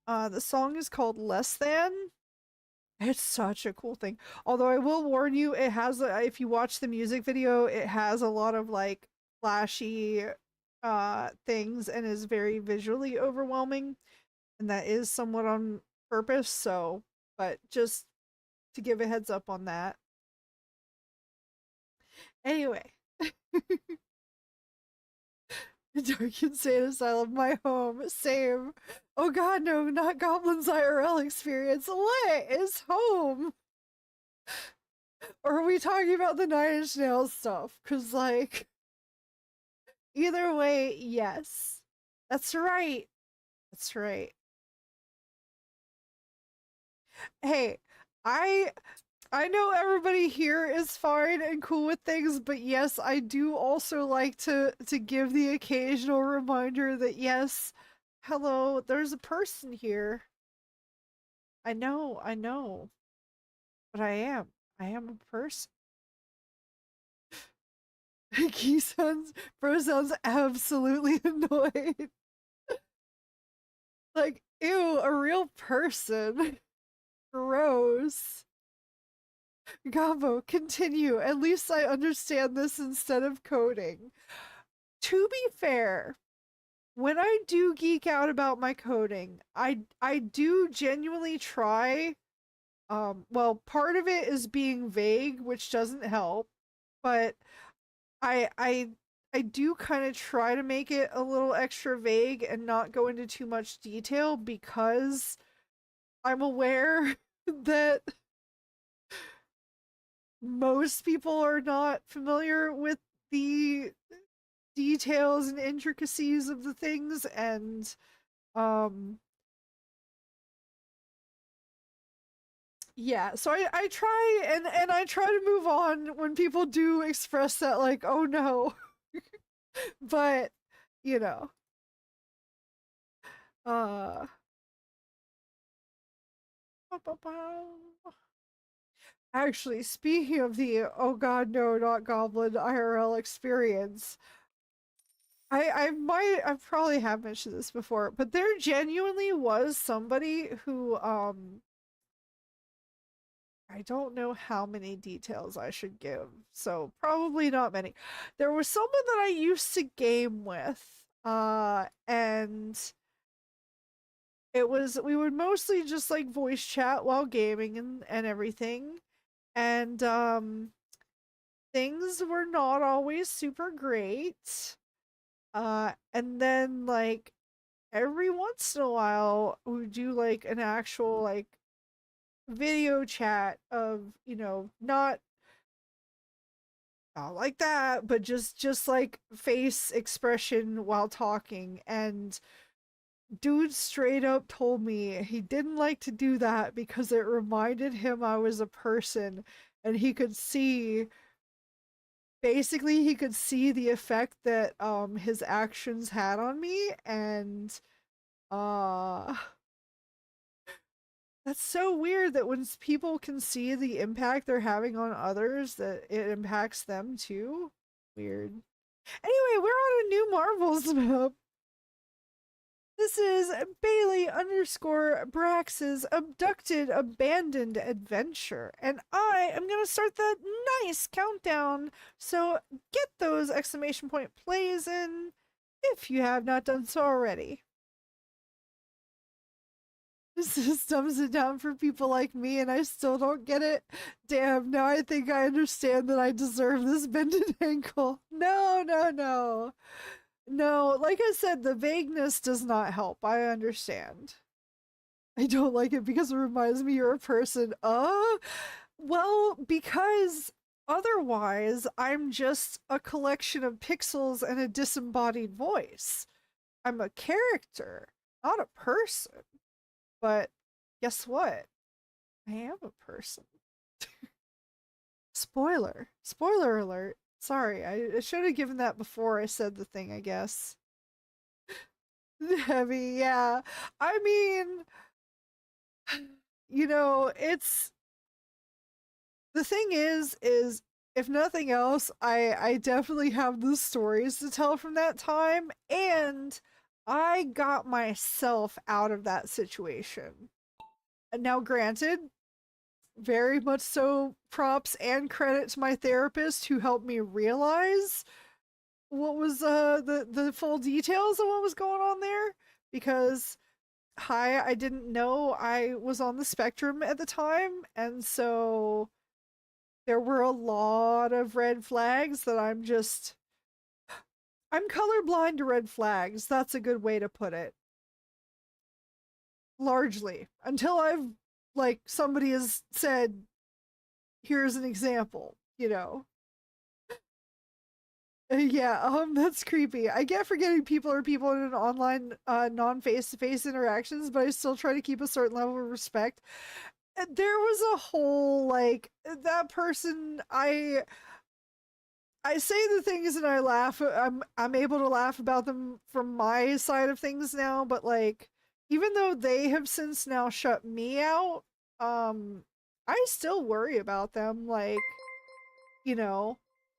A: The song is called Less Than. It's such a cool thing. Although I will warn you, it has if you watch the music video, it has a lot of like flashy things and is very visually overwhelming, and that is somewhat on purpose, so but just to give a heads up on that. Anyway, Dark Insane Asylum, my home. Same. Oh god, no, not Goblin's IRL experience. What is home? Or are we talking about the Nine Inch Nails stuff? Because, like, either way, yes. That's right. That's right. Hey, I I know everybody here is fine and cool with things, but yes, I do also like to give the occasional reminder that yes, hello, there's a person here. I know, but I am a person. He sounds, bro sounds absolutely annoyed. Like, ew, a real person. Gross. Gabo, continue. At least I understand this instead of coding. To be fair, when I do geek out about my coding, I do genuinely try. Well, part of it is being vague, which doesn't help, but I I do kind of try to make it a little extra vague and not go into too much detail because I'm aware that most people are not familiar with the details and intricacies of the things, and um yeah, so I try and I try to move on when people do express that, like, oh no. But you know, uh actually, speaking of the oh god no not goblin IRL experience, I probably have mentioned this before, but there genuinely was somebody who I don't know how many details I should give, so probably not many. There was someone that I used to game with, and it was we would mostly just like voice chat while gaming and everything. And things were not always super great. And then like every once in a while we would do like an actual like video chat of, not like that, but just like face expression while talking. And dude straight up told me he didn't like to do that because it reminded him I was a person, and he could see, basically he could see the effect that his actions had on me. And uh that's so weird that when people can see the impact they're having on others, that it impacts them too. Weird. Anyway, we're on a new Marvels map. This is Bailey underscore Brax's abducted abandoned adventure, and I am gonna start the nice countdown. So get those exclamation point plays in if you have not done so already. This dumbs it down for people like me, and I still don't get it. Damn, now I think I understand that I deserve this bended ankle. No, no, no. No, like I said, the vagueness does not help. I understand. I don't like it because it reminds me you're a person. Well, because otherwise I'm just a collection of pixels and a disembodied voice. I'm a character, not a person. But guess what? I am a person. Spoiler alert. Sorry, I should have given that before I said the thing, I guess. Heavy, yeah. I mean, it's the thing is if nothing else, I definitely have the stories to tell from that time, and I got myself out of that situation. And now, granted, very much so props and credit to my therapist who helped me realize what was the full details of what was going on there, because hi, I didn't know I was on the spectrum at the time, and so there were a lot of red flags that I'm colorblind to red flags. That's a good way to put it. Largely. Until I've like somebody has said, here's an example. Yeah, that's creepy. I get forgetting people are people in an online, non-face-to-face interactions, but I still try to keep a certain level of respect. There was a whole like that person. I say the things and I laugh. I'm able to laugh about them from my side of things now, but like even though they have since now shut me out, I still worry about them. Like, you know,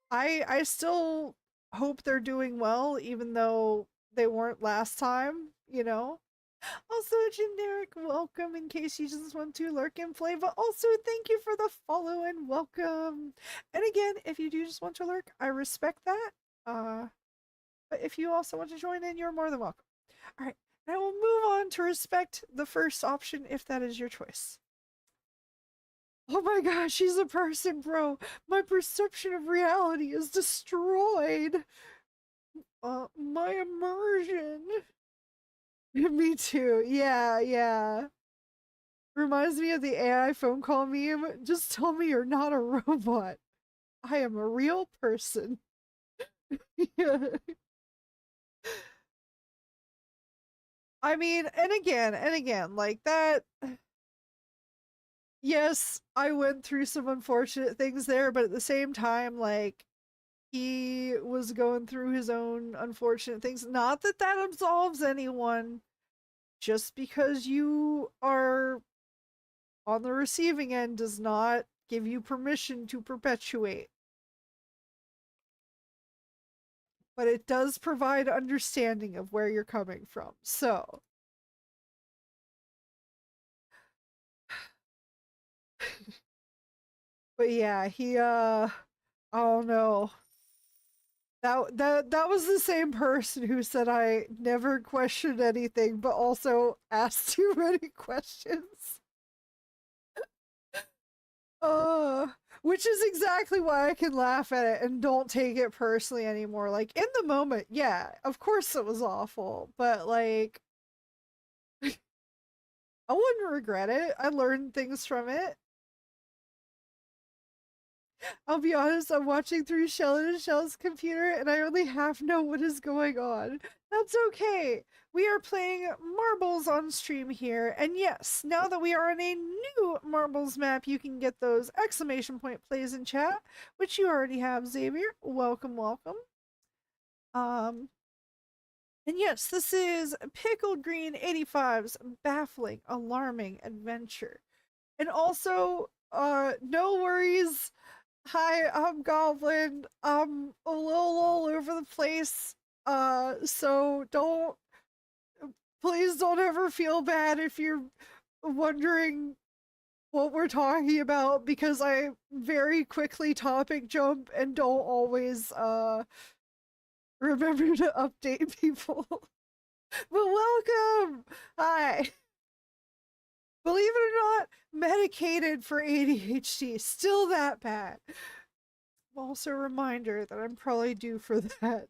A: I still hope they're doing well, even though they weren't last time. Also, a generic welcome in case you just want to lurk and play, but also thank you for the follow and welcome. And again, if you do just want to lurk, I respect that. Uh, but if you also want to join in, you're more than welcome. All right, and I will move on to respect the first option if that is your choice. Oh my gosh, she's a person, bro. My perception of reality is destroyed. My immersion. Me too. Yeah, yeah. Reminds me of the AI phone call meme. Just tell me you're not a robot. I am a real person. Yeah. I mean, and again, like that. Yes, I went through some unfortunate things there, but at the same time, like, he was going through his own unfortunate things. Not that that absolves anyone, just because you are on the receiving end does not give you permission to perpetuate. But it does provide understanding of where you're coming from. So, but yeah, oh no. That was the same person who said I never questioned anything, but also asked too many questions. Uh, which is exactly why I can laugh at it and don't take it personally anymore. Like in the moment, yeah, of course it was awful, but like I wouldn't regret it. I learned things from it. I'll be honest, I'm watching through Shell and Shell's computer and I only half know what is going on. That's okay. We are playing marbles on stream here, and yes, now that we are on a new marbles map, you can get those exclamation point plays in chat, which you already have, Xavier. Welcome, welcome. Um, and yes, this is Pickled Green 85's baffling, alarming adventure. And also, no worries. Hi, I'm Goblin. I'm a little all over the place. So please don't ever feel bad if you're wondering what we're talking about because I very quickly topic jump and don't always remember to update people. But welcome. Hi. Believe it or not, medicated for ADHD. Still that bad. Also a reminder that I'm probably due for that.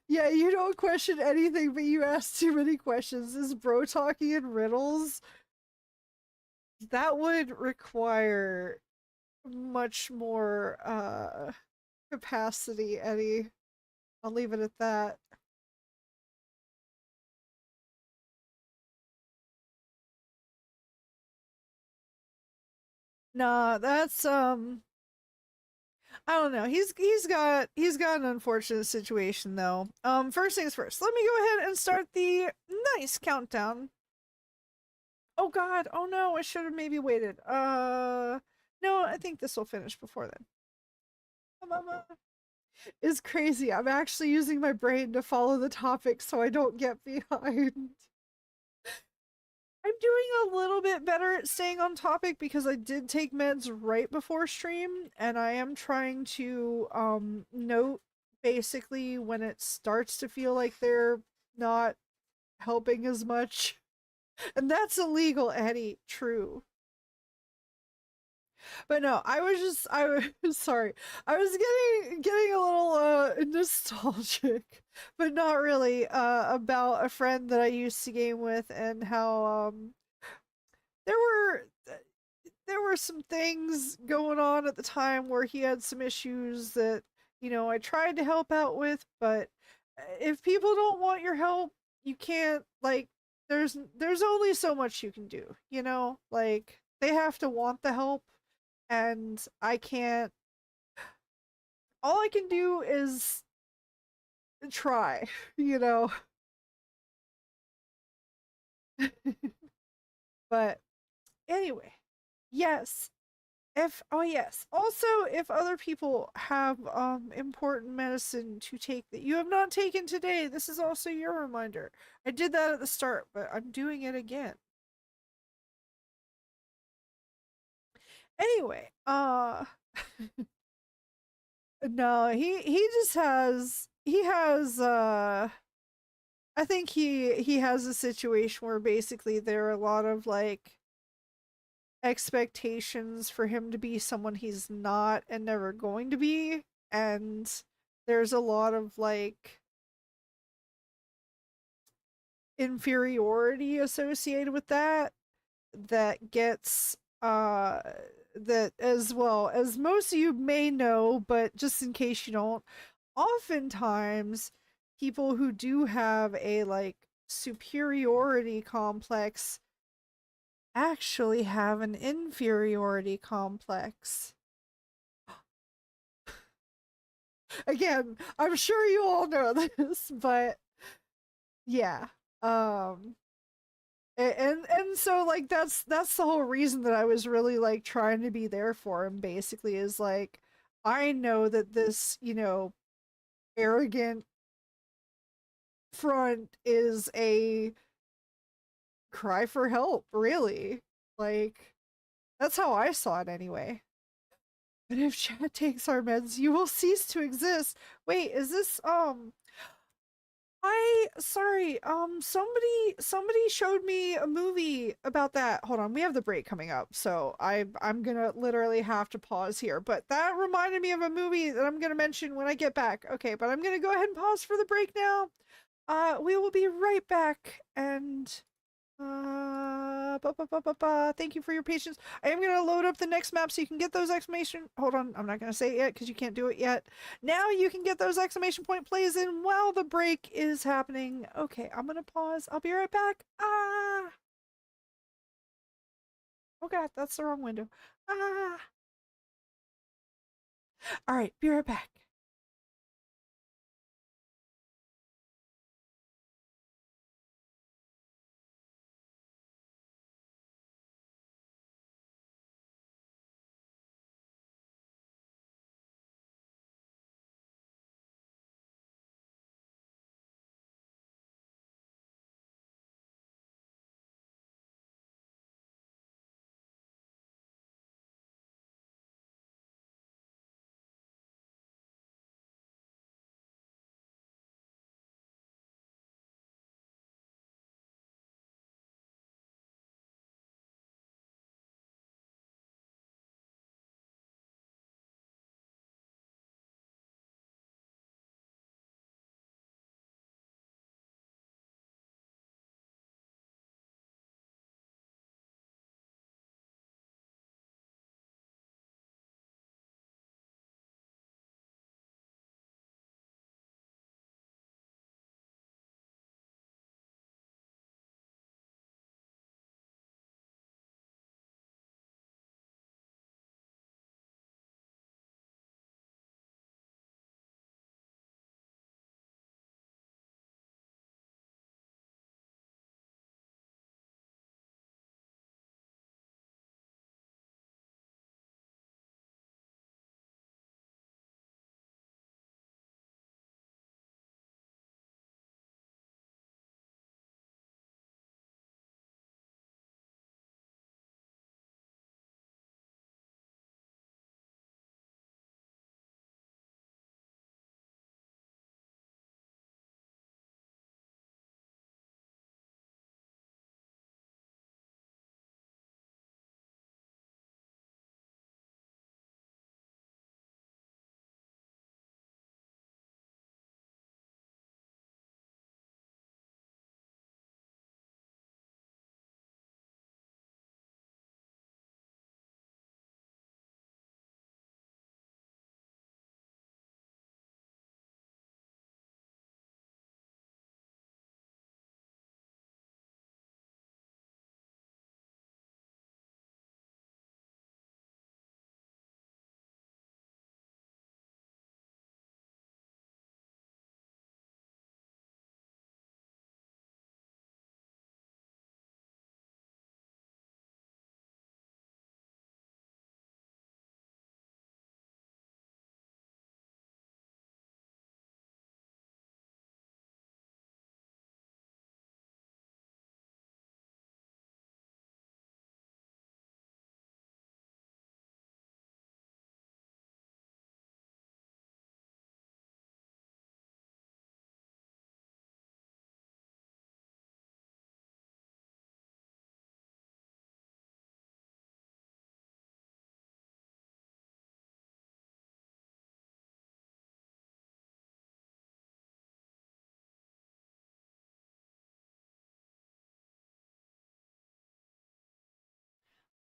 A: Yeah, you don't question anything, but you ask too many questions. Is bro talking in riddles? That would require much more capacity, Eddie. I'll leave it at that. Nah, that's I don't know. He's got an unfortunate situation though. First things first. Let me go ahead and start the nice countdown. Oh god. Oh no, I should have maybe waited. No, I think this will finish before then. Mama is crazy. I'm actually using my brain to follow the topic so I don't get behind. I'm doing a little bit better at staying on topic because I did take meds right before stream and I am trying to note basically when it starts to feel like they're not helping as much. And that's illegal, Eddie. True. But no, I was sorry. I was getting a little nostalgic, but not really about a friend that I used to game with and how there were there were some things going on at the time where he had some issues that I tried to help out with, but if people don't want your help, you can't like there's only so much you can do, like they have to want the help and I can't all I can do is try, you know. But anyway, yes, if oh yes. Also, if other people have important medicine to take that you have not taken today, this is also your reminder. I did that at the start, but I'm doing it again. Anyway, no, he just has I think he has a situation where basically there are a lot of like expectations for him to be someone he's not and never going to be, and there's a lot of like inferiority associated with that gets uh that, as well as most of you may know, but just in case you don't, oftentimes people who do have a like superiority complex actually have an inferiority complex. Again, I'm sure you all know this, but yeah. Um and so like that's the whole reason that I was really like trying to be there for him, basically, is like I know that this, arrogant front is a cry for help, really. Like that's how I saw it anyway. But if Chad takes our meds, you will cease to exist. Wait, is this I sorry, somebody showed me a movie about that. Hold on, we have the break coming up, so I'm gonna literally have to pause here. But that reminded me of a movie that I'm gonna mention when I get back. Okay, but I'm gonna go ahead and pause for the break now. We will be right back, and thank you for your patience. I am gonna load up the next map so you can get those exclamation. Hold on, I'm not gonna say it yet because you can't do it yet. Now you can get those exclamation point plays in while the break is happening. Okay, I'm gonna pause. I'll be right back. Ah, oh god, that's the wrong window. Ah, all right, be right back.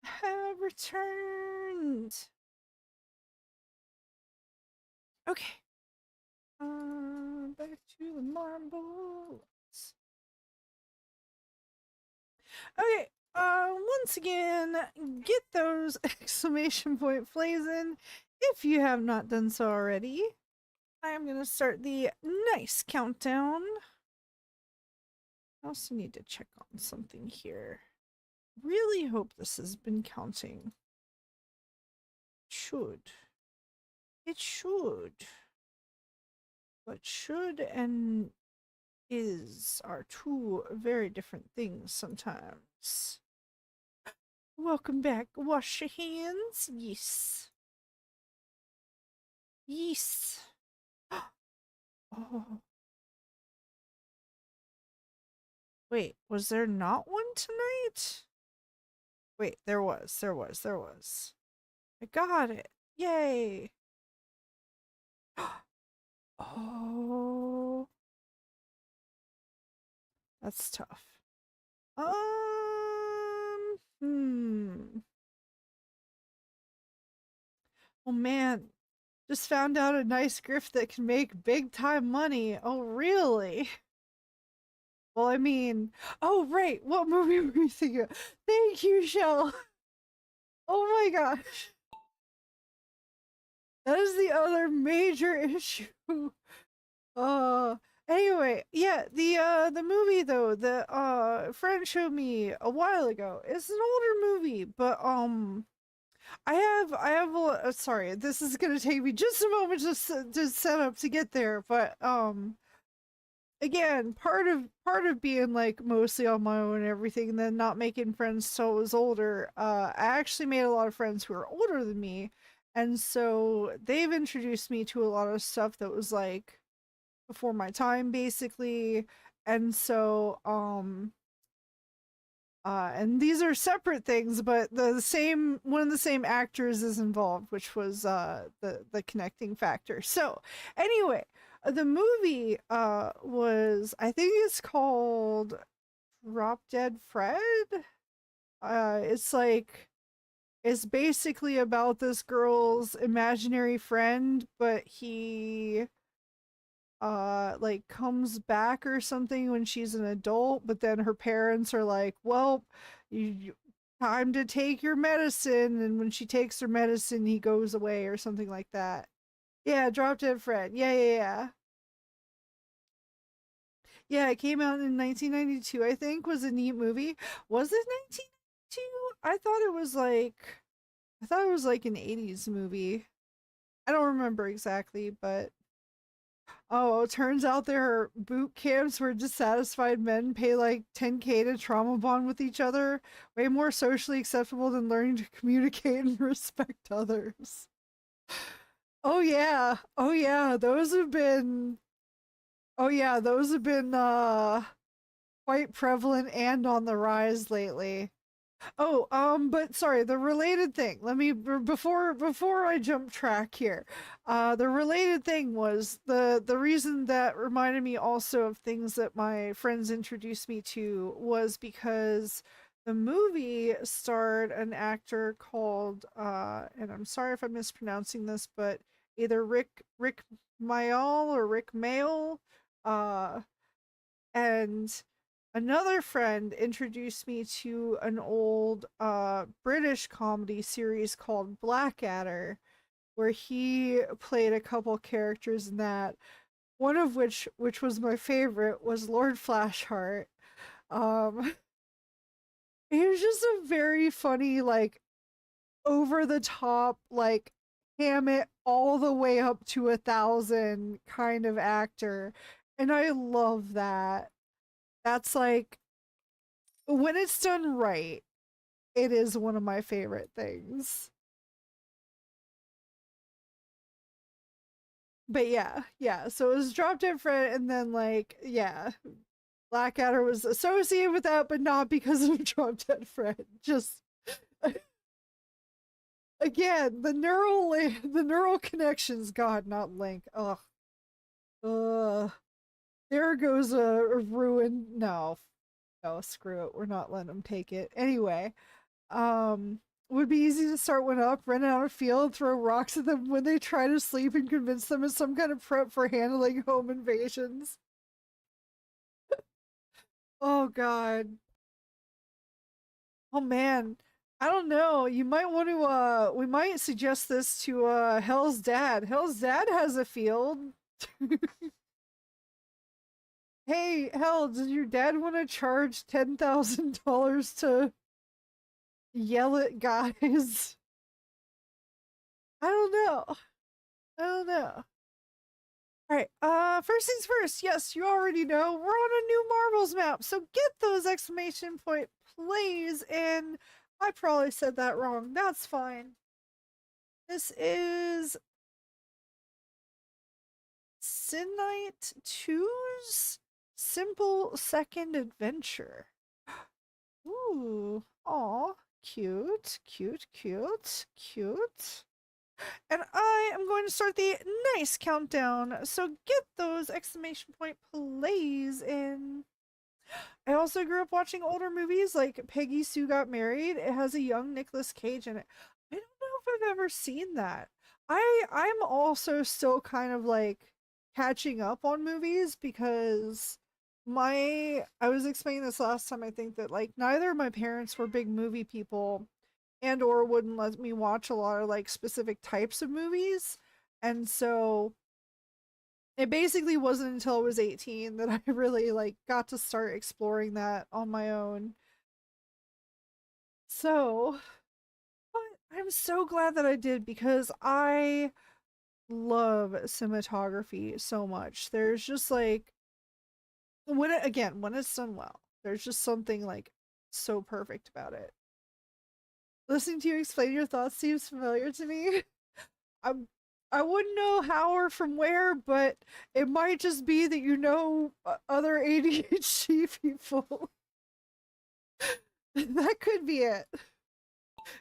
A: have returned. Okay. Back to the marbles. Okay. Once again, get those exclamation point blazing if you have not done so already. I'm gonna start the nice countdown. I also need to check on something here. Really hope this has been counting. It should. It should. But should and is are two very different things sometimes. Welcome back. Wash your hands. Yes. Yes. Oh. Wait, was there not one tonight? Wait, there was. I got it. Yay. Oh. That's tough. Hmm. Oh man, just found out a nice grift that can make big time money. Oh, really? Well, I mean, oh, right. What movie were you thinking of? Thank you, Shell. Oh my gosh. That is the other major issue. Uh, anyway, yeah, the movie though, the friend showed me a while ago. It's an older movie, but I have sorry, this is gonna take me just a moment to set up to get there, but again, part of being like mostly on my own and everything, and then not making friends till I was older. I actually made a lot of friends who are older than me, and so they've introduced me to a lot of stuff that was like before my time, basically, and so and these are separate things, but the same one of the same actors is involved, which was the connecting factor. So anyway, the movie was, I think it's called Drop Dead Fred. It's like it's basically about this girl's imaginary friend, but he like comes back or something when she's an adult, but then her parents are like, well, time to take your medicine, and when she takes her medicine he goes away or something like that. Yeah, Drop Dead Fred. Yeah, it came out in 1992, I think. Was a neat movie. Was it 1992? I thought it was like an 80s movie. I don't remember exactly, but oh, it turns out there are boot camps where dissatisfied men pay like 10K to trauma bond with each other. Way more socially acceptable than learning to communicate and respect others. Oh yeah. Oh yeah. Those have been quite prevalent and on the rise lately. Oh, but sorry, the related thing. Let me before I jump track here. The related thing was the reason that reminded me also of things that my friends introduced me to was because the movie starred an actor called and I'm sorry if I'm mispronouncing this, but either Rick Mayall or Rick Mayall, uh and another friend introduced me to an old British comedy series called Blackadder, where he played a couple characters in that. One of which was my favorite, was Lord Flashheart. Um, he was just a very funny, like over the top, like ham it all the way up to 1,000 kind of actor, and I love that. That's like when it's done right, it is one of my favorite things. But yeah. So it was Drop Dead Fred, and then like yeah, Blackadder was associated with that, but not because of Drop Dead Fred. Just again, the neural connections. God, not Link. Ugh, ugh. There goes a ruin. No, no, screw it. We're not letting him take it anyway. Um, Would be easy to start one up, run out of field, throw rocks at them when they try to sleep, and convince them it's some kind of prep for handling home invasions. Oh god. Oh man. I don't know. You might want to we might suggest this to Hell's dad. Hell's dad has a field. Hey, Hell, does your dad want to charge $10,000 to yell at guys? I don't know. I don't know. Alright, first things first, yes, you already know, we're on a new Marbles map, so get those exclamation point plays in. I probably said that wrong, that's fine. This is Sinite 2's Simple Second Adventure. Ooh, aw, cute, cute, cute, cute. And I am going to start the nice countdown. So get those exclamation point plays in. I also grew up watching older movies like Peggy Sue Got Married. It has a young Nicolas Cage in it. I don't know if I've ever seen that. I'm also still kind of like catching up on movies because I was explaining this last time, I think, that like neither of my parents were big movie people and or wouldn't let me watch a lot of like specific types of movies. And so it basically wasn't until I was 18 that I really like got to start exploring that on my own. So, but I'm so glad that I did because I love cinematography so much. There's just like when it's done well, there's just something like so perfect about it. Listening to you explain your thoughts seems familiar to me. I'm I wouldn't know how or from where, but it might just be that you know other ADHD people. That could be it.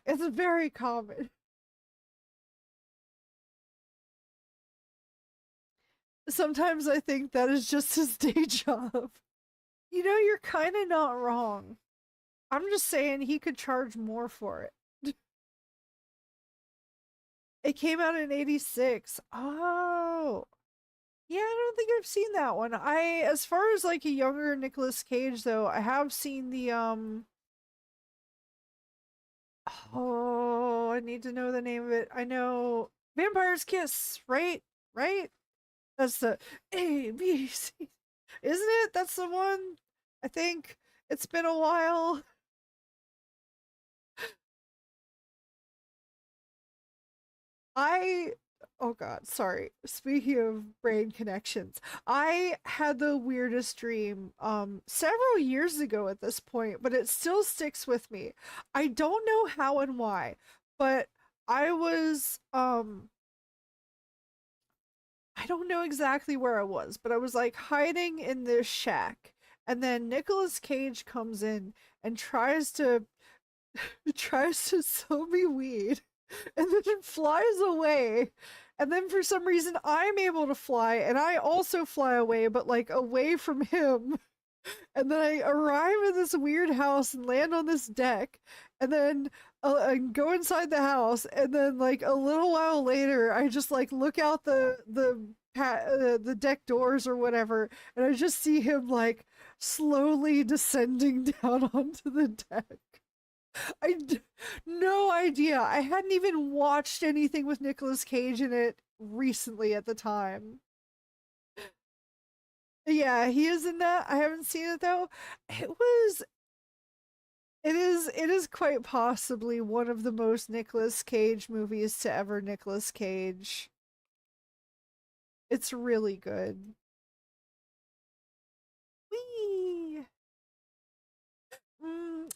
A: It's very common. Sometimes I think that is just his day job. You know, you're kind of not wrong. I'm just saying he could charge more for it. It came out in 86. Oh. Yeah, I don't think I've seen that one. As far as like a younger Nicolas Cage though, I have seen the oh, I need to know the name of it. I know Vampire's Kiss, right? Right? That's the A B C. Isn't it? That's the one. I think it's been a while. I oh god, sorry. Speaking of brain connections, I had the weirdest dream several years ago at this point, but it still sticks with me. I don't know how and why, but I was I don't know exactly where I was, but I was like hiding in this shack. And then Nicolas Cage comes in and tries to sell me weed and then it flies away. And then for some reason I'm able to fly and I also fly away, but like away from him. And then I arrive in this weird house and land on this deck, and then and go inside the house, and then like a little while later, I just like look out the deck doors or whatever, and I just see him like slowly descending down onto the deck. No idea. I hadn't even watched anything with Nicolas Cage in it recently at the time. Yeah, he is in that. I haven't seen it though. It was it is quite possibly one of the most Nicolas Cage movies to ever Nicolas Cage. It's really good. Whee!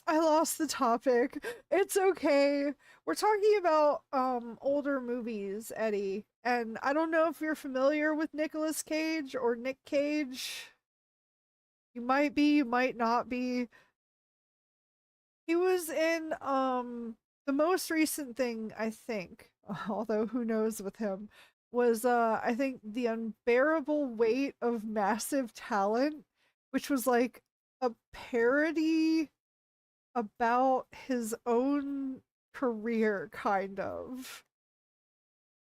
A: I lost the topic. It's okay. We're talking about older movies, Eddie. And I don't know if you're familiar with Nicolas Cage or Nick Cage. You might be, you might not be. He was in the most recent thing, I think, although who knows with him, was I think The Unbearable Weight of Massive Talent, which was like a parody about his own career, kind of.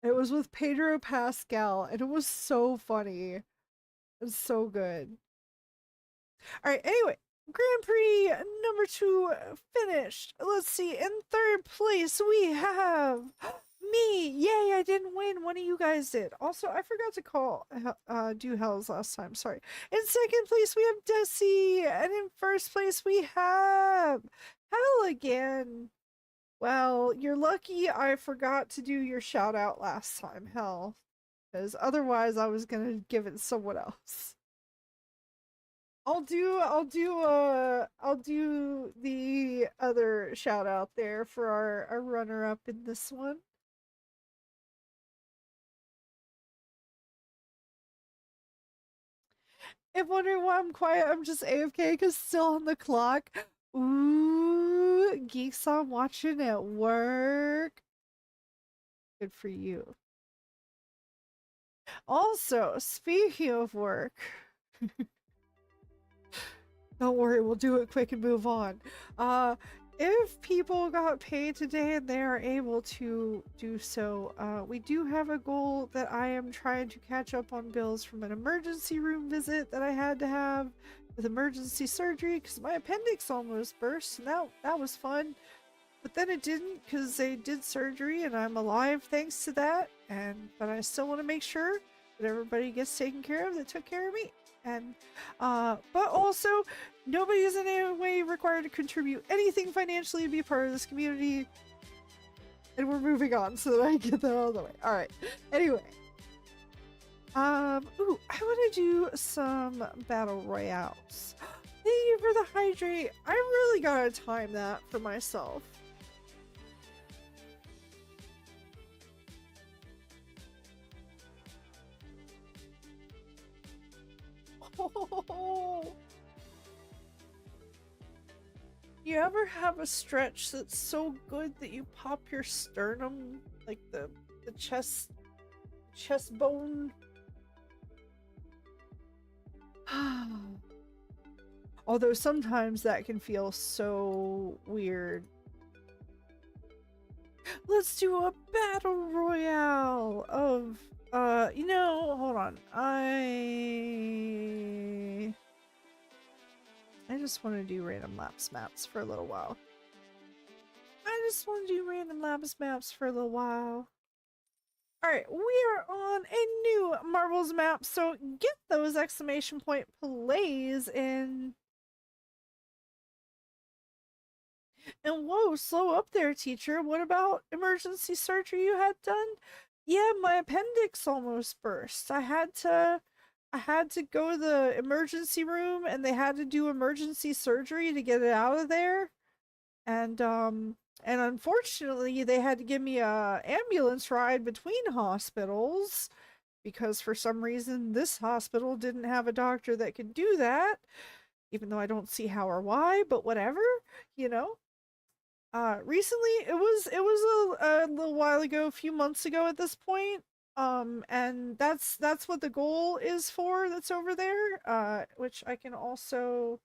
A: It was with Pedro Pascal, and it was so funny. It's so good. All right, anyway, Grand Prix number 2 finished. Let's see, in third place we have me. Yay, I didn't win. One of you guys did. Also, I forgot to do Hells last time. Sorry. In second place we have Desi, and in first place we have Hell again. Well, you're lucky I forgot to do your shout out last time, Hell, because otherwise I was gonna give it to someone else. I'll do the other shout out there for our runner up in this one. If wondering why I'm quiet, I'm just AFK because still on the clock. Ooh, geeks on watching at work. Good for you. Also, speaking of work, don't worry, we'll do it quick and move on. If people got paid today and they are able to do so, we do have a goal that I am trying to catch up on bills from an emergency room visit that I had to have with emergency surgery because my appendix almost burst, and that was fun. But then it didn't because they did surgery and I'm alive thanks to that. But I still want to make sure that everybody gets taken care of that took care of me. But also, nobody is in any way required to contribute anything financially to be a part of this community. And we're moving on so that I get that out of the way. Alright. Anyway. Ooh, I want to do some battle royales. Thank you for the hydrate. I really gotta time that for myself. Oh. You ever have a stretch that's so good that you pop your sternum, like the chest bone? Although sometimes that can feel so weird. Let's do a battle royale of you know, hold on. I just want to do random laps maps for a little while. Alright, we are on a new Marbles map, so get those exclamation point plays in. And whoa, slow up there, teacher. What about emergency surgery you had done? Yeah, my appendix almost burst. I had to go to the emergency room and they had to do emergency surgery to get it out of there. And unfortunately they had to give me a ambulance ride between hospitals because for some reason this hospital didn't have a doctor that could do that, even though I don't see how or why, but whatever, you know. Recently, it was a little while ago, a few months ago at this point. And that's what the goal is for. That's over there. Which I can also.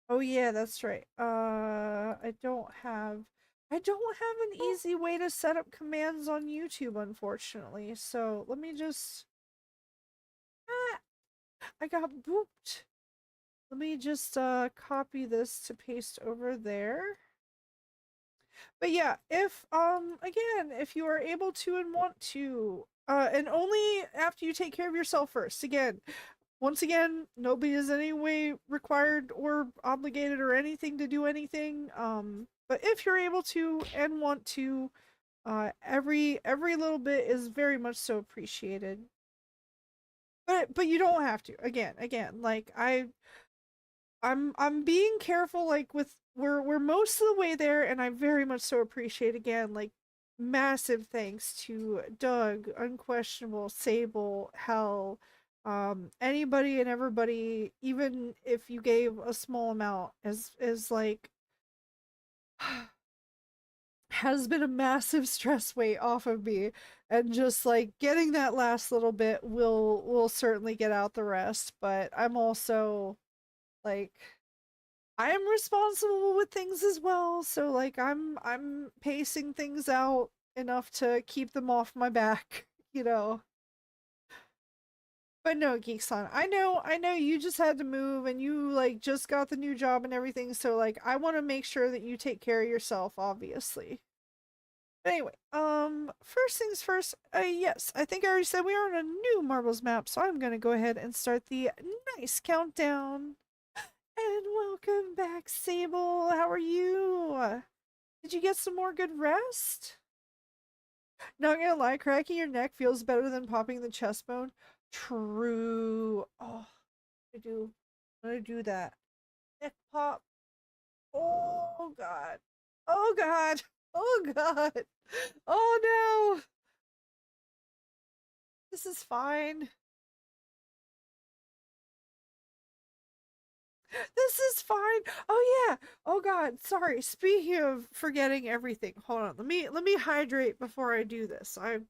A: Oh yeah, that's right. I don't have an easy way to set up commands on YouTube, unfortunately. So let me just. Ah, I got booped. Let me just copy this to paste over there. But yeah, if again, if you are able to and want to, and only after you take care of yourself first. Again, once again, nobody is in any way required or obligated or anything to do anything. But if you're able to and want to, every little bit is very much so appreciated. But you don't have to. Again, like I'm being careful, like with we're most of the way there, and I very much so appreciate again, like massive thanks to Doug, Unquestionable, Sable, Hell, anybody and everybody, even if you gave a small amount, is like has been a massive stress weight off of me, and just like getting that last little bit will certainly get out the rest. But I'm also like I am responsible with things as well, so like I'm pacing things out enough to keep them off my back, you know. But no, Geekson, I know you just had to move and you like just got the new job and everything, so like I want to make sure that you take care of yourself, obviously. But anyway, first things first, yes, I think I already said we are on a new marbles map, so I'm gonna go ahead and start the nice countdown. And welcome back, Sable. How are you? Did you get some more good rest? Not gonna lie, cracking your neck feels better than popping the chest bone. True. Oh, I'm gonna do that. Neck pop. Oh god. Oh god. Oh god. Oh no. This is fine. This is fine. Oh yeah. Oh god. Sorry. Speaking of forgetting everything, hold on. Let me hydrate before I do this. I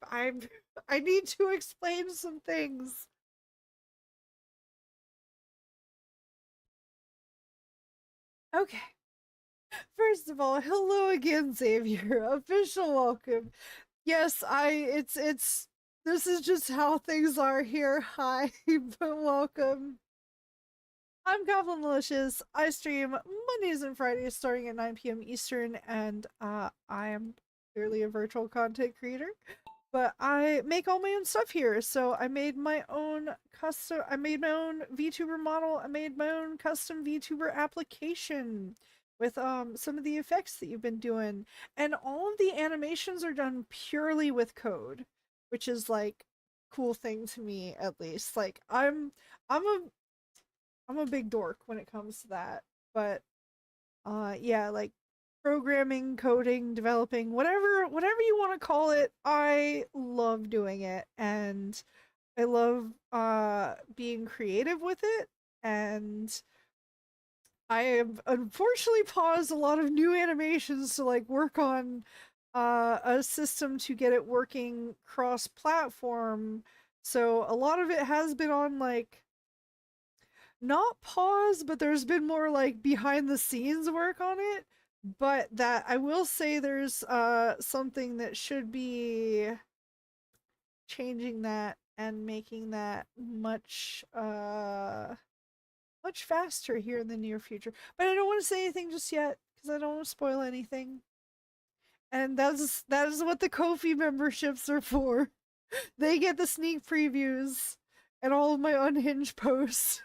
A: need to explain some things. Okay. First of all, hello again, Xavier. Official welcome. Yes, it's this is just how things are here. Hi, but welcome. I'm Goblinalicious. I stream Mondays and Fridays starting at 9 p.m. Eastern, and I am clearly a virtual content creator. But I make all my own stuff here. So I made my own VTuber model, I made my own custom VTuber application with some of the effects that you've been doing. And all of the animations are done purely with code, which is like cool thing to me at least. Like I'm a I'm a big dork when it comes to that. But yeah, like programming, coding, developing, whatever you want to call it, I love doing it and I love being creative with it. And I have unfortunately paused a lot of new animations to like work on a system to get it working cross platform. So a lot of it has been on like not pause, but there's been more like behind the scenes work on it. But that I will say there's something that should be changing that and making that much faster here in the near future. But I don't want to say anything just yet because I don't want to spoil anything. And that is what the Kofi memberships are for. They get the sneak previews and all of my unhinged posts.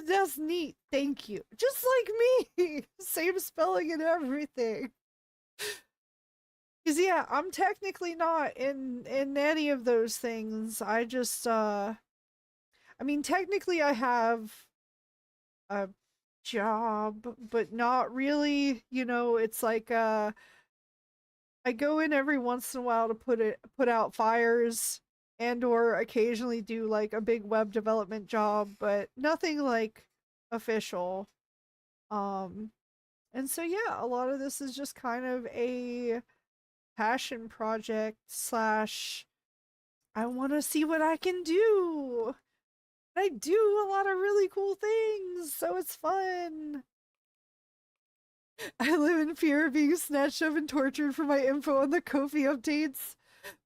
A: That's neat. Thank you. Just like me. Same spelling and everything. Cause yeah, I'm technically not in any of those things. I mean technically I have a job, but not really, it's like I go in every once in a while to put out fires and or occasionally do like a big web development job, but nothing like official. Um and so yeah, a lot of this is just kind of a passion project slash I want to see what I can do. I do a lot of really cool things, so it's fun. I live in fear of being snatched up and tortured for my info on the Kofi updates.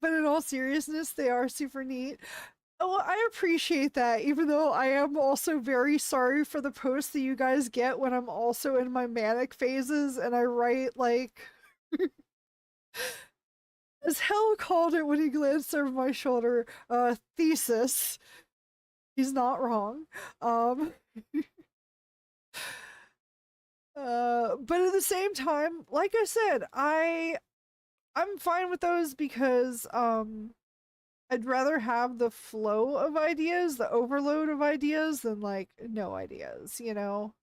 A: But in all seriousness, they are super neat. Oh, I appreciate that, even though I am also very sorry for the posts that you guys get when I'm also in my manic phases and I write like as Hell called it when he glanced over my shoulder, thesis. He's not wrong. Um but at the same time, like I said, I'm fine with those because I'd rather have the flow of ideas, the overload of ideas than like no ideas, you know?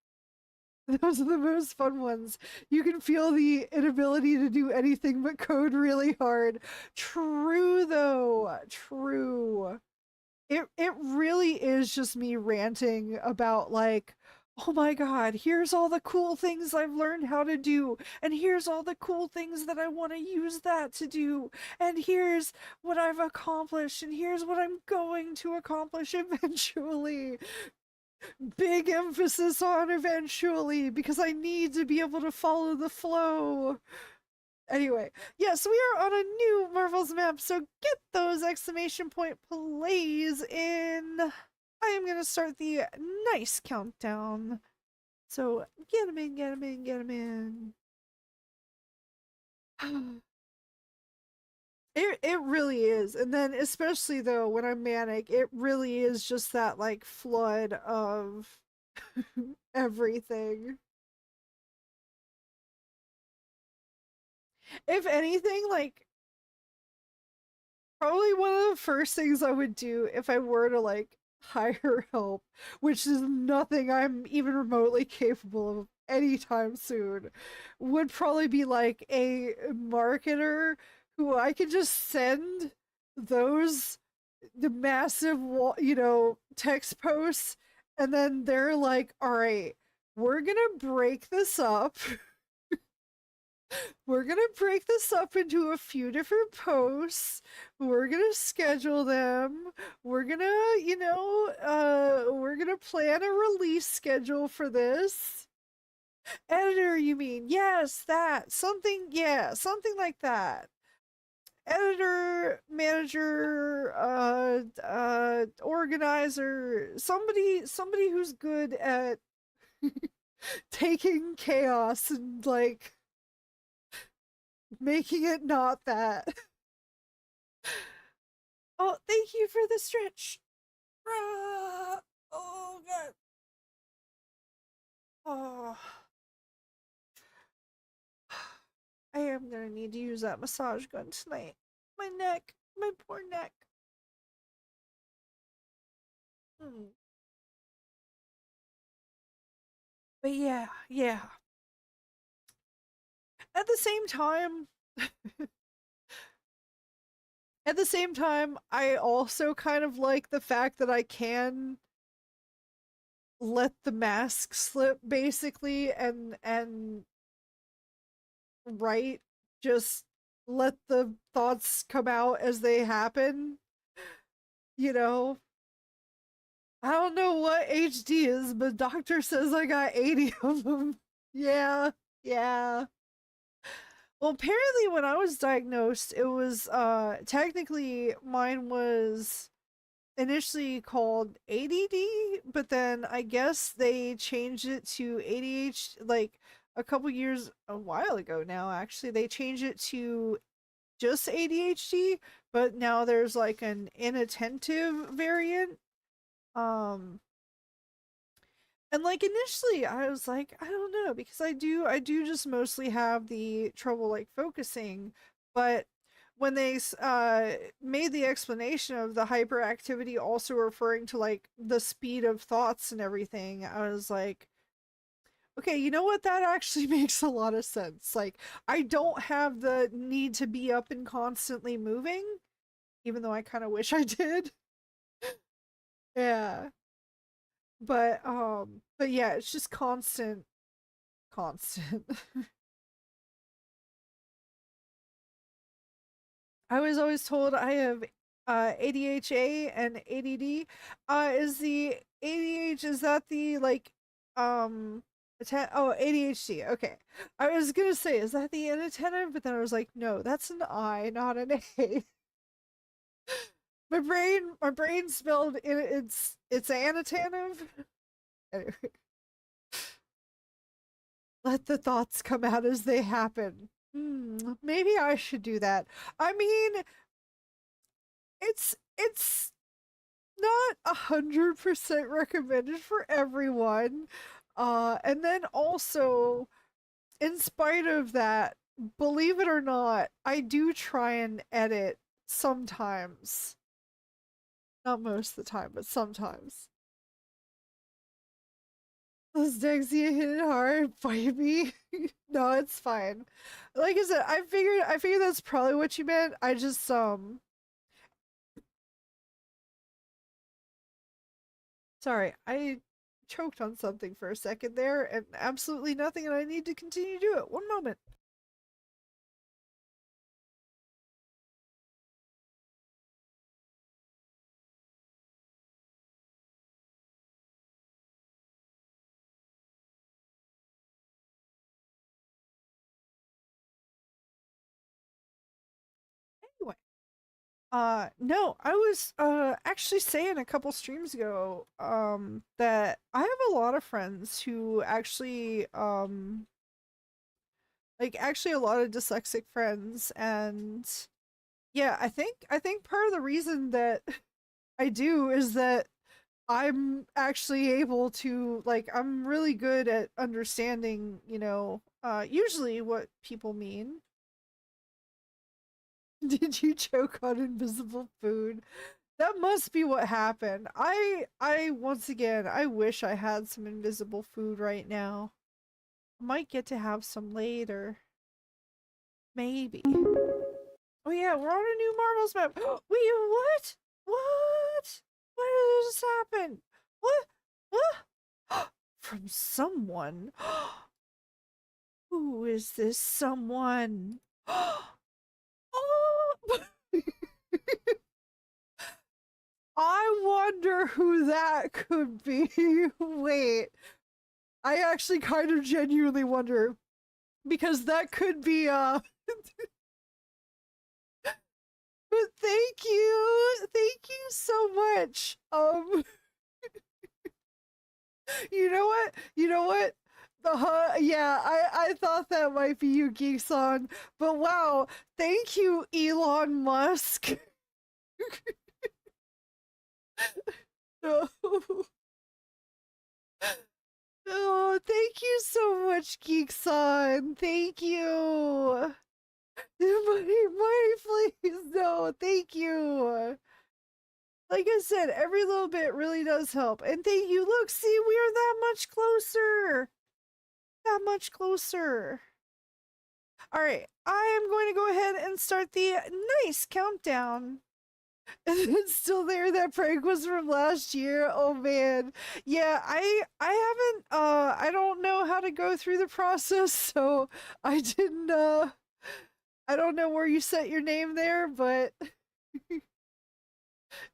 A: Those are the most fun ones. You can feel the inability to do anything but code really hard. True though. True. It really is just me ranting about like, oh my god, here's all the cool things I've learned how to do, and here's all the cool things that I want to use that to do, and here's what I've accomplished, and here's what I'm going to accomplish eventually. Big emphasis on eventually because I need to be able to follow the flow. Anyway, yes, we are on a new Marvel's map, so get those exclamation point plays in. I am going to start the nice countdown. So get him in, get him in, get him in. It really is. And then especially though when I'm manic, it really is just that like flood of everything. If anything, like probably one of the first things I would do if I were to like hire help, which is nothing I'm even remotely capable of anytime soon, would probably be like a marketer who I could just send those the massive text posts, and then they're like, all right, we're gonna break this up. We're gonna break this up into a few different posts. We're gonna schedule them. We're gonna, we're gonna plan a release schedule for this. Editor, you mean? Yes, that. Something, yeah, something like that. Editor, manager, organizer, somebody who's good at taking chaos and like making it not that. Oh, thank you for the stretch. Oh god. Oh, I am gonna need to use that massage gun tonight. My neck, my poor neck. Hmm. But yeah, yeah. At the same time, I also kind of like the fact that I can let the mask slip basically and write, just let the thoughts come out as they happen, you know. I don't know what HD is, but doctor says I got 80 of them. Yeah, yeah. Well, apparently when I was diagnosed, it was technically mine was initially called ADD, but then I guess they changed it to ADHD like a while ago now actually. They changed it to just ADHD, but now there's like an inattentive variant. Um and like initially I was like, I don't know, because I do just mostly have the trouble like focusing, but when they made the explanation of the hyperactivity also referring to like the speed of thoughts and everything, I was like, okay, you know what? That actually makes a lot of sense. Like, I don't have the need to be up and constantly moving, even though I kind of wish I did. Yeah. But yeah, it's just constant. I was always told I have ADHA and ADD. Is the ADH, is that the like ADHD. Okay. I was gonna say, is that the inattentive? But then I was like, no, that's an I, not an A. My brain spelled it's inattentive. Anyway, let the thoughts come out as they happen. Maybe I should do that. I mean, it's not 100% recommended for everyone. And then also, in spite of that, believe it or not, I do try and edit sometimes. Not most of the time, but sometimes. Dyslexia hit it hard, bite me. No, it's fine. Like I said, I figured that's probably what you meant. I just sorry, I choked on something for a second there and absolutely nothing, and I need to continue to do it. One moment. No, I was actually saying a couple streams ago that I have a lot of friends who actually like actually a lot of dyslexic friends, and yeah, I think part of the reason that I do is that I'm actually able to, like, I'm really good at understanding, usually what people mean. Did you choke on invisible food? That must be what happened. I once again, I wish I had some invisible food right now. I might get to have some later. Maybe. Oh yeah, we're on a new Marbles map. Wait, what? What? What did this happen? What? What? From someone. Who is this someone? Oh! I wonder who that could be. Wait, I actually kind of genuinely wonder because that could be but thank you so much. You know what? You know what? Yeah, I thought that might be you, Geekson, but wow, thank you, Elon Musk. No. Oh, thank you so much, Geekson. Thank you. Money, please. No, thank you. Like I said, every little bit really does help. And thank you. Look, see, we are that much closer. That much closer. All right, I am going to go ahead and start the nice countdown. And it's still there. That prank was from last year. Oh man. Yeah, I haven't I don't know how to go through the process, so I didn't I don't know where you set your name there, but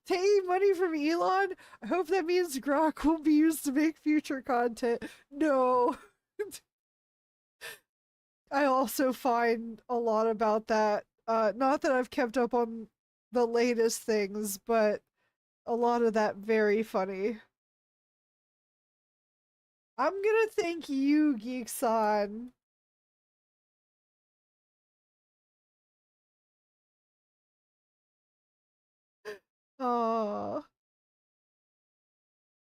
A: taking money from Elon, I hope that means Grok will be used to make future content. No. I also find a lot about that. Not that I've kept up on the latest things, but a lot of that very funny. I'm gonna thank you, Geekson. Oh.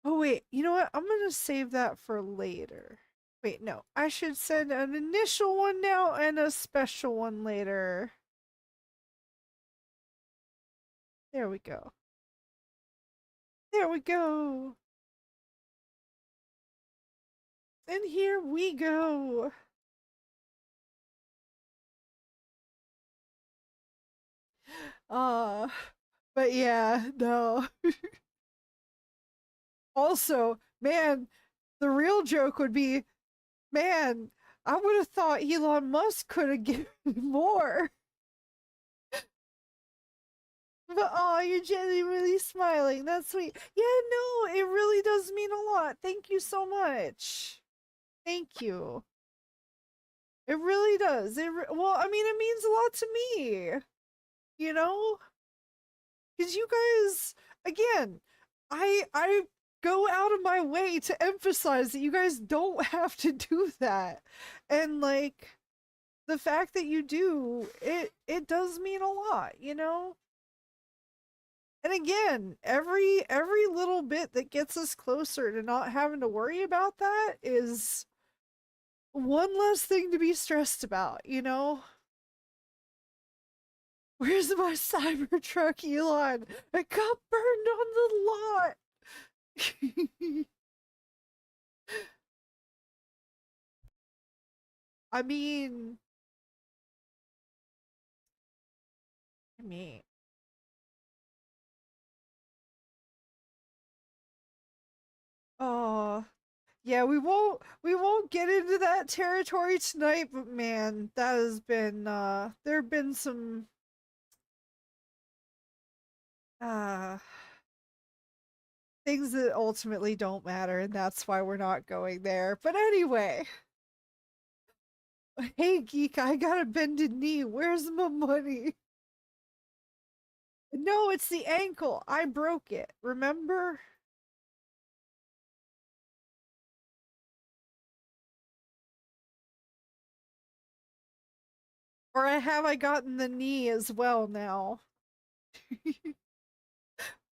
A: Oh wait, you know what? I'm gonna save that for later. Wait, no. I should send an initial one now and a special one later. There we go. There we go. And here we go. Uh, but yeah, no. Also, man, the real joke would be, man, I would have thought Elon Musk could have given more. But oh, you're genuinely smiling. That's sweet. Yeah, no, it really does mean a lot. Thank you so much. Thank you. It really does. Well, I mean, it means a lot to me. You know, because you guys, again, I go out of my way to emphasize that you guys don't have to do that, and like the fact that you do, it does mean a lot. And again, every little bit that gets us closer to not having to worry about that is one less thing to be stressed about. Where's my Cybertruck, Elon? It got burned on the lot. I mean, I mean, oh, yeah, we won't get into that territory tonight, but man, that has been there've been some uh things that ultimately don't matter, and that's why we're not going there. But anyway, hey geek, I got a bended knee. Where's my money? No, it's the ankle. I broke it. Remember? Or have I gotten the knee as well now?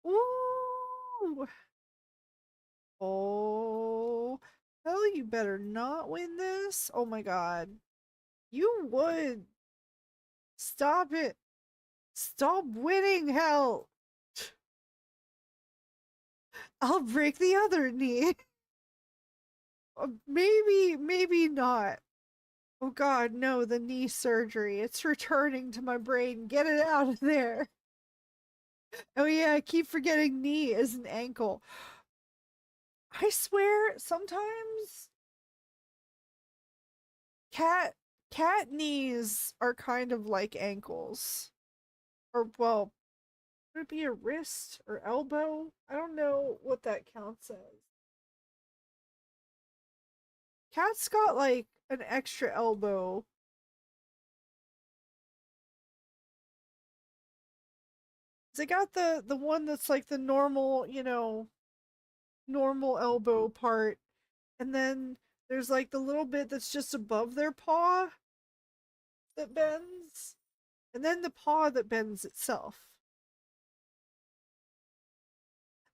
A: Ooh. Oh. Hell, you better not win this. Oh my god. You would. Stop it. Stop winning, hell. I'll break the other knee. Maybe, maybe not. Oh god, no, the knee surgery. It's returning to my brain. Get it out of there. Oh yeah, I keep forgetting knee is an ankle. I swear, sometimes cat cat knees are kind of like ankles. Or well, would it be a wrist or elbow? I don't know what that counts as. Cat's got like an extra elbow. They got the one that's like the normal, normal elbow part, and then there's like the little bit that's just above their paw that bends, and then the paw that bends itself.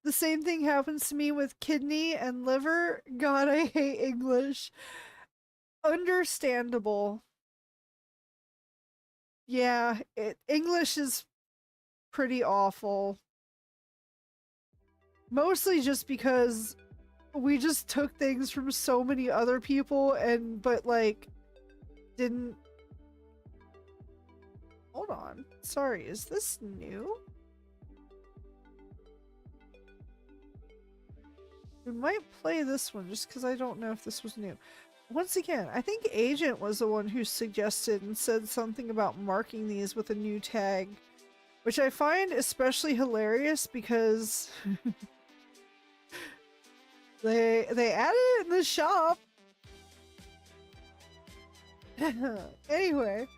A: The same thing happens to me with kidney and liver. God, I hate English. Understandable. Yeah, English is pretty awful. Mostly just because we just took things from so many other people and but like didn't. Hold on. Sorry, is this new? We might play this one just because I don't know if this was new. Once again, I think Agent was the one who suggested and said something about marking these with a new tag, which I find especially hilarious because they added it in the shop. Anyway,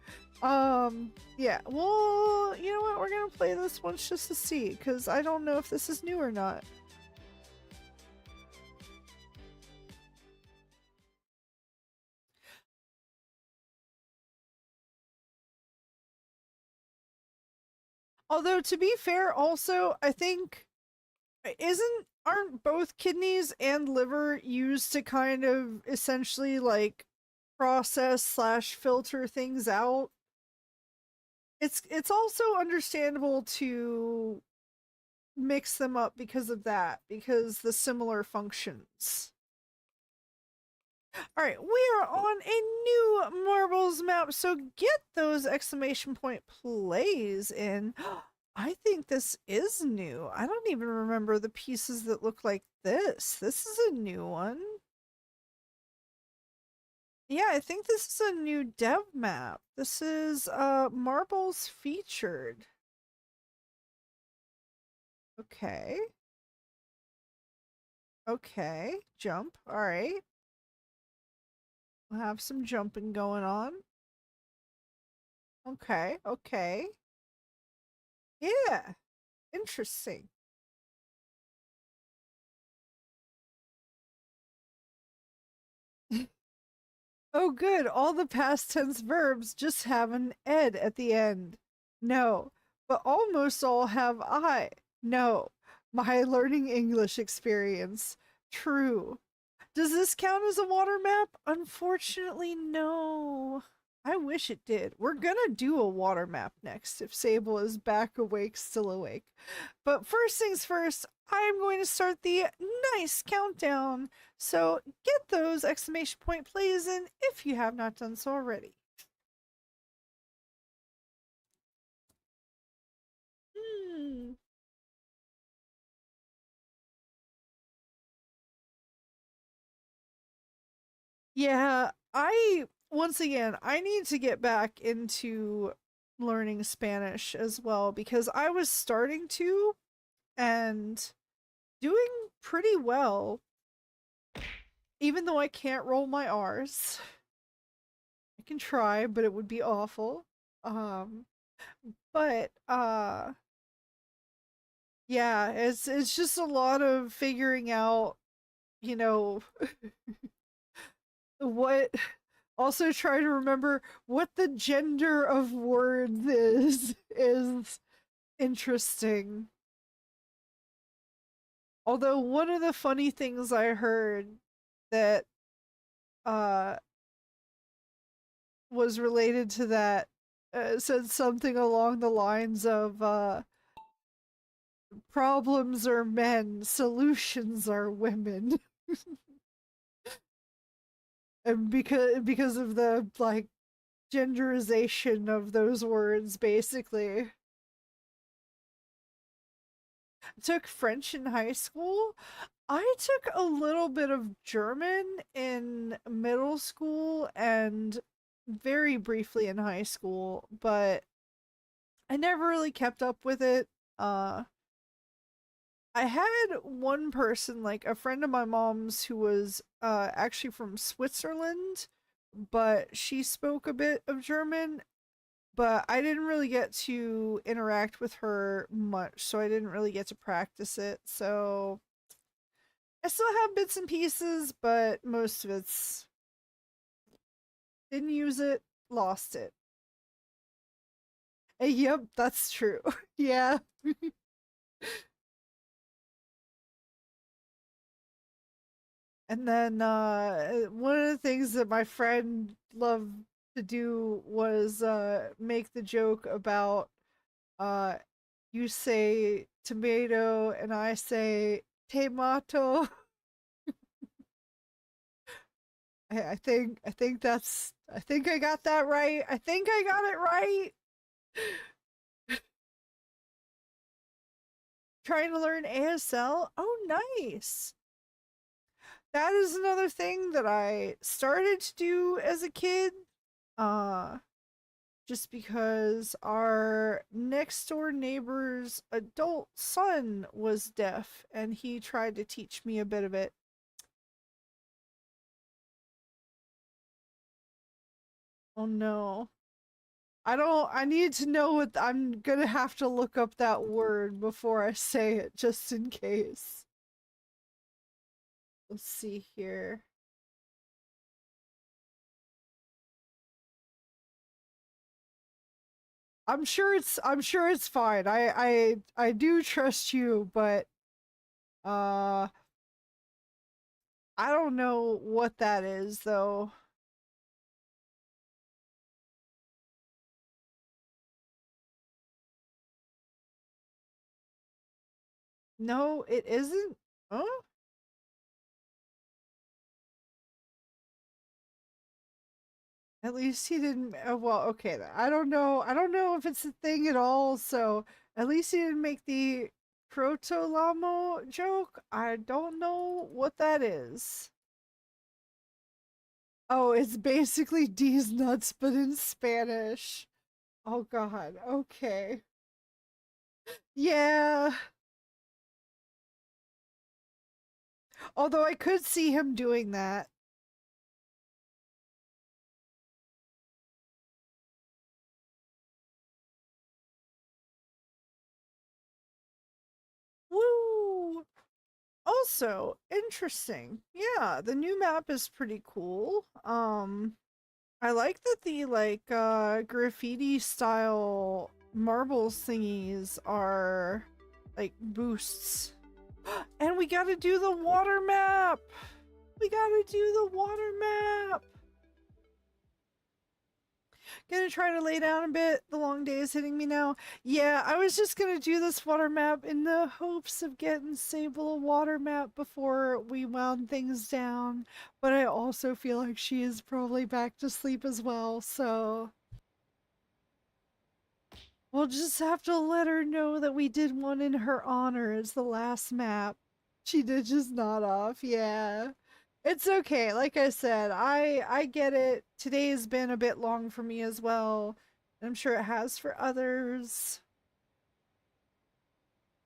A: yeah, well, you know what? We're gonna play this once just to see because I don't know if this is new or not. Although to be fair, also I think isn't aren't both kidneys and liver used to kind of essentially like process slash filter things out? It's also understandable to mix them up because of that, because the similar functions. All right, we are on a new marbles map, so get those exclamation point plays in. I think this is new. I don't even remember the pieces that look like this. This is a new one. Yeah, I think this is a new dev map. This is marbles featured. Okay. Okay. Jump. All right. We'll have some jumping going on. Okay. Okay. Yeah. Interesting. Oh, good. All the past tense verbs just have an ed at the end. No, but almost all have I. No, my learning English experience. True. Does this count as a water map? Unfortunately, no. I wish it did. We're gonna do a water map next if Sable is back awake, still awake. But first things first, I'm going to start the nice countdown. So get those exclamation point plays in if you have not done so already. Hmm. Yeah, once again, I need to get back into learning Spanish as well because I was starting to and doing pretty well, even though I can't roll my R's. I can try, but it would be awful. Um, but Yeah, it's just a lot of figuring out, you know, what also try to remember what the gender of words is interesting. Although one of the funny things I heard that uh was related to that said something along the lines of problems are men, solutions are women. And because of the like genderization of those words basically. Took French in high school. I took a little bit of German in middle school and very briefly in high school, but I never really kept up with it. Uh I had one person, like a friend of my mom's, who was actually from Switzerland, but she spoke a bit of German, but I didn't really get to interact with her much, so I didn't really get to practice it. So I still have bits and pieces, but most of it's didn't use it, lost it. Yep, that's true. Yeah. And then one of the things that my friend loved to do was make the joke about uh you say tomato and I say tomato. I think I got that right. I think I got it right. Trying to learn ASL. Oh, nice. That is another thing that I started to do as a kid. Uh just because our next door neighbor's adult son was deaf and he tried to teach me a bit of it. Oh no. I need to know what I'm gonna have to look up that word before I say it just in case. Let's see here. I'm sure it's fine. I do trust you, but uh I don't know what that is though. No, it isn't. Huh? At least he didn't. Well, okay. I don't know. I don't know if it's a thing at all. So at least he didn't make the Crotolamo joke. I don't know what that is. Oh, it's basically D's nuts, but in Spanish. Oh God. Okay. Yeah. Although I could see him doing that. Woo! Also, interesting. Yeah, the new map is pretty cool. I like that the like graffiti style marble thingies are like boosts. And we got to do the water map. We got to do the water map. Gonna try to lay down a bit. The long day is hitting me now. Yeah, I was just gonna do this water map in the hopes of getting Sable a water map before we wound things down. But I also feel like she is probably back to sleep as well, so we'll just have to let her know that we did one in her honor as the last map. She did just nod off, yeah. It's okay. Like I said, I get it. Today's been a bit long for me as well. I'm sure it has for others.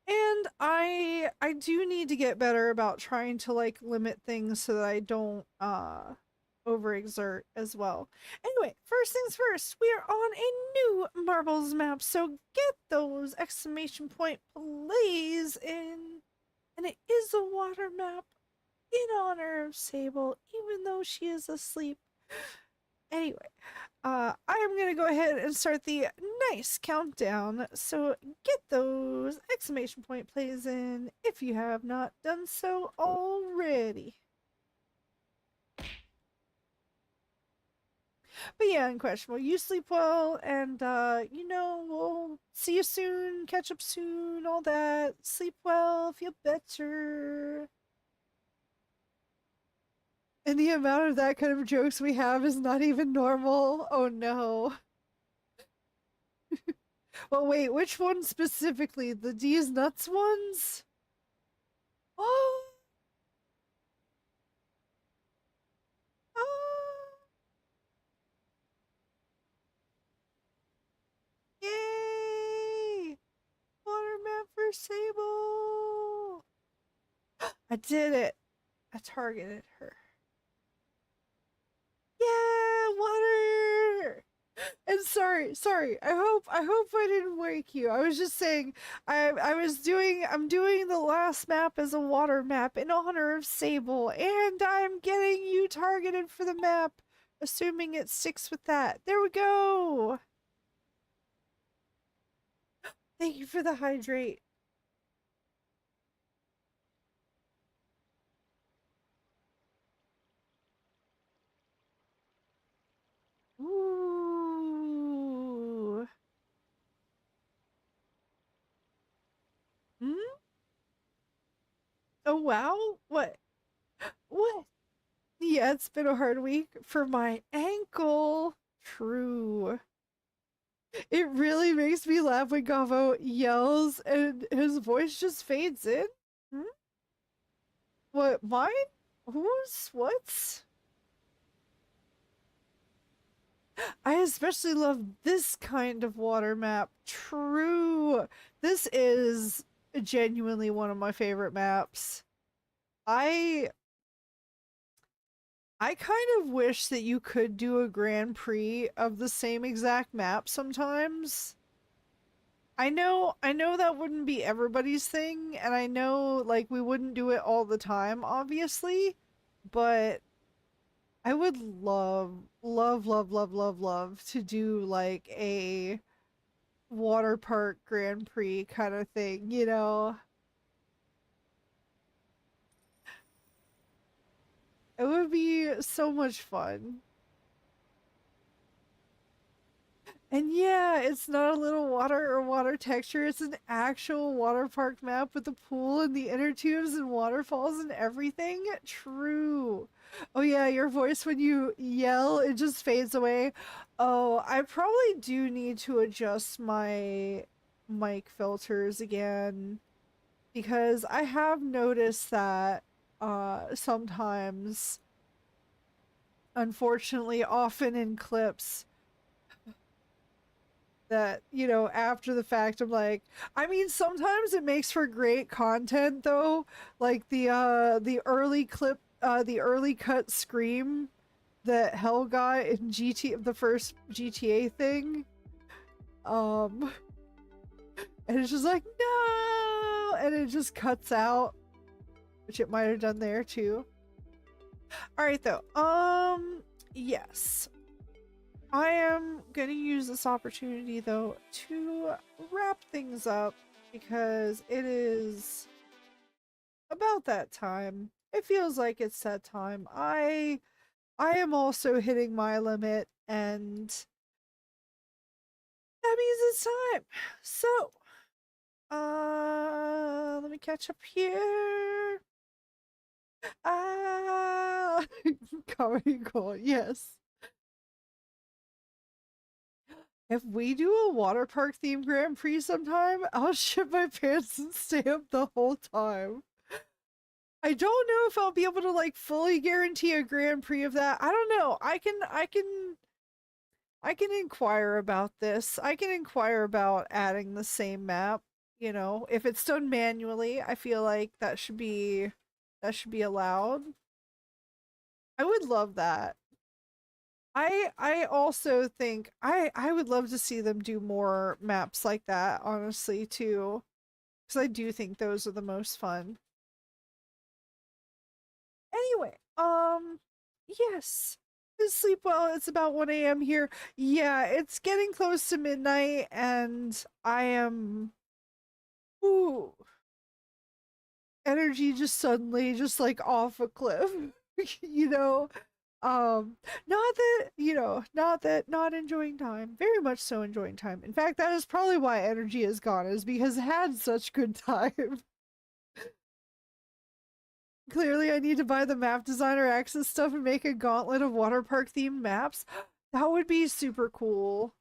A: And I do need to get better about trying to like limit things so that I don't overexert as well. Anyway, first things first, we are on a new marbles map, so get those exclamation point plays in. And it is a water map in honor of Sable, even though she is asleep. Anyway, I am gonna go ahead and start the nice countdown. So get those exclamation point plays in if you have not done so already. But yeah, unquestionable. You sleep well, and we'll see you soon, catch up soon, all that. Sleep well, feel better. And the amount of that kind of jokes we have is not even normal. Oh no. Well, wait, which one specifically? The D's nuts ones? Oh, oh, yay! Water map for Sable! I did it! I targeted her. Yeah, water! And sorry. I hope I didn't wake you. I was just saying I'm doing the last map as a water map in honor of Sable, and I'm getting you targeted for the map, assuming it sticks with that. There we go. Thank you for the hydrate. Ooh. Hmm? Oh wow. What? What? Yeah, it's been a hard week for my ankle. True. It really makes me laugh when Gabo yells and his voice just fades in. Hmm? What, mine? Who's? What's? I especially love this kind of water map. True. This is genuinely one of my favorite maps. I I kind of wish that you could do a Grand Prix of the same exact map sometimes. I know that wouldn't be everybody's thing, and I know like we wouldn't do it all the time, obviously, but I would love to do like a water park Grand Prix kind of thing, you know? It would be so much fun. And yeah, it's not a little water or water texture. It's an actual water park map with the pool and the inner tubes and waterfalls and everything. True. Oh yeah, your voice when you yell, it just fades away. Oh, I probably do need to adjust my mic filters again because I have noticed that sometimes, unfortunately, often in clips that after the fact I'm like, I mean, sometimes it makes for great content though, like the early clip, the early cut scream that Hell got in the first GTA thing, um and it's just like, no, and it just cuts out, which it might have done there too. All right though, yes, I am going to use this opportunity though to wrap things up because it is about that time. It feels like it's that time. I am also hitting my limit, and that means it's time. So, let me catch up here. Ah, comedy gold. Yes. If we do a water park themed Grand Prix sometime, I'll shit my pants and stay up the whole time. I don't know if I'll be able to like fully guarantee a Grand Prix of that. I don't know. I can inquire about this. I can inquire about adding the same map, if it's done manually. I feel like that should be allowed. I would love that. I also think I would love to see them do more maps like that, honestly, too. Because I do think those are the most fun. Anyway, yes. Sleep well. It's about 1 a.m. here. Yeah, it's getting close to midnight, and I am. Ooh, energy just suddenly just like off a cliff. you know? Not that, not enjoying time. Very much so enjoying time. In fact, that is probably why energy is gone, is because it had such good time. Clearly, I need to buy the map designer access stuff and make a gauntlet of water park themed maps. That would be super cool.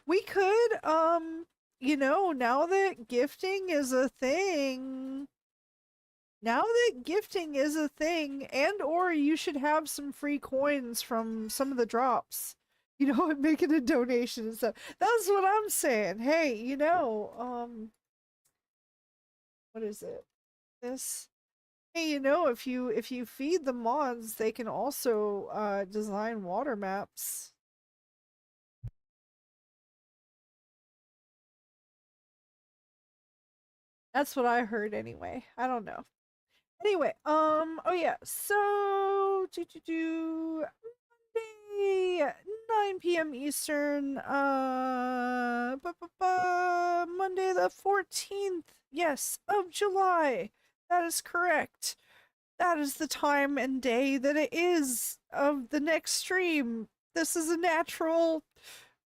A: We could, now that gifting is a thing, and or you should have some free coins from some of the drops, and making a donation and stuff. That's what I'm saying. Hey, what is it? This Hey, if you feed the mods, they can also design water maps. That's what I heard anyway. I don't know. Anyway, oh yeah, so Monday, 9 p.m. Eastern, Monday the 14th, yes, of July. That is correct. That is the time and day that it is of the next stream. This is a natural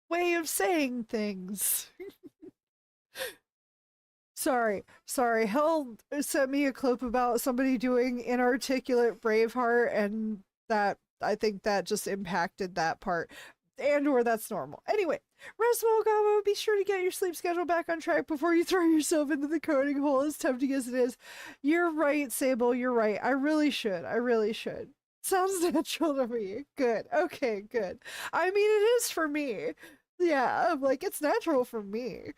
A: way of saying things. Sorry. Hell sent me a clip about somebody doing inarticulate Braveheart, and that I think that just impacted that part. And or that's normal. Anyway, rest well, Gobo. Be sure to get your sleep schedule back on track before you throw yourself into the coding hole, as tempting as it is. You're right, Sable. You're right. I really should. Sounds natural to me. Good. Okay, good. I mean, it is for me. Yeah, I'm like, it's natural for me.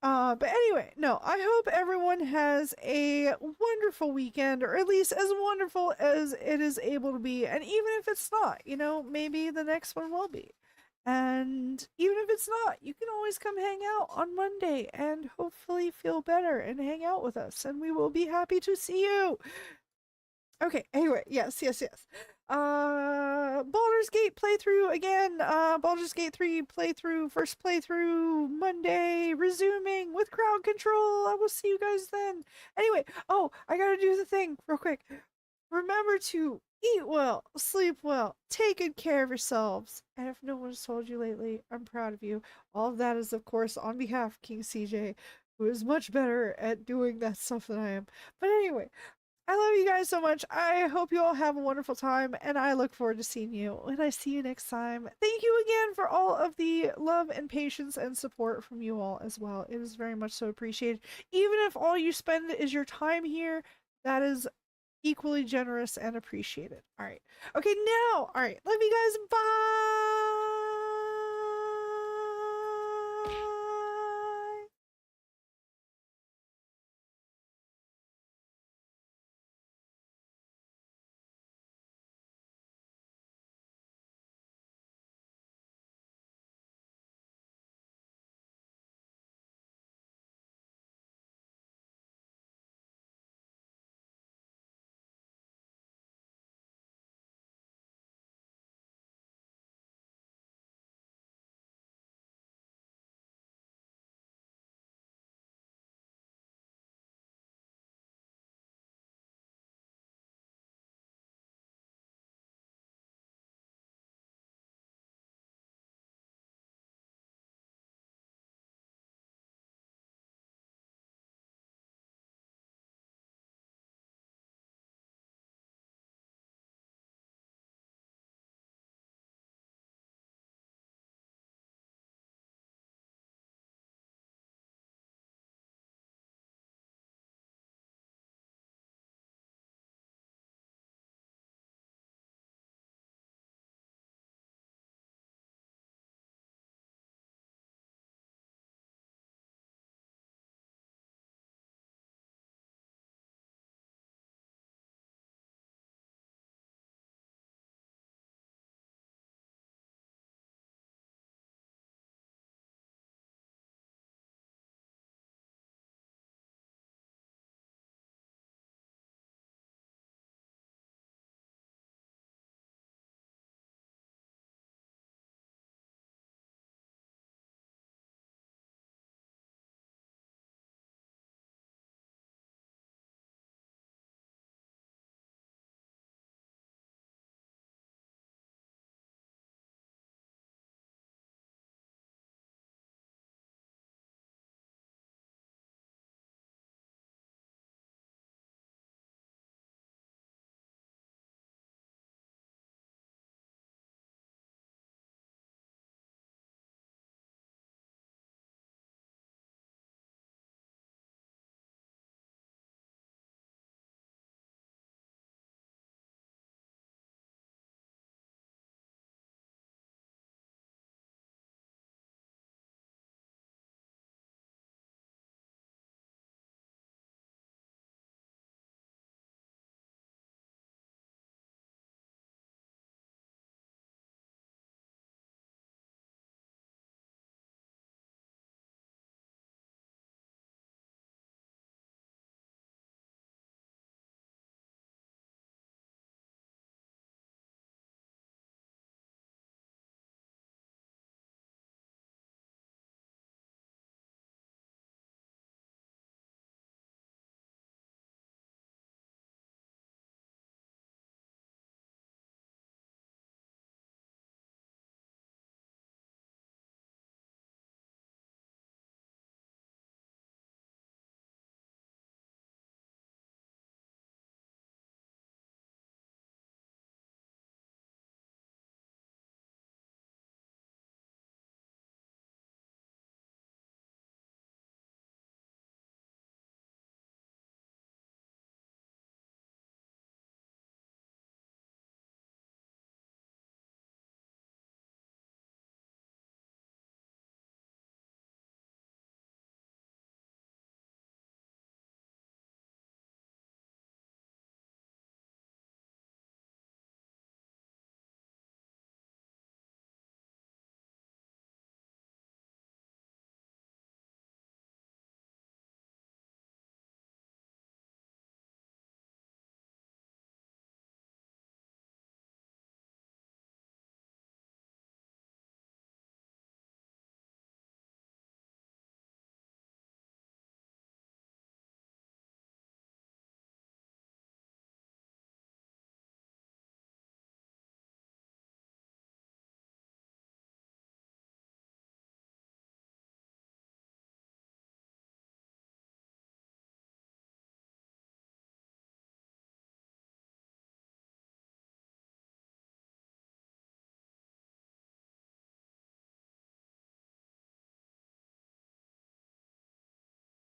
A: But anyway, no, I hope everyone has a wonderful weekend, or at least as wonderful as it is able to be. And even if it's not, maybe the next one will be. And even if it's not, you can always come hang out on Monday and hopefully feel better and hang out with us. And we will be happy to see you. Okay, anyway, yes. Baldur's Gate playthrough again. Baldur's Gate 3 playthrough, first playthrough, Monday, resuming with crowd control. I will see you guys then. Anyway, oh, I gotta do the thing real quick. Remember to eat well, sleep well, take good care of yourselves. And if no one's told you lately, I'm proud of you. All of that is, of course, on behalf of King CJ, who is much better at doing that stuff than I am. But anyway, I love you guys so much. I hope you all have a wonderful time, and I look forward to seeing you when I see you next time. Thank you again for all of the love and patience and support from you all as well. It is very much so appreciated. Even if all you spend is your time here, that is equally generous and appreciated. All right. Okay, now, all right. Love you guys. Bye.